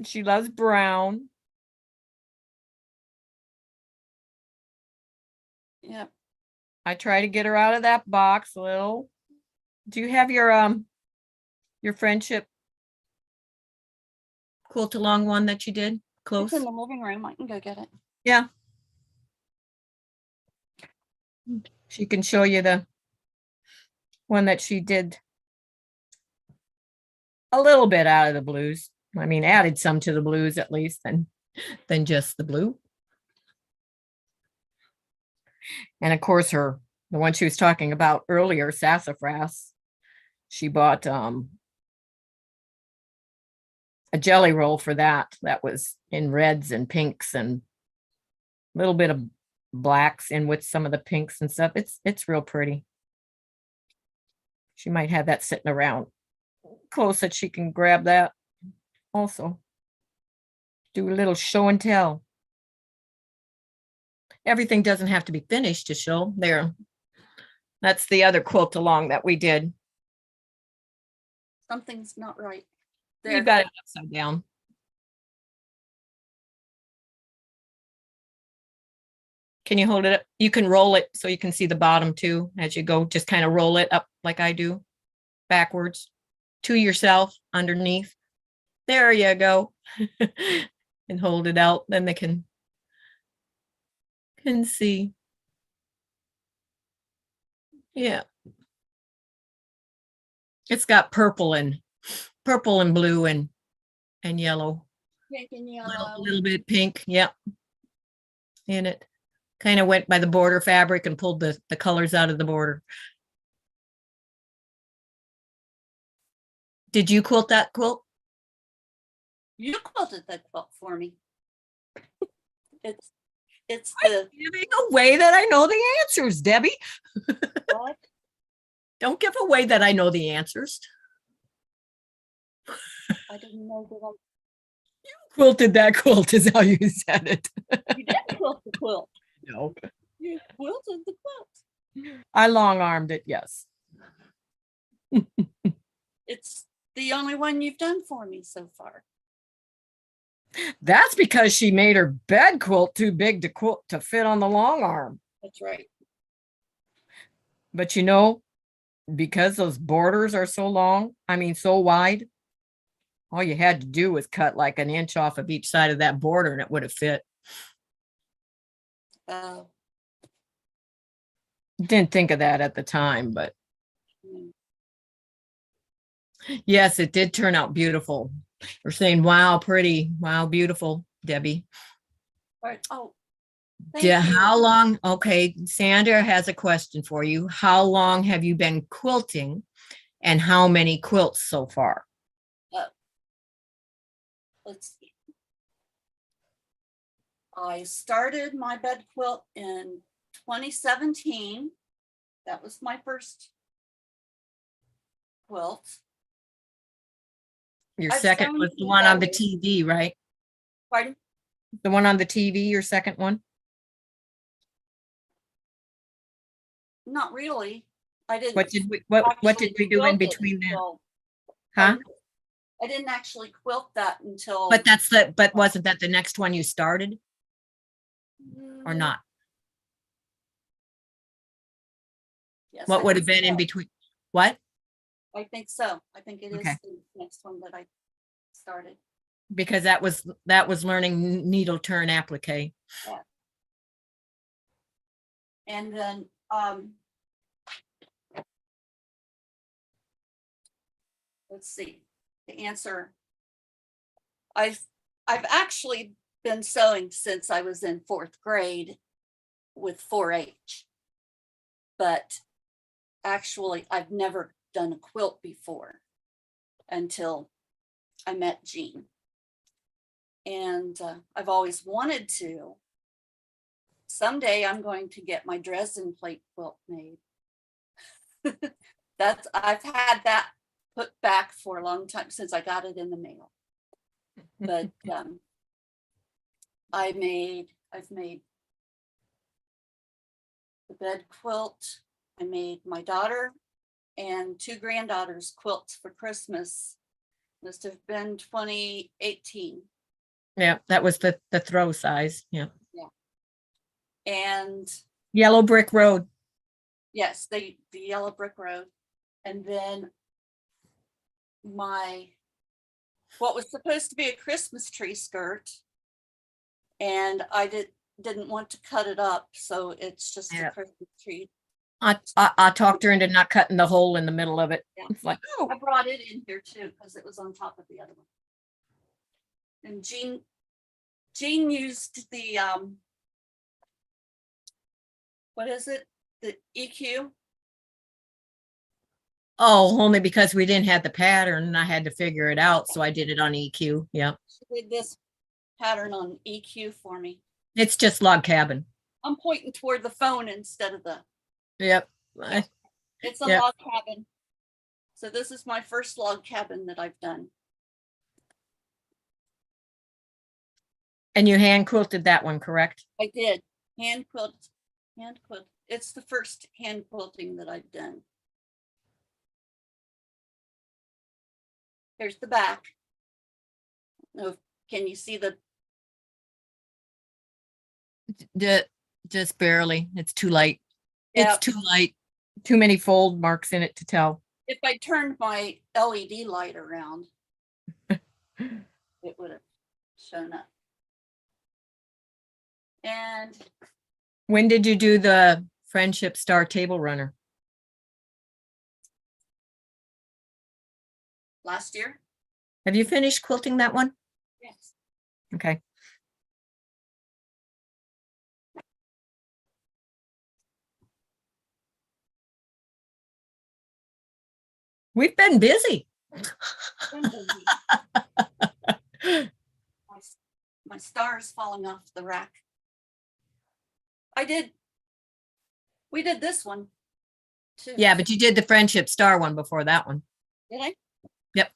She loves brown. Yep. I try to get her out of that box a little. Do you have your friendship quilt along one that you did It's close? in the living room. I can go get it. Yeah. She can show you the one that she did a little bit out of the blues. I mean, added some to the blues at least than just the blue. And of course, the one she was talking about earlier, sassafras, she bought a jelly roll for that. That was in reds and pinks and a little bit of blacks in with some of the pinks and stuff. It's real pretty. She might have that sitting around close that she can grab that also. Do a little show and tell. Everything doesn't have to be finished to show there. That's the other quilt along that we did. Something's not right. You There. got it upside down. Can you hold it up? You can roll it so you can see the bottom too as you go. Just kind of roll it up like I do, backwards to yourself underneath. There you go. And hold it out. Then they can see. Yeah. It's got purple and blue and yellow. Pink and A yellow. little bit pink. Yep. In it. Kind of went by the border fabric and pulled the colors out of the border. Did you quilt that quilt? You quilted that quilt for me. It's I'm the giving away that I know the answers, Debbie. what? Don't give away that I know the answers. I didn't know that Quilted that quilt is how you said it. you did quilt the quilt. No. You quilted the quilt. I long armed it, yes. It's the only one you've done for me so far. That's because she made her bed quilt too big to fit on the long arm. That's right. But you know, because those borders are so long, I mean, so wide, all you had to do was cut like an inch off of each side of that border and it would have fit. Didn't think of that at the time, but yes, it did turn out beautiful. We're saying, wow, pretty, wow, beautiful, Debbie. Right. Oh, Yeah, how long? Okay, Sandra has a question for you. How long have you been quilting and how many quilts so far? Let's see. I started my bed quilt in 2017. That was my first quilt. Your I've second sewn was the one on the feathers. TV, right? Pardon? The one on the TV, your second one? Not really. I didn't. What did we do in quilt it between that? until- Huh? I didn't actually quilt that until. But wasn't that the next one you started or not? Yes, What I would have think been in so. between? What? I think so. I think it is Okay. the next one that I started. Because that was learning needle turn applique. Yeah. And then let's see the answer. I've actually been sewing since I was in 4th grade with 4-H, but actually I've never done a quilt before until I met Jean. And I've always wanted to. Someday I'm going to get my Dresden plate quilt made. I've had that put back for a long time since I got it in the mail. But I've made the bed quilt. I made my daughter and 2 granddaughters quilts for Christmas. Must have been 2018. Yeah, that was the throw size. Yeah. And Yellow brick road. Yes, the yellow brick road. And then what was supposed to be a Christmas tree skirt. And I didn't want to cut it up, so it's just a Yeah. Christmas tree. I talked her into not cutting the hole in the middle of it. Yeah. It's like, oh, I brought it in here too, because it was on top of the other one. And Jean used the, what is it? The EQ? oh, only because we didn't have the pattern and I had to figure it out. So I did it on EQ. Yeah. She did this pattern on EQ for me. It's just log cabin. I'm pointing toward the phone instead of the, Yep. it's a Yep. log cabin. So this is my first log cabin that I've done. And you hand quilted that one, correct? I did hand quilt. It's the first hand quilting that I've done. Here's the back. Oh, can you see the? Just barely. It's too light. Yeah. It's too light. Too many fold marks in it to tell. If I turned my LED light around, it would have shown up. And When did you do the Friendship Star Table Runner? last year, Have you finished quilting that one? yes. Okay. We've been busy. Been busy. My star is falling off the rack. We did this one too. Yeah, but you did the Friendship Star one before that one. Did I? Yep.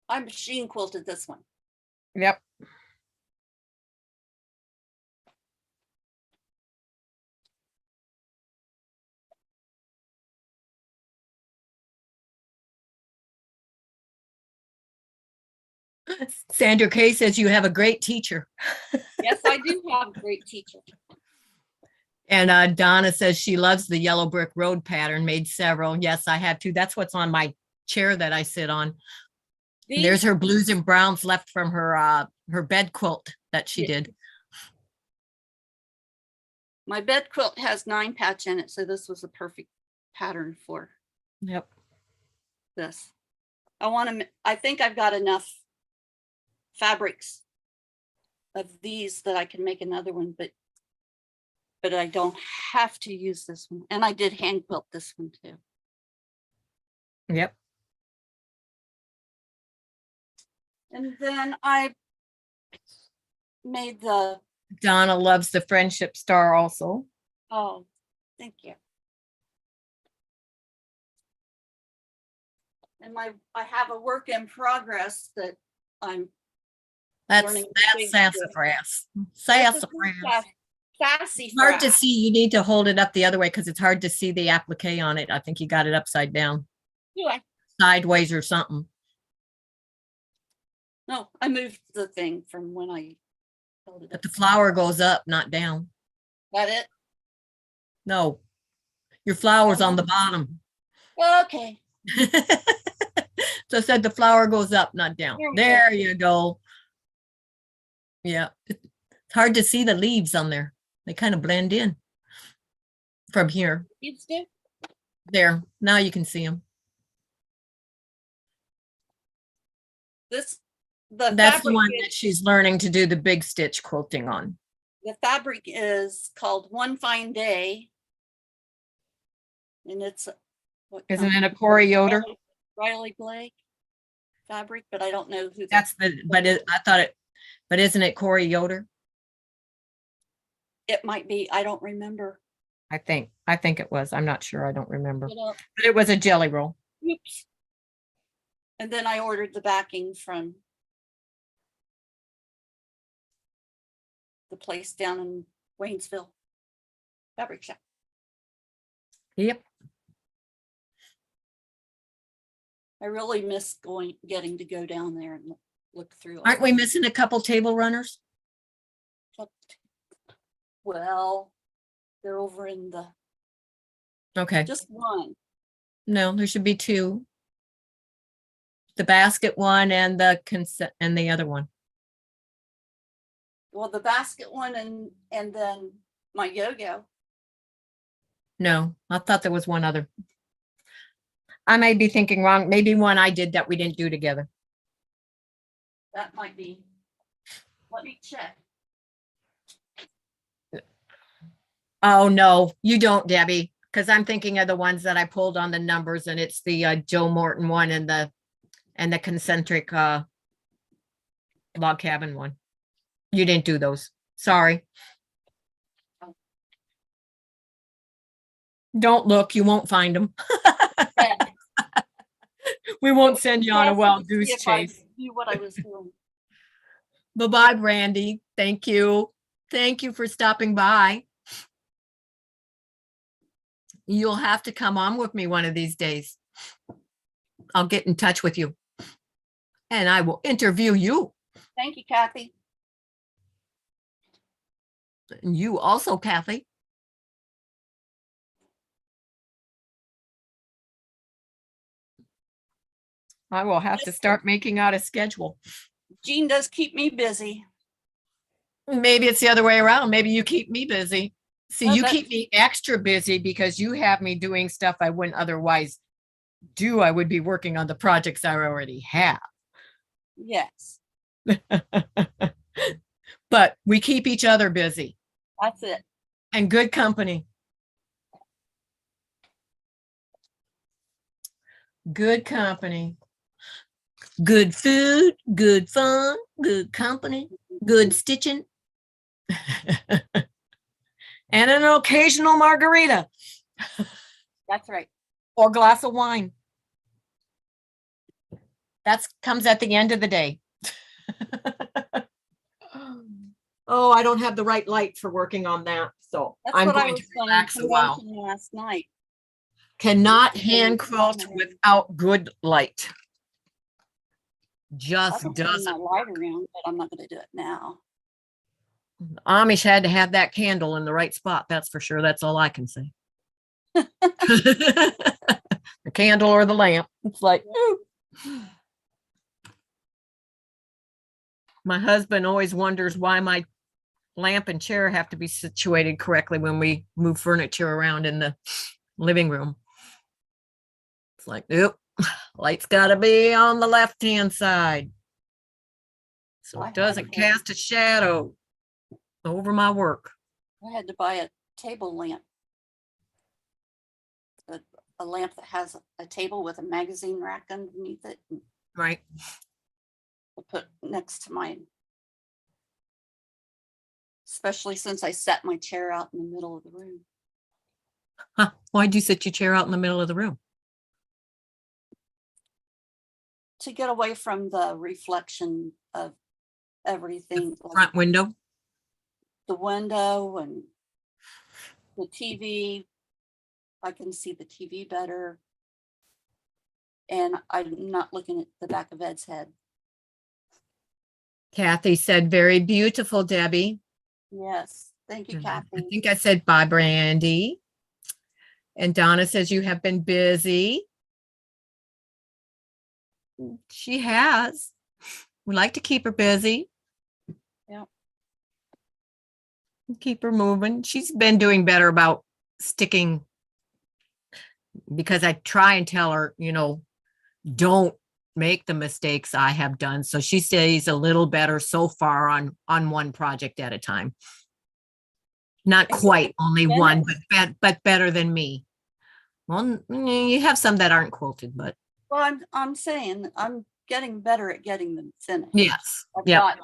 I machine quilted this one. Yep. Sandra Kay says you have a great teacher. Yes, I do have a great teacher. And Donna says she loves the yellow brick road pattern, made several. Yes, I have too. That's what's on my chair that I sit on. There's her blues and browns left from her bed quilt that she did. My bed quilt has 9 patch in it, so this was a perfect pattern for Yep. this. I think I've got enough fabrics of these that I can make another one, but I don't have to use this one. And I did hand quilt this one too. Yep. And then I made the, Donna loves the Friendship Star also. oh, thank you. And I have a work in progress that I'm That's learning sassafras. Sassafras. sassy. It's hard to see. You need to hold it up the other way because it's hard to see the applique on it. I think you got it upside down. Do I? Sideways or something. No, I moved the thing from when I held it But up. the flower goes up, not down. That it? No, your flower's on the bottom. Okay. So I said the flower goes up, not down. There you go. Yeah, it's hard to see the leaves on there. They kind of blend in from here. Leaves do? There, now you can see them. That's the one that she's learning to do the big stitch quilting on. The fabric is called One Fine Day. And it's Isn't it a Corey Yoder? Riley Blake fabric, but I don't know who that's I thought it, but isn't it Corey Yoder? It might be. I don't remember. I think it was. I'm not sure. I don't remember. But it was a jelly roll. Oops. And then I ordered the backing from the place down in Waynesville fabric shop. Yep. I really miss getting to go down there and look through. Aren't we missing a couple table runners? Well, they're over in the, Okay, just one. no, there should be two. The basket one and the consent and the other one. Well, the basket one and then my yo-yo. No, I thought there was one other. I may be thinking wrong. Maybe one I did that we didn't do together. That might be. Let me check. Oh, no, you don't, Debbie, because I'm thinking of the ones that I pulled on the numbers, and it's the Joe Morton one and the concentric log cabin one. You didn't do those. Sorry. Don't look, you won't find them. Yeah. We won't send you on a wild goose If I chase. knew what I was doing. Bye-bye, Brandy. Thank you. Thank you for stopping by. You'll have to come on with me one of these days. I'll get in touch with you. And I will interview you. Thank you, Kathy. And you also, Kathy. I will have to start making out a schedule. Jean does keep me busy. Maybe it's the other way around. Maybe you keep me busy. See, Oh, you but- keep me extra busy because you have me doing stuff I wouldn't otherwise do. I would be working on the projects I already have. Yes, But we keep each other busy that's it. and good company. Good company. Good food, good fun, good company, good stitching. And an occasional margarita That's right. or glass of wine. That comes at the end of the day. Oh, I don't have the right light for working on that, so That's I'm what I going was to saying relax a while. convention last night. Cannot hand quilt without good light. I Just can turn my doesn't. light around, but I'm not going to do it now. Amish had to have that candle in the right spot, that's for sure. That's all I can say. The candle or the lamp. It's like, ooh. My husband always wonders why my lamp and chair have to be situated correctly when we move furniture around in the living room. It's like, nope, light's got to be on the left-hand side, so I it doesn't had to- cast a shadow over my work. I had to buy a table lamp. A lamp that has a table with a magazine rack underneath it and Right. to put next to mine. Especially since I set my chair out in the middle of the room. Huh. Why'd you sit your chair out in the middle of the room? To get away from the reflection of everything. like Front window? the window and the TV. I can see the TV better. And I'm not looking at the back of Ed's head. Kathy said, very beautiful, Debbie. Yes, thank you, I Kathy. think I said bye, Brandy. And Donna says you have been busy. She has. We like to keep her busy. Yeah. Keep her moving. She's been doing better about sticking, because I try and tell her, don't make the mistakes I have done. So she stays a little better so far on one project at a time. Not quite only one, but better than me. Well, you have some that aren't quilted, but Well, I'm saying I'm getting better at getting them finished. yes. I've Yep. got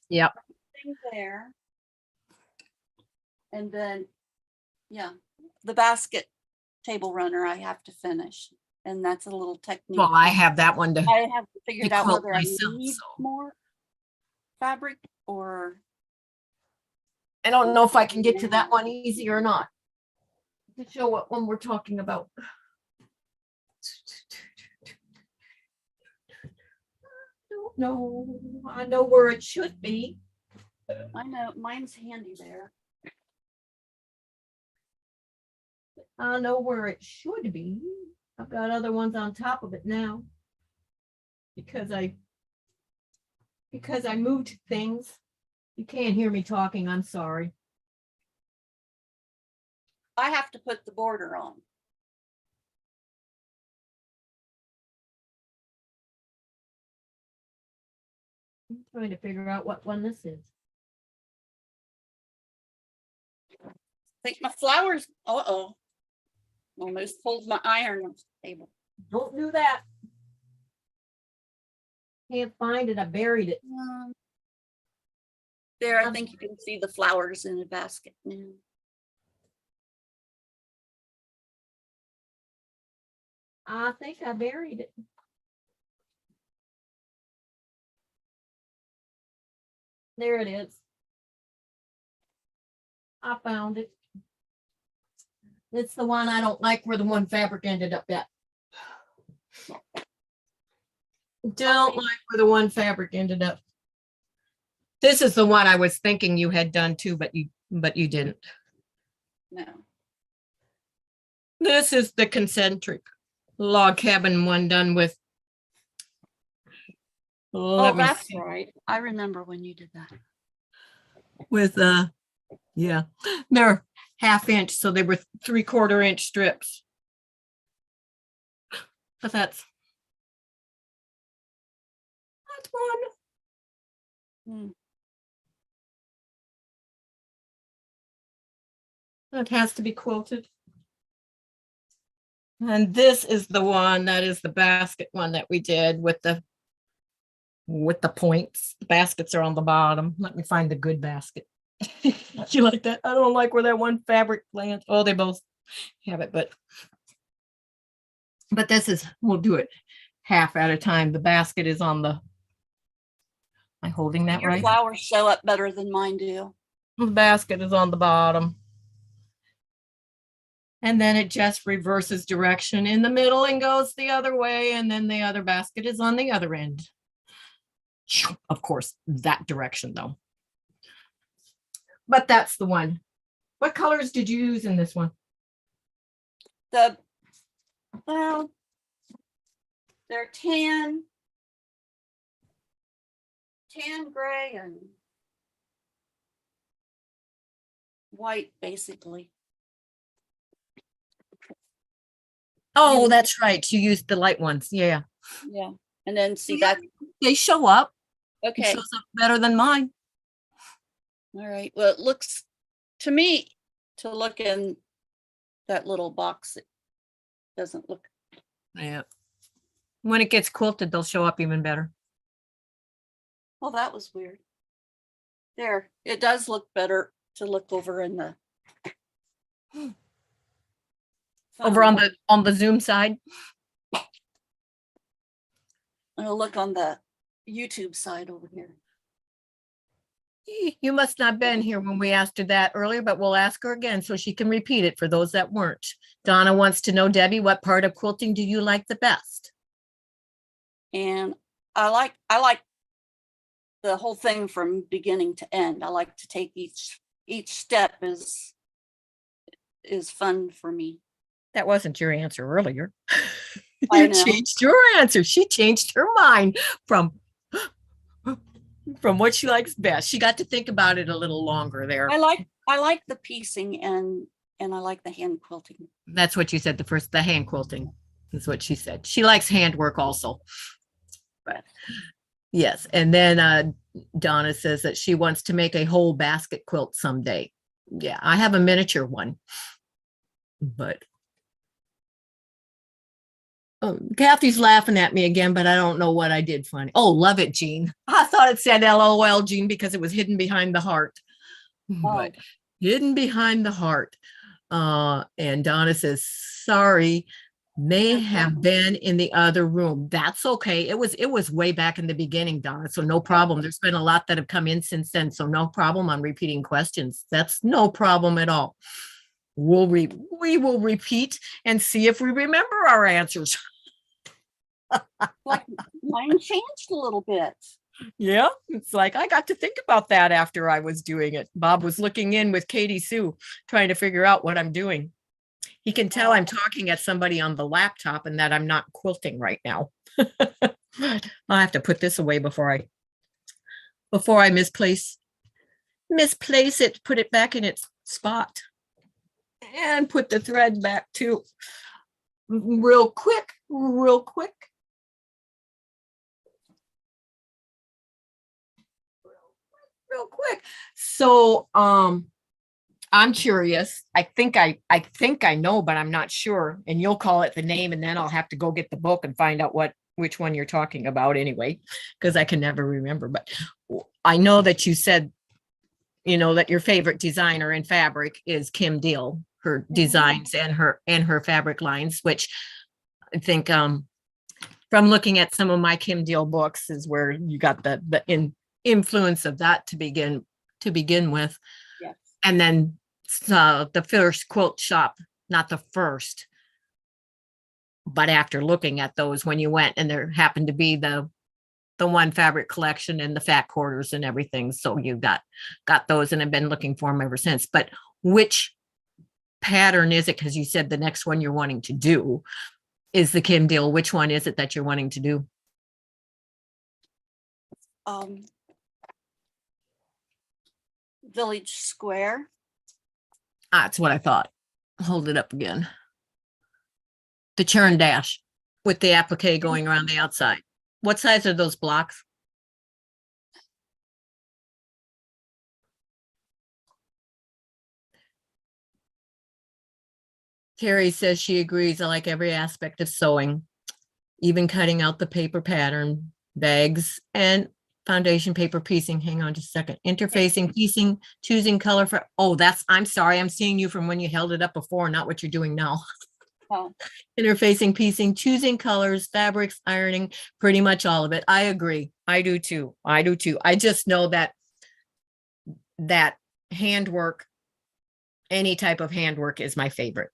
Yep. thing there. And then, yeah, the basket table runner I have to finish. And that's a little technique. Well, I have that one to, I have to figure out quilt whether I myself, need so. more fabric or I don't know if I can get to that one easy or not. To show what one we're talking about. don't know. I know where it should be. I know, mine's handy there. I know where it should be. I've got other ones on top of it now. Because I moved things. You can't hear me talking, I'm sorry. I have to put the border on. I'm trying to figure out what one this is. I think my flowers, uh-oh. Almost pulled my iron off the table. Don't do that. Can't find it, I buried it. There, I think you can see the flowers in the basket now. I think I buried it. There it is. I found it. It's the one I don't like where the one fabric ended up at. Don't like where the one fabric ended up. This is the one I was thinking you had done too, but you didn't. No. This is the concentric log cabin one done with. Oh, that's right. I remember when you did that. With yeah, they're 1/2 inch, so they were 3/4 inch strips. But that's one. That has to be quilted. And this is the one that is the basket one that we did with the points. The baskets are on the bottom. Let me find the good basket. You like that? I don't like where that one fabric lands. Oh, they both have it, but this is, we'll do it 1/2 at a time. The basket is on the, am I holding that Your right? flowers show up better than mine do. The basket is on the bottom. And then it just reverses direction in the middle and goes the other way. And then the other basket is on the other end. Of course, that direction though. But that's the one. What colors did you use in this one? Well, they're tan, gray, and white, basically. Oh, that's right. You used the light ones. Yeah. Yeah. And then see that they show up. Okay. It shows up better than mine. All right. Well, it looks to me to look in that little box. It doesn't look. Yeah. When it gets quilted, they'll show up even better. Well, that was weird. There, it does look better to look over in the. Over on the Zoom side. I'll look on the YouTube side over here. You must not have been here when we asked her that earlier, but we'll ask her again so she can repeat it for those that weren't. Donna wants to know, Debbie, what part of quilting do you like the best? And I like the whole thing from beginning to end. I like to take each step is fun for me. That wasn't your answer earlier. I You know. changed your answer. She changed her mind from what she likes best. She got to think about it a little longer there. I like the piecing and I like the hand quilting. That's what you said the hand quilting is what she said. She likes handwork also. But yes. And then Donna says that she wants to make a whole basket quilt someday. Yeah, I have a miniature one. But Kathy's laughing at me again, but I don't know what I did funny. Oh, love it, Jean. I thought it said LOL, Jean, because it was hidden behind the heart. But hidden behind the heart. And Donna says, sorry, may have been in the other room. That's okay. It was way back in the beginning, Donna. So no problem. There's been a lot that have come in since then. So no problem on repeating questions. That's no problem at all. We will repeat and see if we remember our answers. Like mine changed a little bit. Yeah, it's like I got to think about that after I was doing it. Bob was looking in with Katie Sue, trying to figure out what I'm doing. He can tell I'm talking at somebody on the laptop and that I'm not quilting right now. I'll have to put this away before I misplace it, put it back in its spot, and put the thread back too. Real quick. So I'm curious. I think I know, but I'm not sure. And you'll call it the name, and then I'll have to go get the book and find out which one you're talking about anyway, because I can never remember. But I know that you said, that your favorite designer in fabric is Kim Deal, her designs and her fabric lines, which I think from looking at some of my Kim Deal books is where you got the influence of that to begin with. Yes. And then the first quilt shop, not the first, but after looking at those, when you went and there happened to be the one fabric collection and the fat quarters and everything. So you got those and have been looking for them ever since. But which pattern is it? Because you said the next one you're wanting to do is the Kim Deal. Which one is it that you're wanting to do? Village Square. That's what I thought. Hold it up again. The churn dash with the applique going around the outside. What size are those blocks? Terry says she agrees. I like every aspect of sewing, even cutting out the paper pattern, bags, and foundation paper piecing. Hang on just a second. Interfacing, piecing, choosing color for, I'm sorry. I'm seeing you from when you held it up before, not what you're doing now. Oh. Interfacing, piecing, choosing colors, fabrics, ironing, pretty much all of it. I agree. I do too. I just know that handwork, any type of handwork is my favorite.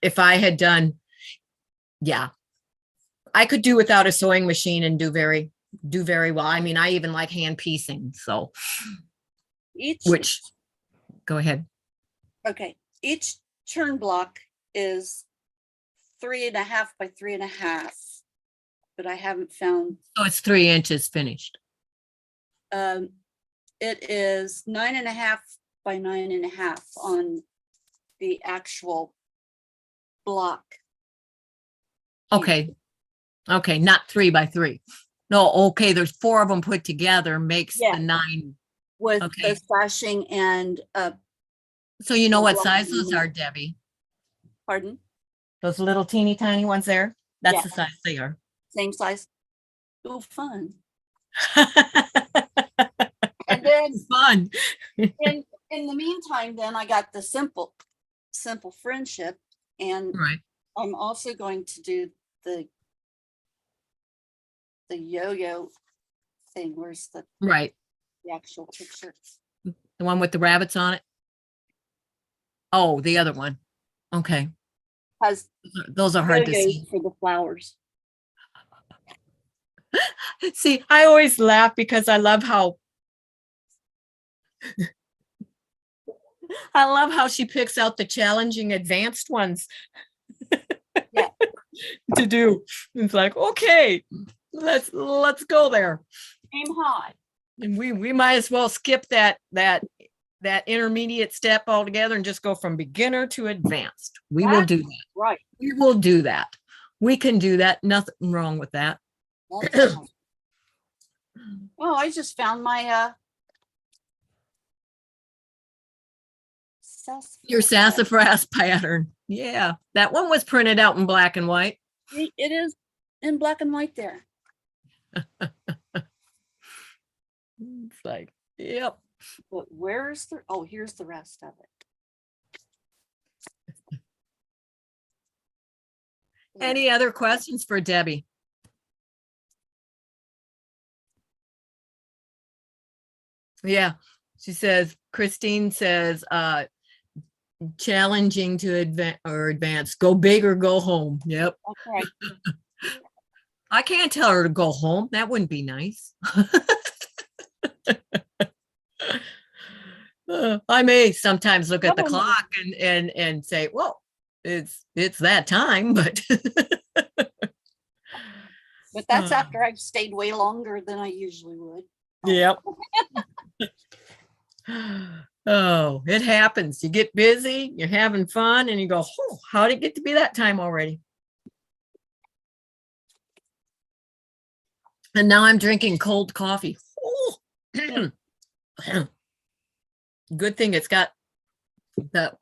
If I had done, I could do without a sewing machine and do very well. I mean, I even like hand piecing. So go ahead. Okay. Each turn block is 3.5 by 3.5, but I haven't found. So it's 3 inches finished. It is 9.5 by 9.5 on the actual block. Okay. Not 3 by 3. No. Okay. There's 4 of them put together makes the 9 with the slashing and so you know what size those are, Debbie? Pardon? Those little teeny tiny ones there? That's the size they are. Same size. Oh, fun. And then fun. in the meantime, then I got the simple friendship, and I'm also going to do the yo-yo thing. Where's the actual picture? The one with the rabbits on it? Oh, the other one. Okay. Those are hard to see. For the flowers. See, I always laugh because I love how she picks out the challenging advanced ones to do. It's like, okay, let's go there. Aim high. And we might as well skip that intermediate step altogether and just go from beginner to advanced. We will do that. Right. We will do that. We can do that. Nothing wrong with that. Oh, I just found my your sassafras pattern. Yeah, that one was printed out in black and white. It is in black and white there. It's like, yep. But here's the rest of it. Any other questions for Debbie? Yeah, she says, Christine says, challenging to advance, go big or go home. Yep. Okay. I can't tell her to go home. That wouldn't be nice. I may sometimes look at the Government. clock and say, well, it's that time, but But that's after I've stayed way longer than I usually would. yep. Oh, it happens. You get busy, you're having fun, and you go, oh, how did it get to be that time already? And now I'm drinking cold coffee. Oh. Good thing it's got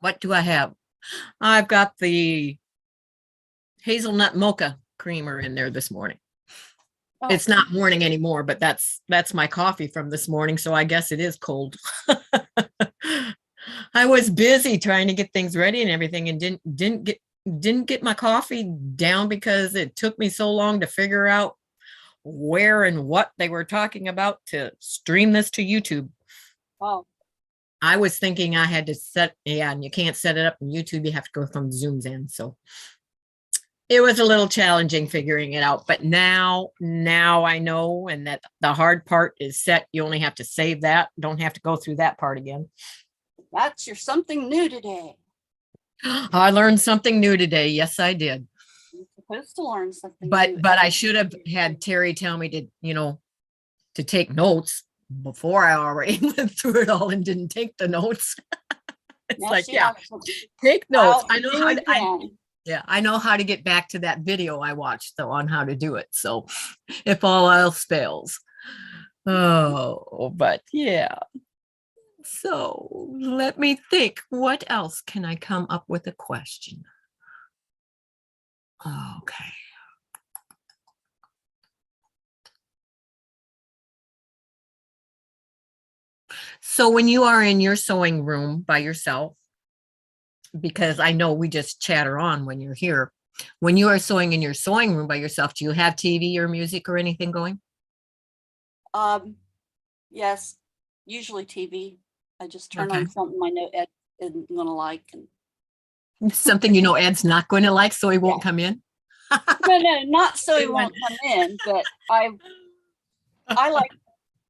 what do I have? I've got the hazelnut mocha creamer in there this morning. Oh. It's not morning anymore, but that's my coffee from this morning, so I guess it is cold. I was busy trying to get things ready and everything, and didn't get my coffee down because it took me so long to figure out where and what they were talking about to stream this to YouTube. Oh. I was thinking I had to and you can't set it up in YouTube. You have to go from Zoom's end. So it was a little challenging figuring it out, but now I know, and that the hard part is set. You only have to save that. Don't have to go through that part again. That's your something new today. I learned something new today. Yes, I did. You're supposed to learn something But new. I should have had Terry tell me to, to take notes before I already went through it all and didn't take the notes. It's Now like, she yeah, has to take notes. out I know do how again. I know how to get back to that video I watched though on how to do it. So if all else fails. Oh, but yeah. So let me think. What else can I come up with a question? Okay. So when you are in your sewing room by yourself, because I know we just chatter on when you're here, when you are sewing in your sewing room by yourself, do you have TV or music or anything going? Yes, usually TV. I just turn Okay. on something I know Ed isn't gonna like, and Something Ed's not going to like, so he won't come in? no, not so he won't come in, but I like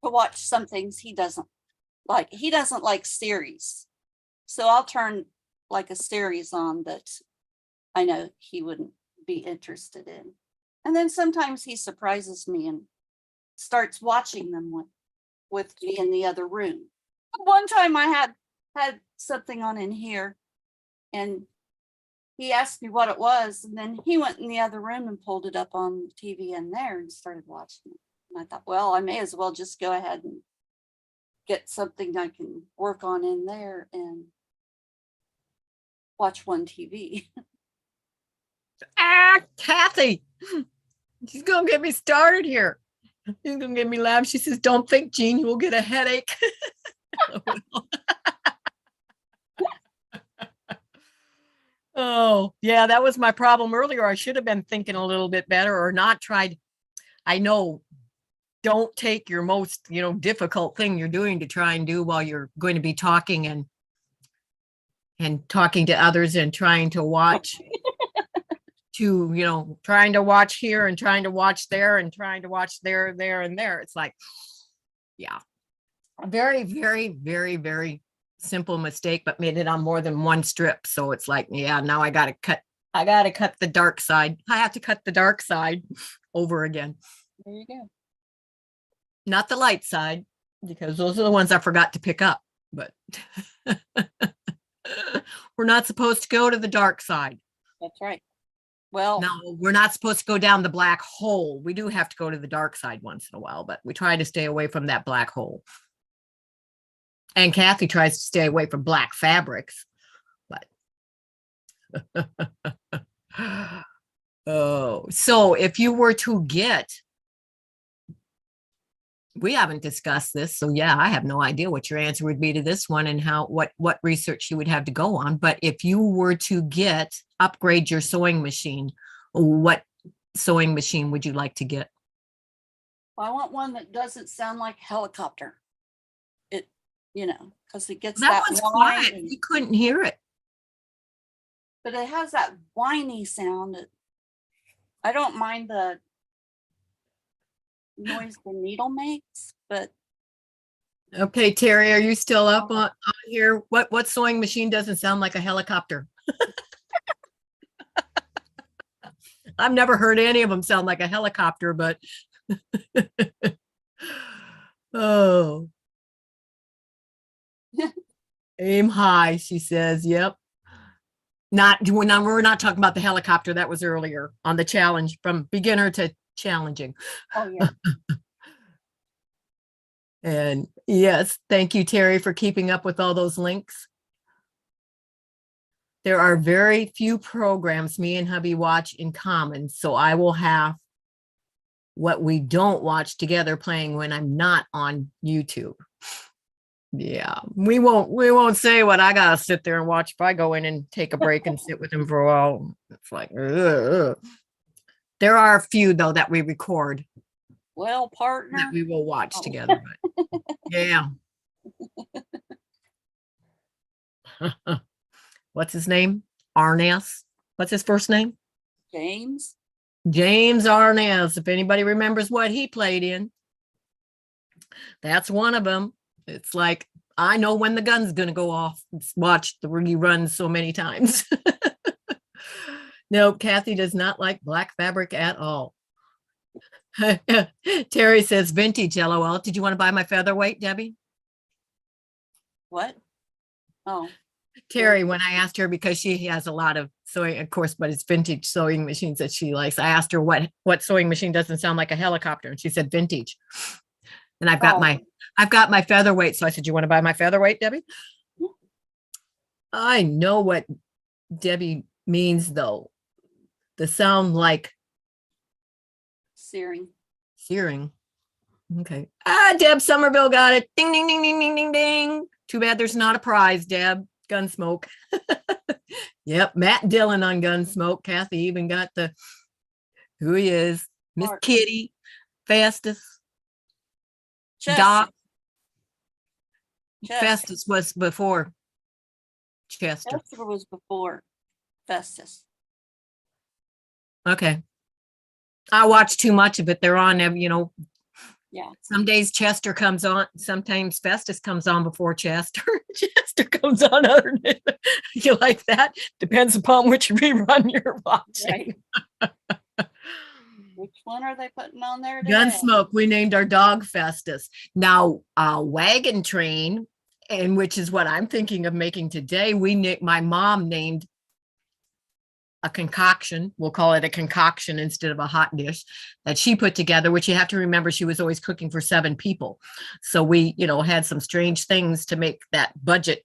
to watch some things he doesn't like. He doesn't like series, so I'll turn like a series on that I know he wouldn't be interested in. And then sometimes he surprises me and starts watching them with me in the other room. One time I had something on in here, and he asked me what it was, and then he went in the other room and pulled it up on the TV in there and started watching it. And I thought, well, I may as well just go ahead and get something I can work on in there and watch one TV. Kathy, she's gonna get me started here. She's gonna get me laugh. She says, don't think, Jean, you will get a headache. Oh, yeah, that was my problem earlier. I should have been thinking a little bit better or not tried. I know, don't take your most, difficult thing you're doing to try and do while you're going to be talking and talking to others and trying to watch trying to watch here and trying to watch there and trying to watch there, and there. It's like, yeah, a very, very, very, very simple mistake, but made it on more than one strip. So it's like, yeah, now I got to cut the dark side. I have to cut the dark side over again. There you go. Not the light side, because those are the ones I forgot to pick up, but we're not supposed to go to the dark side. That's right. Well, no, we're not supposed to go down the black hole. We do have to go to the dark side once in a while, but we try to stay away from that black hole. And Kathy tries to stay away from black fabrics, but oh, so if you were to we haven't discussed this, so yeah, I have no idea what your answer would be to this one and what research you would have to go on. But if you were to upgrade your sewing machine, what sewing machine would you like to get? I want one that doesn't sound like a helicopter. It, because it gets That that one's whine, quiet. You couldn't hear it. but it has that whiny sound. I don't mind the noise the needle makes, but Okay, Terry, are you still up on here? What sewing machine doesn't sound like a helicopter? I've never heard any of them sound like a helicopter, but oh, aim high, she says. Yep. We're not talking about the helicopter. That was earlier on the challenge from beginner to challenging. oh yeah. And yes, thank you, Terry, for keeping up with all those links. There are very few programs me and hubby watch in common, so I will have what we don't watch together playing when I'm not on YouTube. Yeah, we won't say what I gotta sit there and watch if I go in and take a break and sit with him for a while. It's like, ugh. There are a few though that we record Well, that partner. we will watch Oh. together. But yeah. What's his name? Arnaz. What's his first name? James. James Arnaz. If anybody remembers what he played in, that's one of them. It's like, I know when the gun's going to go off. It's watched the reruns so many times. No, Kathy does not like black fabric at all. Terry says vintage, LOL. Did you want to buy my featherweight, Debbie? What? Oh, Terry, when I asked her, because she has a lot of sewing, of course, but it's vintage sewing machines that she likes. I asked her what sewing machine doesn't sound like a helicopter, and she said vintage. And I've got my featherweight. So I said, you want to buy my featherweight, Debbie? Yeah. I know what Debbie means though. The sound like searing. searing. Okay. Deb Somerville got it. Ding, ding, ding, ding, ding, ding, ding. Too bad there's not a prize, Deb. Gunsmoke. Yep. Matt Dillon on Gunsmoke. Kathy even got who he is. Miss Mark. Kitty. Fastest. Chester. Doc. Chester. Festus was before Chester. Chester was before Festus. Okay. I watch too much of it. They're on, Yeah. some days Chester comes on. Sometimes Festus comes on before Chester. Chester comes on other days. You like that? Depends upon which rerun you're watching. Right. Which one are they putting on there today? Gunsmoke. We named our dog Festus. Now, Wagon Train, and which is what I'm thinking of making today. My mom named a concoction. We'll call it a concoction instead of a hot dish that she put together, which you have to remember, she was always cooking for 7 people. So we, had some strange things to make that budget,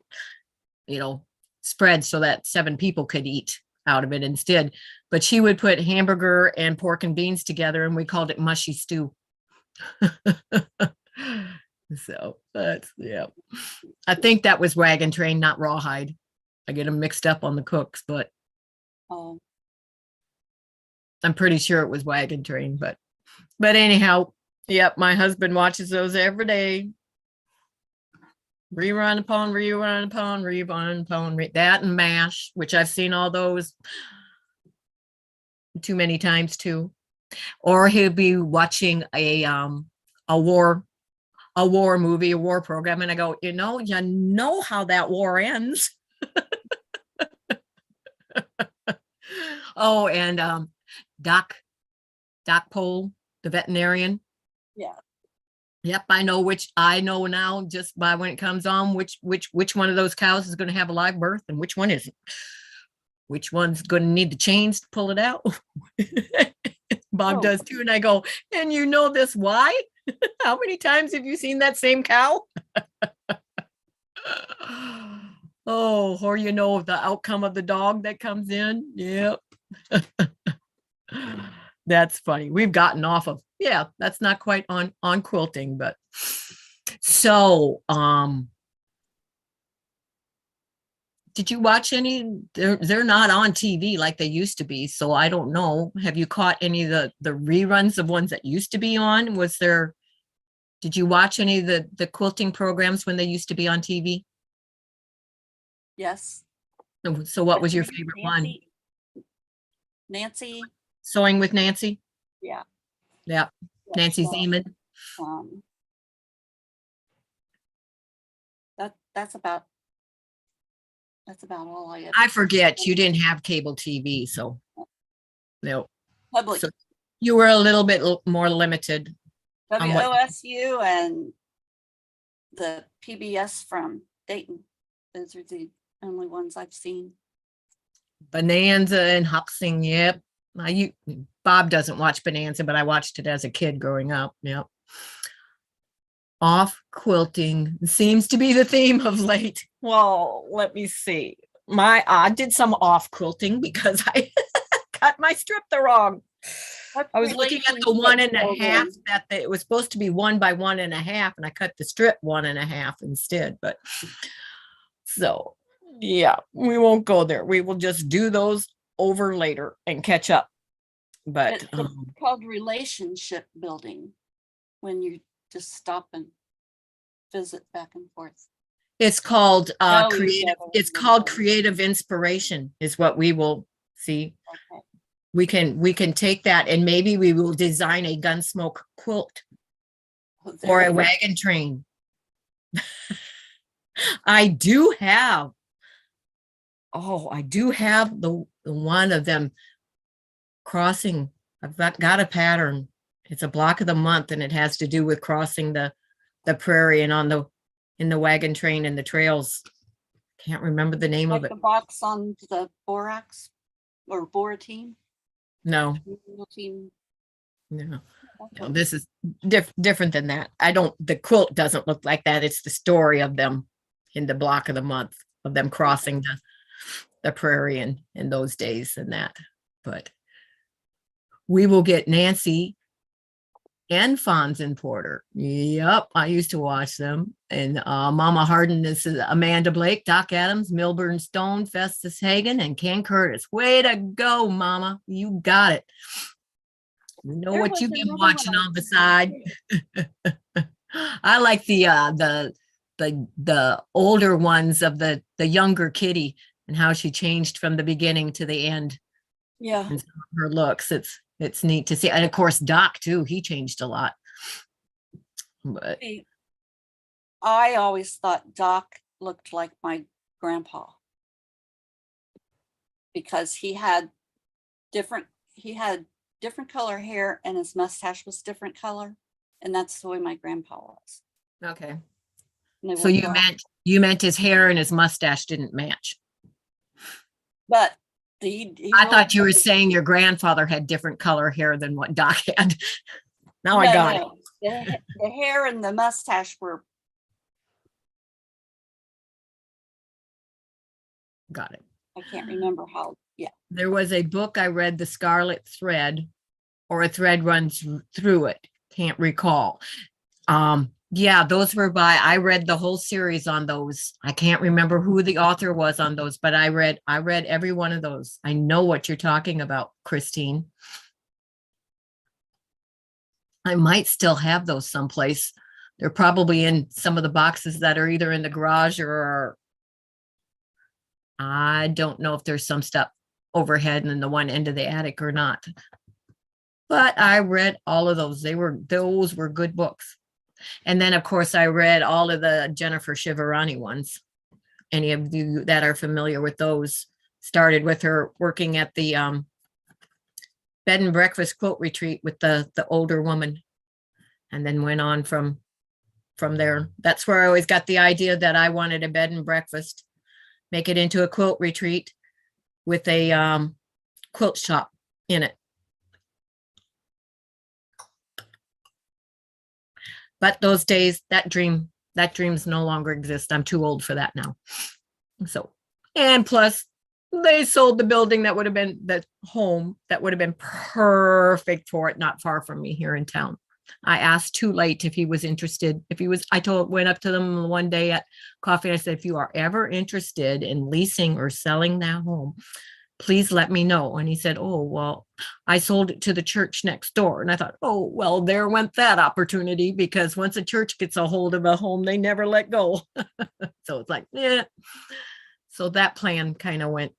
spread so that 7 people could eat out of it instead. But she would put hamburger and pork and beans together, and we called it mushy stew. So that's, yeah. I think that was Wagon Train, not Rawhide. I get them mixed up on the cooks, but Oh, I'm pretty sure it was Wagon Train, but anyhow, yep, my husband watches those every day. Rerun upon rerun upon rerun upon that and MASH, which I've seen all those too many times too. Or he'll be watching a war movie, a war program, and I go, you know how that war ends. Oh, and Doc Pole, the veterinarian. yeah. Yep, I know now just by when it comes on which one of those cows is going to have a live birth and which one isn't. Which one's going to need the chains to pull it out. Bob does too, and I go, and you know this why? How many times have you seen that same cow? Oh, or the outcome of the dog that comes in. Yep. That's funny. We've gotten off of, that's not quite on quilting, but so did you watch any? They're not on TV like they used to be, so I don't know. Have you caught any of the reruns of ones that used to be on? Did you watch any of the quilting programs when they used to be on TV? Yes. So what was your favorite one? Nancy. Sewing with Nancy? Yeah. Yeah. Nancy well, Zeman. um, that's about all I ever. I forget you didn't have cable TV, so no. Public So you were a little bit more limited. on what- WOSU and the PBS from Dayton. Those are the only ones I've seen. Bonanza and Huxing, yep. Bob doesn't watch Bonanza, but I watched it as a kid growing up. Yep. Off quilting seems to be the theme of late. Well, let me see. I did some off quilting because I cut my strip the wrong. I was looking at the 1.5 that it was supposed to be 1 by 1.5, and I cut the strip 1.5 instead. But so yeah, we won't go there. We will just do those over later and catch up. But It's called relationship building when you just stop and visit back and forth. it's called Oh, creative. yeah, It's called creative inspiration is what we will see. Okay. We can take that and maybe we will design a Gunsmoke quilt or a wagon train. I do have the one of them crossing. I've got a pattern. It's a block of the month and it has to do with crossing the prairie and in the wagon train and the trails. Can't remember the name of Like it. the box on the borax or boratine. No, Team. no. No, this is different than that. The quilt doesn't look like that. It's the story of them in the block of the month of them crossing the prairie in those days and that. But we will get Nancy and Fonz and Porter. Yep, I used to watch them. And Mama Hardin, this is Amanda Blake, Doc Adams, Milburn Stone, Festus Hagen, and Ken Curtis. Way to go, Mama. You got it. You know There what was you've been another watching one I on the side. I like the older ones of the younger Kitty and how she changed from the beginning to the end. Yeah. And some of her looks. It's neat to see. And of course, Doc too, he changed a lot. But See, I always thought Doc looked like my grandpa because he had different color hair and his mustache was different color. And that's the way my grandpa was. okay. And they So were dark. you meant his hair and his mustache didn't match. But I thought you were saying your grandfather had different color hair than what Doc had. Now I got it. The hair and the mustache were. Got it. I can't remember how. Yeah. There was a book I read, The Scarlet Thread, or A Thread Runs Through It. Can't recall. Yeah, those were I read the whole series on those. I can't remember who the author was on those, but I read every one of those. I know what you're talking about, Christine. I might still have those someplace. They're probably in some of the boxes that are either in the garage or I don't know if there's some stuff overhead in the one end of the attic or not. But I read all of those. Those were good books. And then, of course, I read all of the Jennifer Shivarani ones. Any of you that are familiar with those, started with her working at the bed and breakfast quilt retreat with the older woman, and then went on from there. That's where I always got the idea that I wanted a bed and breakfast, make it into a quilt retreat with a quilt shop in it. But those days, that dreams no longer exist. I'm too old for that now. So, and plus they sold the building that would have been the home that would have been perfect for it, not far from me here in town. I asked too late if he was interested. Went up to them one day at coffee. And I said, if you are ever interested in leasing or selling that home, please let me know. And he said, oh, well, I sold it to the church next door. And I thought, oh, well, there went that opportunity, because once a church gets a hold of a home, they never let go. So it's like, yeah. So that plan kind of went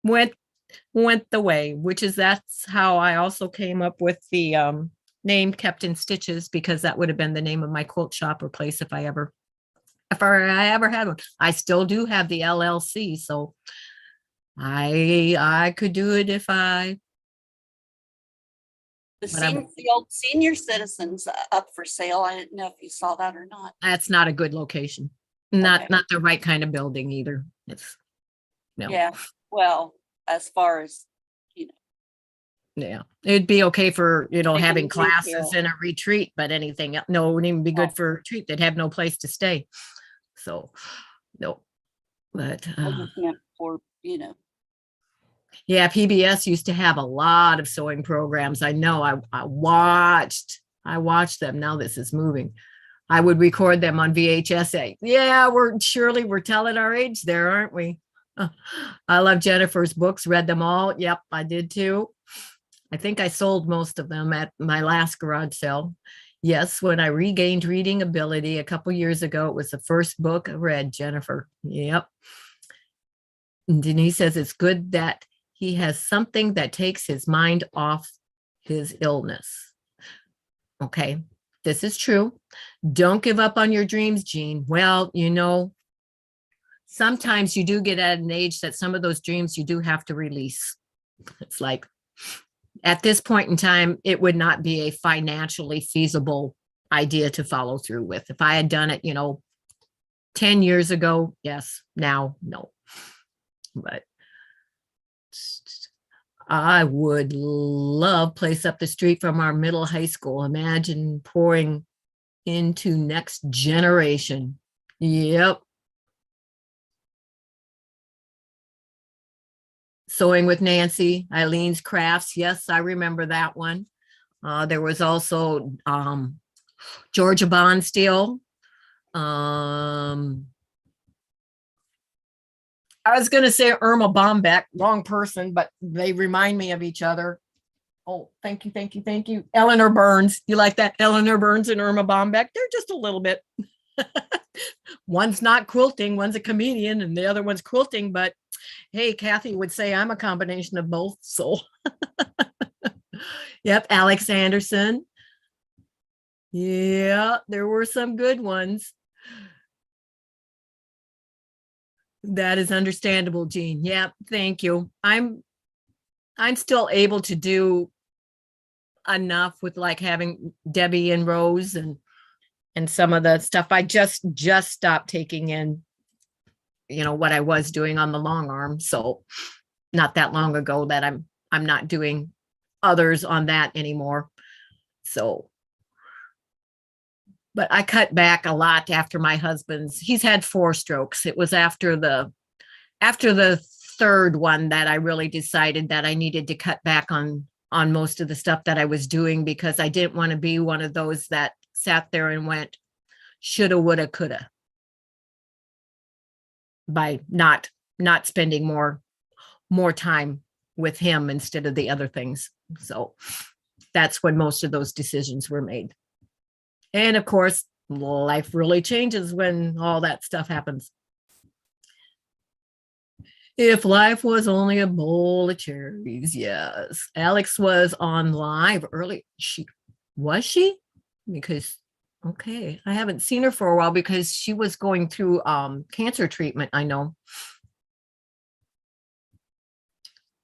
the way, that's how I also came up with the name kept in stitches because that would have been the name of my quilt shop or place if I ever had one. I still do have the LLC, so I could do it if I. The old senior citizens up for sale. I didn't know if you saw that or not. That's not a good location. Okay. Not the right kind of building either. It's no. Yeah, well, as far as, Yeah, it'd be okay for, Taking having classes retail. and a retreat, but anything else, no, it wouldn't even be good for a retreat. They'd have no place to stay. So, no, but I just meant for, yeah, PBS used to have a lot of sewing programs. I know I watched them. Now this is moving. I would record them on VHS. Yeah, we're telling our age there, aren't we? I love Jennifer's books, read them all. Yep, I did too. I think I sold most of them at my last garage sale. Yes, when I regained reading ability a couple years ago, it was the first book I read, Jennifer. Yep. And Denise says it's good that he has something that takes his mind off his illness. Okay, this is true. Don't give up on your dreams, Jean. Well, sometimes you do get at an age that some of those dreams you do have to release. It's like, at this point in time, it would not be a financially feasible idea to follow through with. If I had done it, 10 years ago, yes, now, no. But I would love place up the street from our middle high school. Imagine pouring into next generation. Yep. Sewing with Nancy, Eileen's Crafts. Yes, I remember that one. There was also Georgia Bonsteel. I was going to say Irma Bombeck, wrong person, but they remind me of each other. Oh, thank you. Eleanor Burns. You like that? Eleanor Burns and Irma Bombeck. They're just a little bit. One's not quilting, one's a comedian, and the other one's quilting. But hey, Kathy would say I'm a combination of both. So, yep, Alex Anderson. Yeah, there were some good ones. That is understandable, Jean. Yeah, thank you. I'm still able to do enough with like having Debbie and Rose and some of the stuff. I just stopped taking in, what I was doing on the long arm. So not that long ago that I'm not doing others on that anymore. So, but I cut back a lot after my he's had 4 strokes. It was after the third one that I really decided that I needed to cut back on most of the stuff that I was doing, because I didn't want to be one of those that sat there and went shoulda, woulda, coulda by not spending more time with him instead of the other things. So that's when most of those decisions were made. And of course, life really changes when all that stuff happens. If life was only a bowl of cherries, yes. Alex was on live early. Was she? Because, okay, I haven't seen her for a while because she was going through cancer treatment, I know.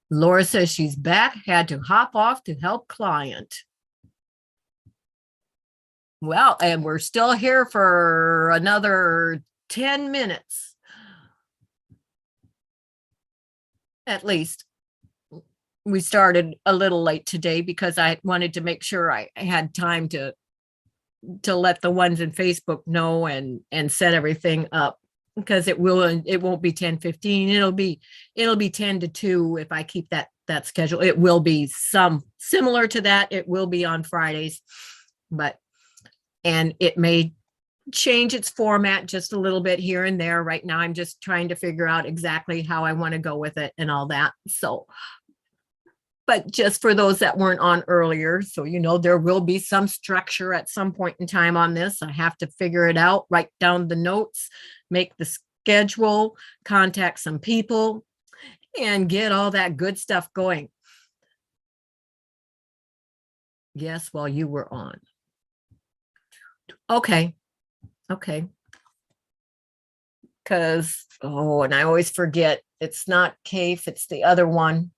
Laura says she's back, had to hop off to help client. Well, and we're still here for another 10 minutes. At least. We started a little late today because I wanted to make sure I had time to let the ones in Facebook know and set everything up, because it won't be 10:15. It'll be 10 to 2 if I keep that schedule. It will be some similar to that. It will be on Fridays, and it may change its format just a little bit here and there. Right now, I'm just trying to figure out exactly how I want to go with it and all that. So, but just for those that weren't on earlier, so there will be some structure at some point in time on this. I have to figure it out, write down the notes, make the schedule, contact some people, and get all that good stuff going. Yes, while you were on. Okay. Okay. Because, oh, and I always forget, it's not Kafe, it's the other one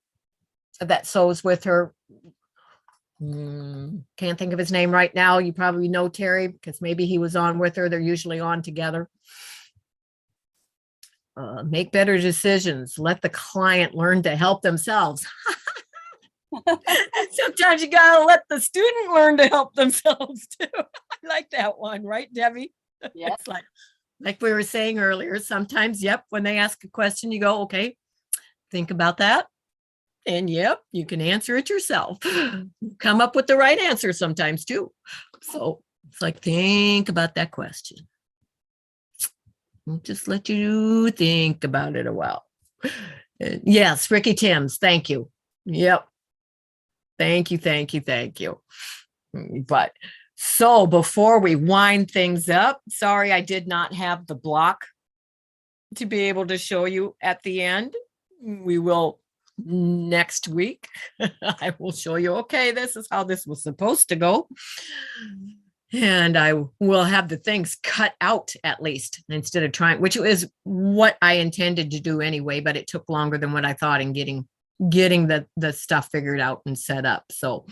that sews with her. Can't think of his name right now. You probably know Terry because maybe he was on with her. They're usually on together. Make better decisions. Let the client learn to help themselves. Sometimes you gotta let the student learn to help themselves too. I like that one, right, Debbie? Yeah. It's like we were saying earlier, sometimes, yep, when they ask a question, you go, okay, think about that. And yep, you can answer it yourself. Come up with the right answer sometimes too. So it's like, think about that question. I'll just let you think about it a while. Yes, Ricky Timms, thank you. Yep. Thank you, thank you, thank you. But so before we wind things up, sorry I did not have the block to be able to show you at the end. We will next week. I will show you, okay, this is how this was supposed to go. And I will have the things cut out at least instead of trying, which is what I intended to do anyway, but it took longer than what I thought in getting the stuff figured out and set up. So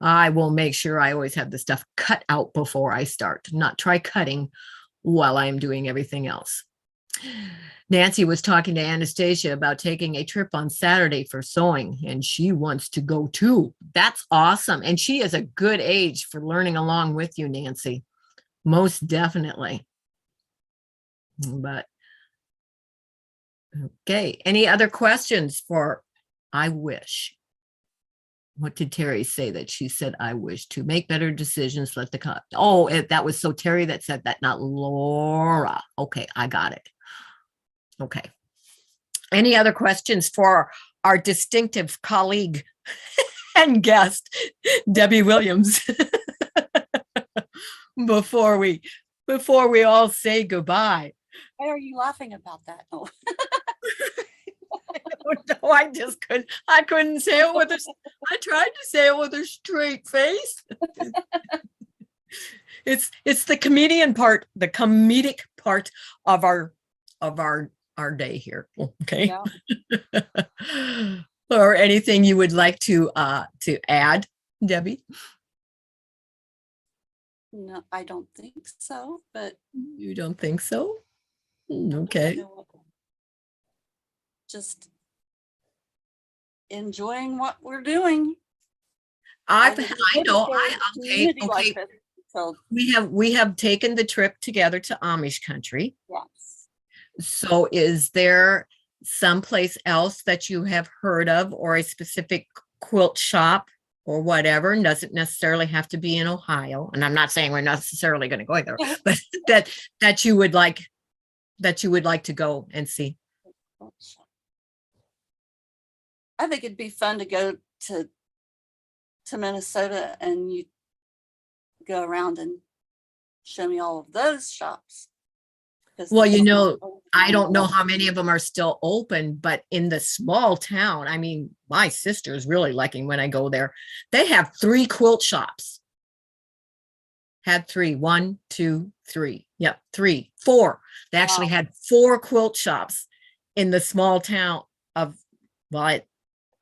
I will make sure I always have the stuff cut out before I start, not try cutting while I'm doing everything else. Nancy was talking to Anastasia about taking a trip on Saturday for sewing, and she wants to go too. That's awesome. And she is a good age for learning along with you, Nancy. Most definitely. But okay. Any other questions for I wish? What did Terry say that she said? I wish to make better decisions. Let the that was so Terry that said that, not Laura. Okay, I got it. Okay. Any other questions for our distinctive colleague and guest, Debbie Williams, before we all say goodbye? Why are you laughing about that? Oh. No, I couldn't say it with I tried to say it with a straight face. It's the comedian part, the comedic part of our day here. Okay. Yeah. Or anything you would like to add, Debbie? No, I don't think so, but you don't think so? Okay. Just enjoying what we're doing. I know. Okay. Like so we have taken the trip together to Amish country. Yes. So is there someplace else that you have heard of, or a specific quilt shop or whatever? And doesn't necessarily have to be in Ohio. And I'm not saying we're necessarily going to go there, but that you would like to go and see. I think it'd be fun to go to Minnesota and you go around and show me all of those shops. Well, I don't know how many of them are still open, but in the small town, I mean, my sister is really liking when I go there. They have 3 quilt shops. Had 3, 1, 2, 3. Yep, 3, 4. They actually had 4 quilt shops in the small town of, well,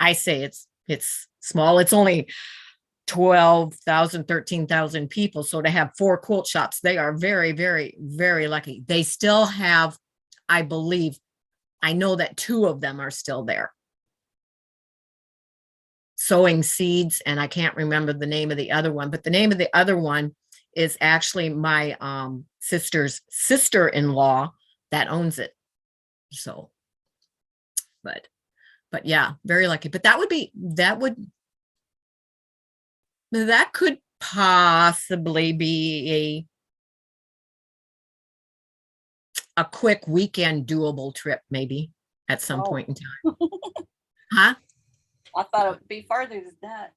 I say it's small. It's only 12,000, 13,000 people. So to have 4 quilt shops, they are very, very, very lucky. They still have, I believe, I know that 2 of them are still there. Sowing Seeds, and I can't remember the name of the other one, but the name of the other one is actually my sister's sister-in-law that owns it. So, but yeah, very lucky. But that could possibly be a quick weekend doable trip, maybe at some point in time. Huh? I thought it would be farther than that.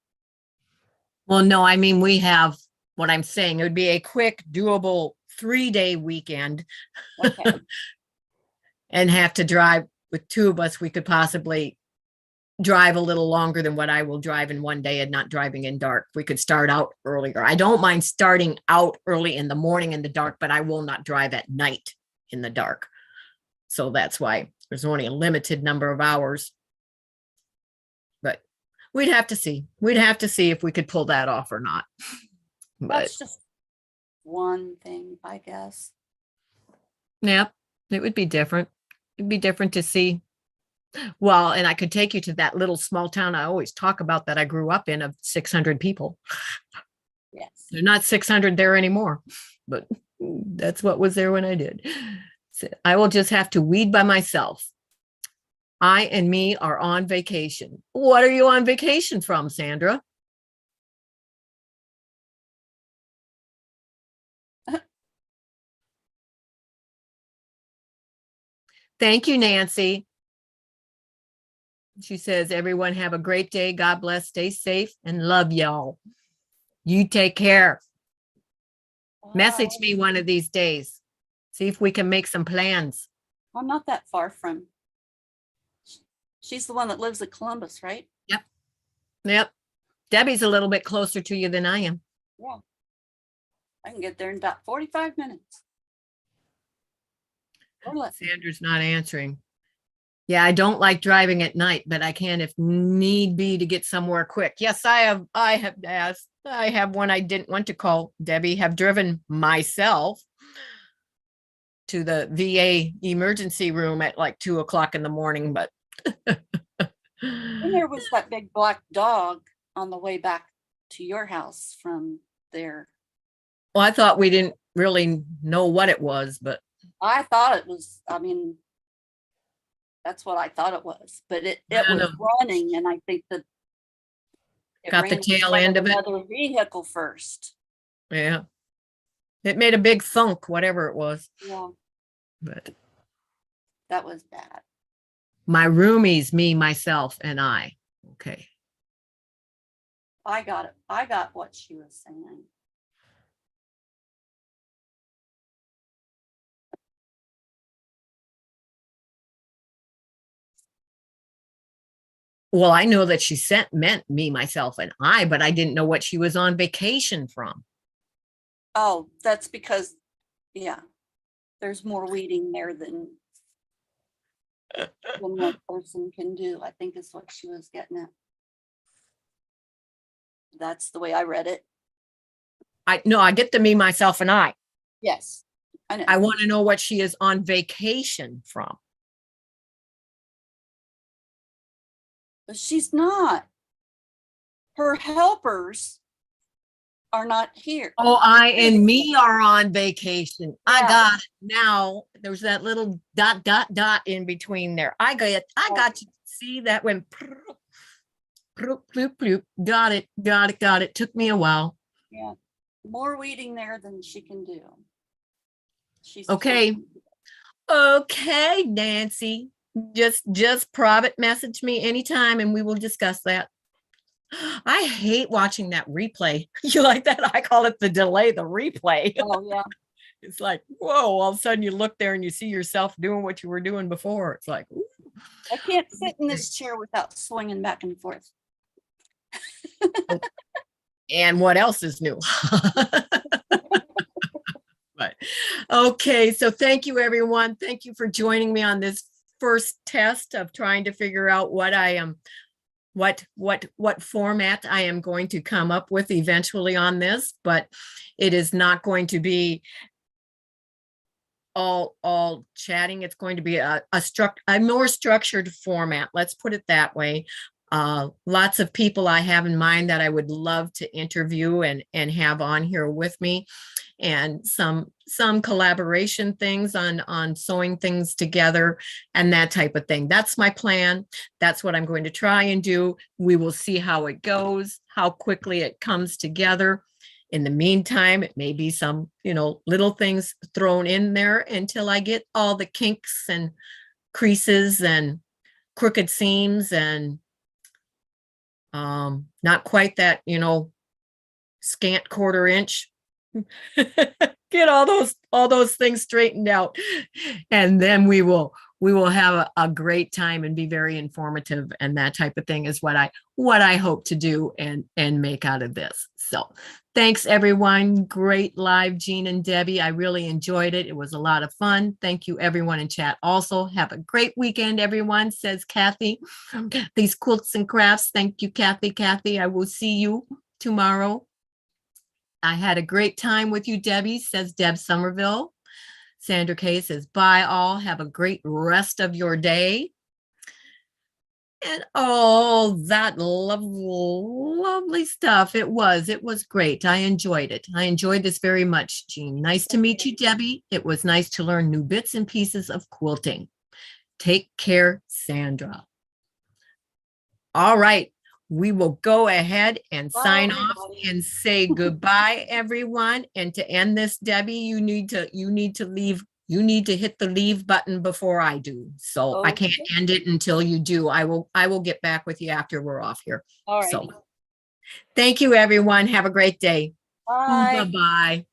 Well, no, I mean, we have, what I'm saying, it would be a quick doable 3-day weekend. Okay. And have to drive with 2 of us, we could possibly drive a little longer than what I will drive in one day and not driving in dark. We could start out earlier. I don't mind starting out early in the morning in the dark, but I will not drive at night in the dark. So that's why there's only a limited number of hours. But we'd have to see. We'd have to see if we could pull that off or not. But That's just one thing, I guess. yeah, it would be different. It'd be different to see. Well, and I could take you to that little small town I always talk about that I grew up in of 600 people. Yes. They're not 600 there anymore, but that's what was there when I did. So I will just have to weed by myself. I and me are on vacation. What are you on vacation from, Sandra? Thank you, Nancy. She says, everyone have a great day. God bless. Stay safe and love y'all. You take care. Message me one of these days. See if we can make some plans. I'm not that far from. She's the one that lives at Columbus, right? Yep. Debbie's a little bit closer to you than I am. Yeah. I can get there in about 45 minutes. Sandra's not answering. Yeah, I don't like driving at night, but I can if need be to get somewhere quick. Yes, I have asked. I have one I didn't want to call Debbie, have driven myself to the VA emergency room at like 2 o'clock in the morning, but And there was that big black dog on the way back to your house from there. well, I thought we didn't really know what it was, but I thought it was, I mean, that's what I thought it was, but it I was know. running, and I think that it Got the ran in tail front end of it. another vehicle first. Yeah. It made a big thunk, whatever it was. Yeah, But that was bad. my roomies, me, myself, and I. Okay. I got it. I got what she was saying. Well, I know that she meant me, myself, and I, but I didn't know what she was on vacation from. Oh, that's because, yeah, there's more weeding there than one person can do, I think is what she was getting at. That's the way I read it. I get the me, myself, and I. Yes, I know. I want to know what she is on vacation from. But she's not. Her helpers are not here. Oh, I and me are on vacation. I Yeah. got it now. There's that little dot, dot, dot in between there. I got to see that when bloop, bloop, bloop. Got it. Took me a while. Yeah, more weeding there than she can do. She's Okay. Okay, Nancy. Just private message me anytime and we will discuss that. I hate watching that replay. You like that? I call it the delay, the replay. Oh, yeah. It's like, whoa, all of a sudden you look there and you see yourself doing what you were doing before. It's like, ooh. I can't sit in this chair without swinging back and forth. And what else is new? But okay, so thank you, everyone. Thank you for joining me on this first test of trying to figure out what I am, what format I am going to come up with eventually on this, but it is not going to be all chatting. It's going to be a more structured format. Let's put it that way. Lots of people I have in mind that I would love to interview and have on here with me, and some collaboration things on sewing things together and that type of thing. That's my plan. That's what I'm going to try and do. We will see how it goes, how quickly it comes together. In the meantime, it may be some, little things thrown in there until I get all the kinks and creases and crooked seams and not quite that, scant 1/4 inch. Get all those things straightened out, and then we will we will have a great time and be very informative, and that type of thing is what I hope to do and make out of this. So thanks everyone. Great live, Jean and Debbie. I really enjoyed it. It was a lot of fun. Thank you everyone in chat. Also have a great weekend, everyone, says Kathy. These quilts and crafts. Thank you, Kathy. Kathy, I will see you tomorrow. I had a great time with you, Debbie, says Deb Somerville. Sandra Kay says, bye all. Have a great rest of your day. And all that lovely stuff. It was great. I enjoyed it. I enjoyed this very much, Jean. Nice to meet you, Debbie. It was nice to learn new bits and pieces of quilting. Take care, Sandra. All right. We will go ahead and sign off and say goodbye, everyone. And to end this, Debbie, you need to leave. You need to hit the leave button before I do. So I can't end it until you do. I will get back with you after we're off here. All right. So thank you, everyone. Have a great day. Bye. Bye-bye.